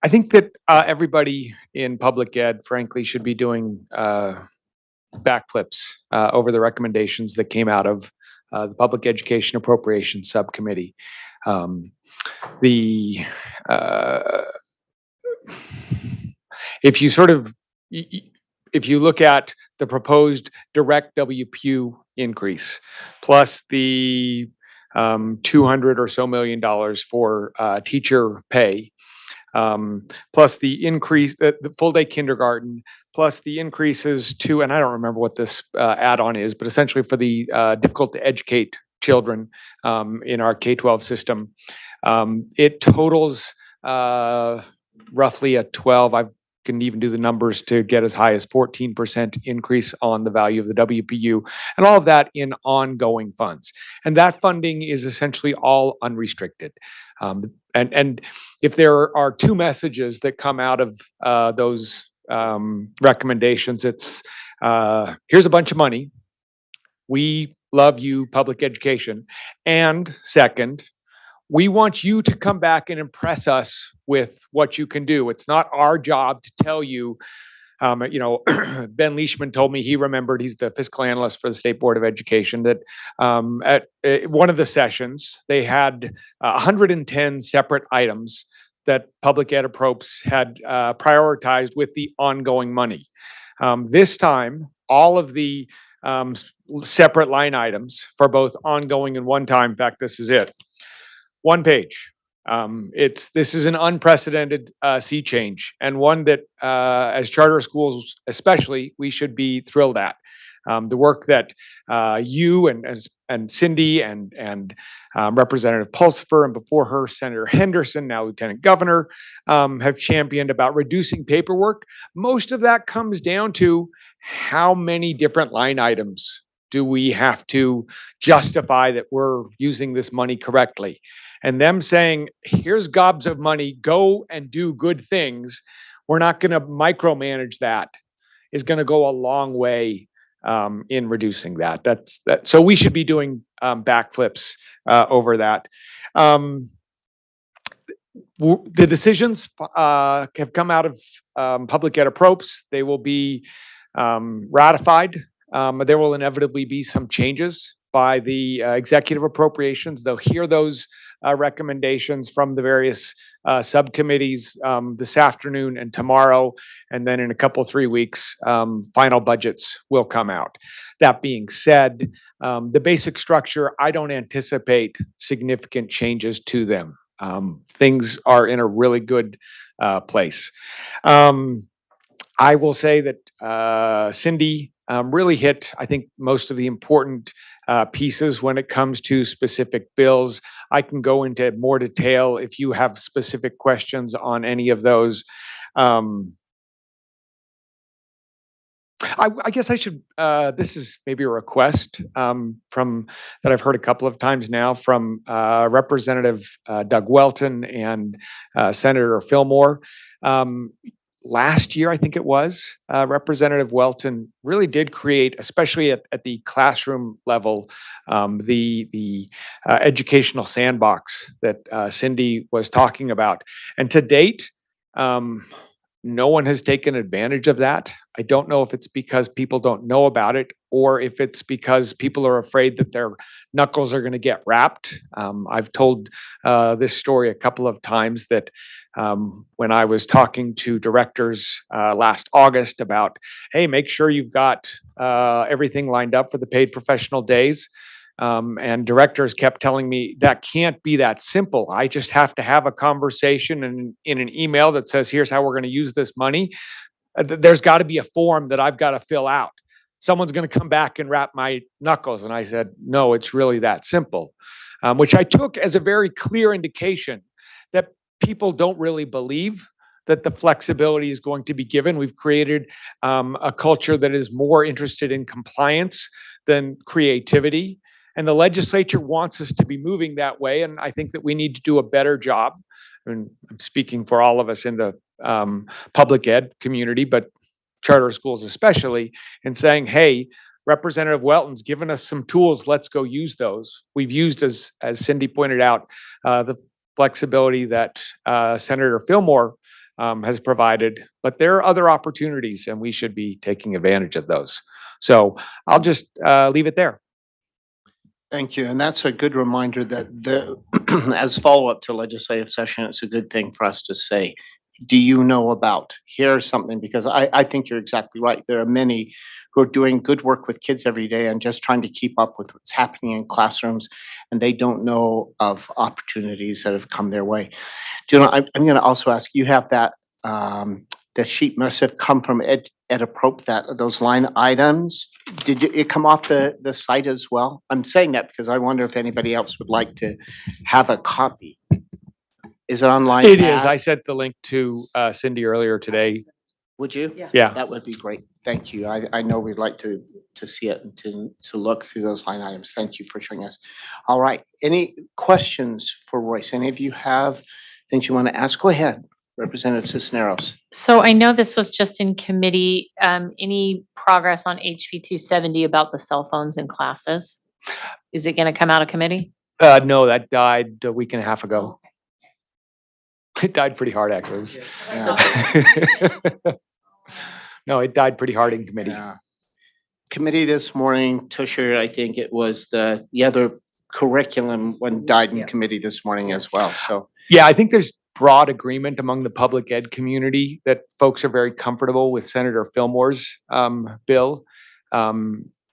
Speaker 19: I think that everybody in public ed, frankly, should be doing backflips over the recommendations that came out of the Public Education Appropriations Subcommittee. The if you sort of if you look at the proposed direct WPU increase plus the $200 or so million for teacher pay, plus the increase, the full day kindergarten, plus the increases to, and I don't remember what this add-on is, but essentially for the difficult to educate children in our K-12 system, it totals roughly a 12, I can even do the numbers to get as high as 14% increase on the value of the WPU, and all of that in ongoing funds. And that funding is essentially all unrestricted. And if there are two messages that come out of those recommendations, it's here's a bunch of money. We love you, public education. And second, we want you to come back and impress us with what you can do. It's not our job to tell you, Ben Leishman told me he remembered, he's the fiscal analyst for the State Board of Education, that at one of the sessions, they had 110 separate items that Public Ed Appropes had prioritized with the ongoing money. This time, all of the separate line items for both ongoing and one-time, in fact, this is it. One page. This is an unprecedented sea change, and one that, as charter schools especially, we should be thrilled at. The work that you and Cindy and Representative Pulsifer, and before her, Senator Henderson, now Lieutenant Governor, have championed about reducing paperwork. Most of that comes down to how many different line items do we have to justify that we're using this money correctly. And them saying, here's gobs of money, go and do good things. We're not going to micromanage that, is going to go a long way in reducing that. That's that. So we should be doing backflips over that. The decisions have come out of Public Ed Appropes. They will be ratified. There will inevitably be some changes by the executive appropriations. They'll hear those recommendations from the various subcommittees this afternoon and tomorrow, and then in a couple, 3 weeks, final budgets will come out. That being said, the basic structure, I don't anticipate significant changes to them. Things are in a really good place. I will say that Cindy really hit, I think, most of the important pieces when it comes to specific bills. I can go into more detail if you have specific questions on any of those. I guess I should, this is maybe a request from that I've heard a couple of times now from Representative Doug Welton and Senator Fillmore. Last year, I think it was, Representative Welton really did create, especially at the classroom level, the educational sandbox that Cindy was talking about. And to date, no one has taken advantage of that. I don't know if it's because people don't know about it or if it's because people are afraid that their knuckles are going to get wrapped. I've told this story a couple of times that when I was talking to directors last August about, hey, make sure you've got everything lined up for the paid professional days. And directors kept telling me that can't be that simple. I just have to have a conversation in an email that says, here's how we're going to use this money. There's got to be a form that I've got to fill out. Someone's going to come back and wrap my knuckles. And I said, no, it's really that simple, which I took as a very clear indication that people don't really believe that the flexibility is going to be given. We've created a culture that is more interested in compliance than creativity. And the legislature wants us to be moving that way. And I think that we need to do a better job. And I'm speaking for all of us in the public ed community, but charter schools especially, in saying, hey, Representative Welton's given us some tools. Let's go use those. We've used, as Cindy pointed out, the flexibility that Senator Fillmore has provided, but there are other opportunities and we should be taking advantage of those. So I'll just leave it there.
Speaker 1: Thank you. And that's a good reminder that as follow-up to legislative session, it's a good thing for us to say, do you know about? Here's something, because I think you're exactly right. There are many who are doing good work with kids every day and just trying to keep up with what's happening in classrooms, and they don't know of opportunities that have come their way. Do you know, I'm going to also ask, you have that, the sheet must have come from EdAppropriate, that those line items. Did it come off the site as well? I'm saying that because I wonder if anybody else would like to have a copy. Is it online?
Speaker 19: It is. I sent the link to Cindy earlier today.
Speaker 1: Would you?
Speaker 19: Yeah.
Speaker 1: That would be great. Thank you. I know we'd like to see it and to look through those line items. Thank you for showing us. All right. Any questions for Royce? Any of you have things you want to ask? Go ahead, Representative Cisneros.
Speaker 6: So I know this was just in committee. Any progress on HB 270 about the cell phones in classes? Is it going to come out of committee?
Speaker 19: No, that died a week and a half ago. It died pretty hard, actually. No, it died pretty hard in committee.
Speaker 1: Yeah. Committee this morning, Tusher, I think it was the other curriculum one died in committee this morning as well. So
Speaker 19: yeah, I think there's broad agreement among the public ed community that folks are very comfortable with Senator Fillmore's bill.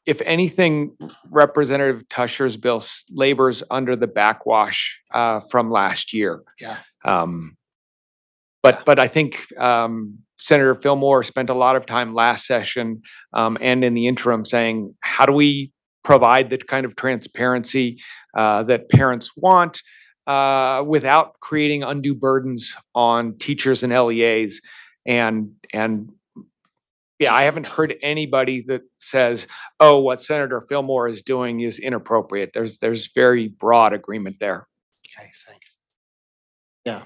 Speaker 19: If anything, Representative Tusher's bill labors under the backwash from last year.
Speaker 1: Yeah.
Speaker 19: But I think Senator Fillmore spent a lot of time last session and in the interim saying, how do we provide the kind of transparency that parents want without creating undue burdens on teachers and LEAs? And yeah, I haven't heard anybody that says, oh, what Senator Fillmore is doing is inappropriate. There's very broad agreement there.
Speaker 1: Okay, thank you. Yeah.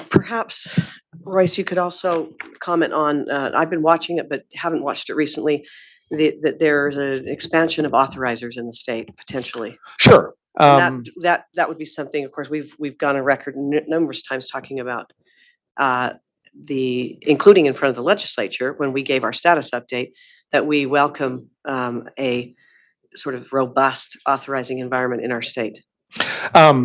Speaker 2: Perhaps, Royce, you could also comment on, I've been watching it, but haven't watched it recently, that there's an expansion of authorizers in the state, potentially.
Speaker 19: Sure.
Speaker 2: And that would be something, of course, we've gone on record numerous times talking about including in front of the legislature when we gave our status update, that we welcome a sort of robust authorizing environment in our state.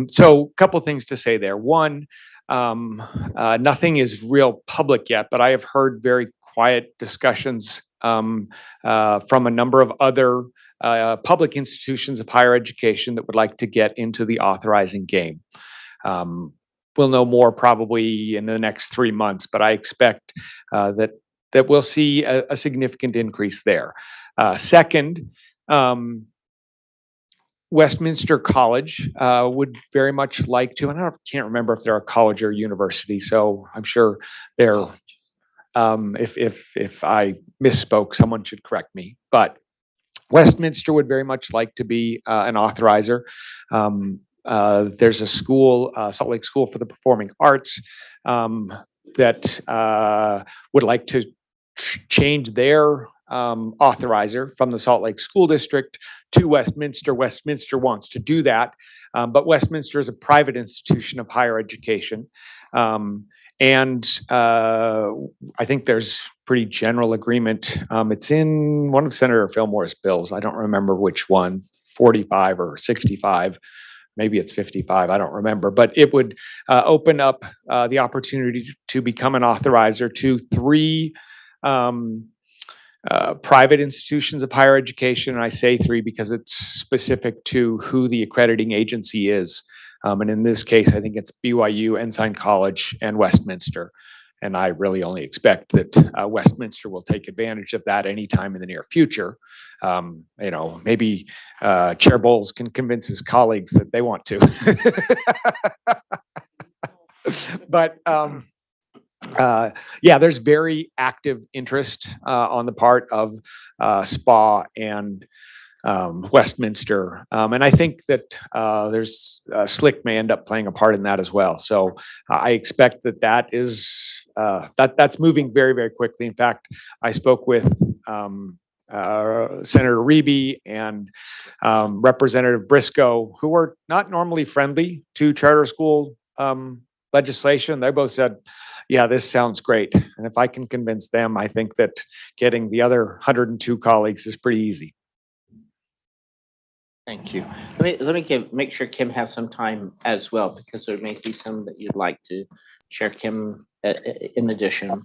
Speaker 19: So a couple things to say there. One, nothing is real public yet, but I have heard very quiet discussions from a number of other public institutions of higher education that would like to get into the authorizing game. We'll know more probably in the next 3 months, but I expect that we'll see a significant increase there. Second, Westminster College would very much like to, and I can't remember if they're a college or university, so I'm sure they're, if I misspoke, someone should correct me, but Westminster would very much like to be an authorizer. There's a school, Salt Lake School for the Performing Arts, that would like to change their authorizer from the Salt Lake School District to Westminster. Westminster wants to do that, but Westminster is a private institution of higher education. And I think there's pretty general agreement. It's in one of Senator Fillmore's bills. I don't remember which one, 45 or 65. Maybe it's 55, I don't remember, but it would open up the opportunity to become an authorizer to 3 private institutions of higher education. And I say 3 because it's specific to who the accrediting agency is. And in this case, I think it's BYU, Ensign College, and Westminster. And I really only expect that Westminster will take advantage of that anytime in the near future. Maybe Chair Bowles can convince his colleagues that they want to. But yeah, there's very active interest on the part of SPA and Westminster. And I think that there's SLIC may end up playing a part in that as well. So I expect that is that's moving very, very quickly. In fact, I spoke with Senator Reeby and Representative Briscoe, who are not normally friendly to charter school legislation. They both said, yeah, this sounds great. And if I can convince them, I think that getting the other 102 colleagues is pretty easy.
Speaker 1: Thank you. Let me make sure Kim has some time as well, because there may be some that you'd like to share, Kim, in addition.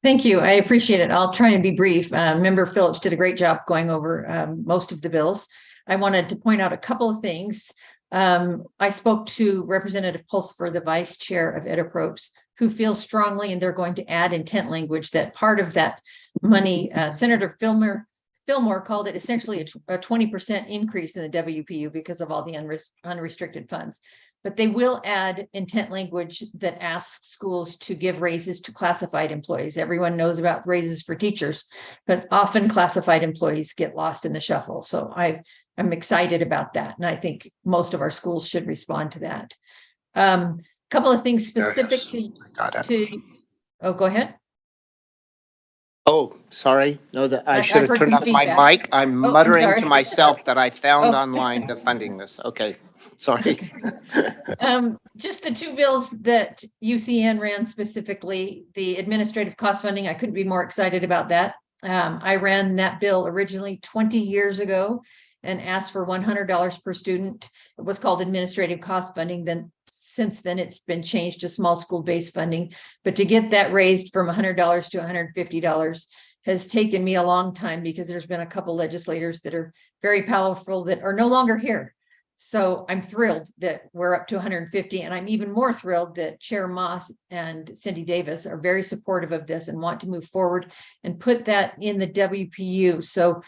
Speaker 20: Thank you. I appreciate it. I'll try and be brief. Member Phillips did a great job going over most of the bills. I wanted to point out a couple of things. I spoke to Representative Pulsifer, the Vice Chair of EdApproach, who feels strongly, and they're going to add intent language, that part of that money, Senator Fillmore called it essentially a 20% increase in the WPU because of all the unrestricted funds. But they will add intent language that asks schools to give raises to classified employees. Everyone knows about raises for teachers, but often classified employees get lost in the shuffle. So I'm excited about that. And I think most of our schools should respond to that. Couple of things specific oh, go ahead.
Speaker 1: Oh, sorry. No, that I should have
Speaker 20: heard
Speaker 1: turned
Speaker 20: some
Speaker 1: off my
Speaker 20: feedback.
Speaker 1: mic. I'm
Speaker 20: I'm
Speaker 1: muttering
Speaker 20: sorry.
Speaker 1: to myself that I found
Speaker 20: Oh.
Speaker 1: online the funding this. Okay, sorry.
Speaker 20: Just the two bills that UCN ran specifically, the administrative cost funding, I couldn't be more excited about that. I ran that bill originally 20 years ago and asked for $100 per student. It was called administrative cost funding. Then since then it's been changed to small school based funding. But to get that raised from $100 to $150 has taken me a long time, because there's been a couple legislators that are very powerful that are no longer here. So I'm thrilled that we're up to 150, and I'm even more thrilled that Chair Moss and Cindy Davis are very supportive of this and want to move forward and put that in the WPU. So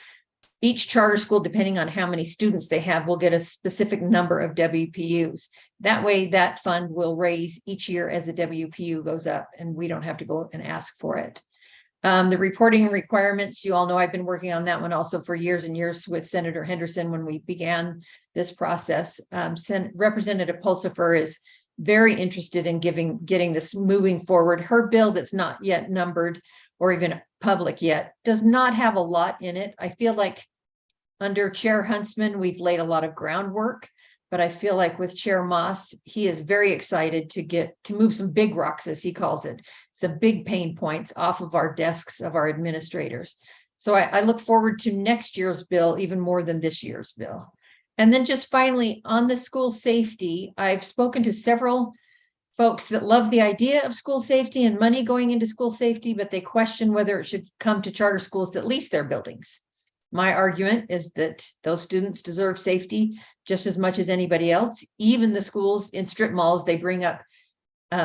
Speaker 20: each charter school, depending on how many students they have, will get a specific number of WPUs. That way, that fund will raise each year as the WPU goes up, and we don't have to go and ask for it. The reporting requirements, you all know I've been working on that one also for years and years with Senator Henderson when we began this process. Representative Pulsifer is very interested in getting this moving forward. Her bill that's not yet numbered or even public yet does not have a lot in it. I feel like under Chair Huntsman, we've laid a lot of groundwork, but I feel like with Chair Moss, he is very excited to move some big rocks, as he calls it, some big pain points off of our desks of our administrators. So I look forward to next year's bill even more than this year's bill. And then just finally, on the school safety, I've spoken to several folks that love the idea of school safety and money going into school safety, but they question whether it should come to charter schools that lease their buildings. My argument is that those students deserve safety just as much as anybody else, even the schools in strip malls they bring up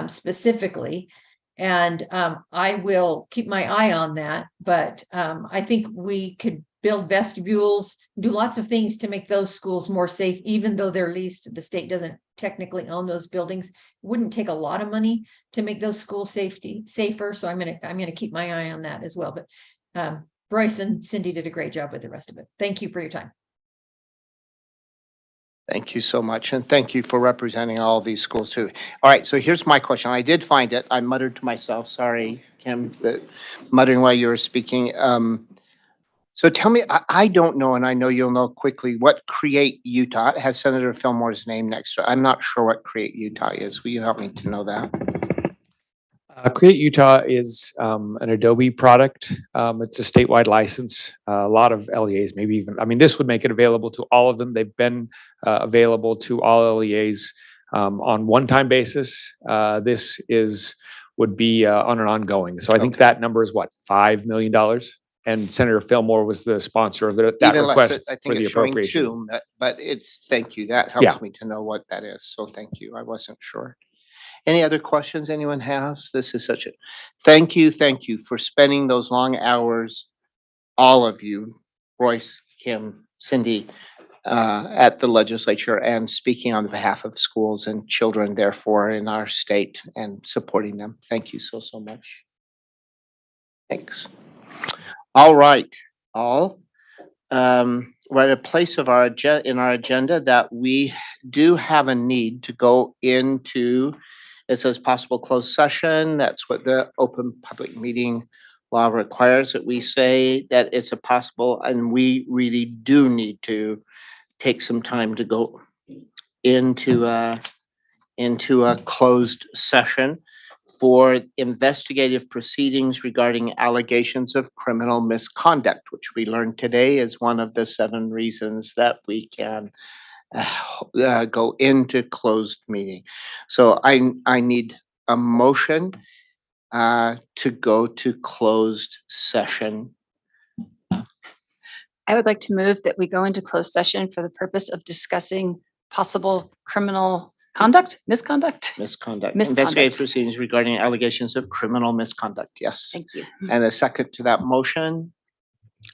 Speaker 20: specifically. And I will keep my eye on that, but I think we could build vestibules, do lots of things to make those schools more safe, even though they're leased. The state doesn't technically own those buildings. It wouldn't take a lot of money to make those schools safer. So I'm gonna keep my eye on that as well. But Royce and Cindy did a great job with the rest of it. Thank you for your time.
Speaker 1: Thank you so much, and thank you for representing all of these schools too. All right, so here's my question. I did find it. I muttered to myself, sorry, Kim, muttering while you were speaking. So tell me, I don't know, and I know you'll know quickly, what Create Utah, it has Senator Fillmore's name next to it. I'm not sure what Create Utah is. Will you help me to know that?
Speaker 19: Create Utah is an Adobe product. It's a statewide license. A lot of LEAs, maybe even, I mean, this would make it available to all of them. They've been available to all LEAs on one-time basis. This would be on an ongoing. So I think that number is what, $5 million? And Senator Fillmore was the sponsor of that
Speaker 1: Even
Speaker 19: request
Speaker 1: I
Speaker 19: for
Speaker 1: think
Speaker 19: the
Speaker 1: it's showing
Speaker 19: appropriation.
Speaker 1: two, but it's, thank you. That helps me to know what that is. So thank you. I wasn't sure. Any other questions anyone has? This is such a, thank you for spending those long hours, all of you, Royce, Kim, Cindy, at the legislature and speaking on behalf of schools and children, therefore, in our state and supporting them. Thank you so much. Thanks. All right, all. We're at a place of our in our agenda that we do have a need to go into. It says possible closed session. That's what the open public meeting law requires, that we say that it's a possible, and we really do need to take some time to go into a closed session. for investigative proceedings regarding allegations of criminal misconduct, which we learned today is one of the 7 reasons that we can go into closed meeting. So I need a motion to go to closed session.
Speaker 16: I would like to move that we go into closed session for the purpose of discussing possible criminal misconduct.
Speaker 1: Investigative proceedings regarding allegations of criminal misconduct. Yes.
Speaker 16: Thank you.
Speaker 1: And a second to that motion.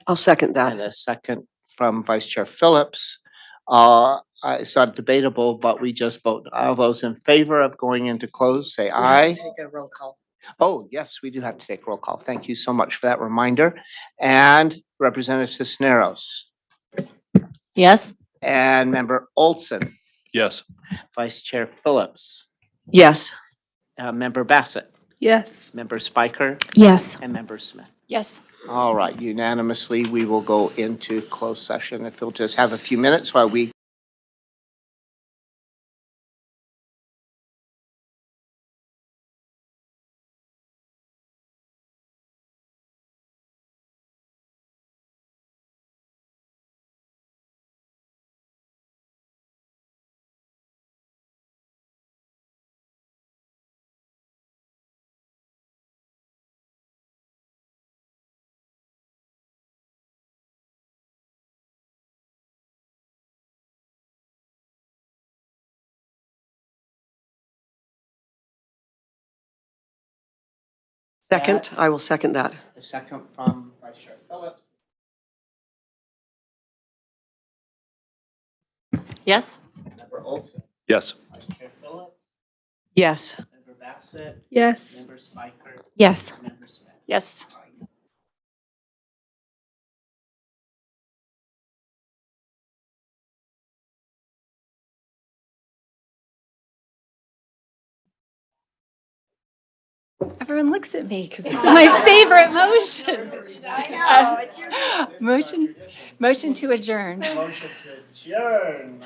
Speaker 2: I'll second that.
Speaker 1: And a second from Vice Chair Phillips. It's not debatable, but we just vote. All those in favor of going into close, say aye.
Speaker 2: Take a roll call.
Speaker 1: Oh, yes, we do have to take roll call. Thank you so much for that reminder. And Representative Cisneros.
Speaker 6: Yes.
Speaker 1: And Member Olson.
Speaker 13: Yes.
Speaker 1: Vice Chair Phillips.
Speaker 2: Yes.
Speaker 1: Member Bassett.
Speaker 3: Yes.
Speaker 1: Member Spiker.
Speaker 8: Yes.
Speaker 1: And Member Smith.
Speaker 16: Yes.
Speaker 1: All right, unanimously, we will go into closed session. If you'll just have a few minutes while we
Speaker 2: Second, I will second that.
Speaker 1: a second from Vice Chair Phillips.
Speaker 6: Yes.
Speaker 1: Member Olson.
Speaker 13: Yes.
Speaker 1: Vice Chair Phillips.
Speaker 2: Yes.
Speaker 1: Member Bassett.
Speaker 3: Yes.
Speaker 1: Member Spiker.
Speaker 8: Yes.
Speaker 1: Member Smith.
Speaker 16: Yes. Everyone looks at me because this is my favorite motion. Motion to adjourn.
Speaker 1: Motion to adjourn.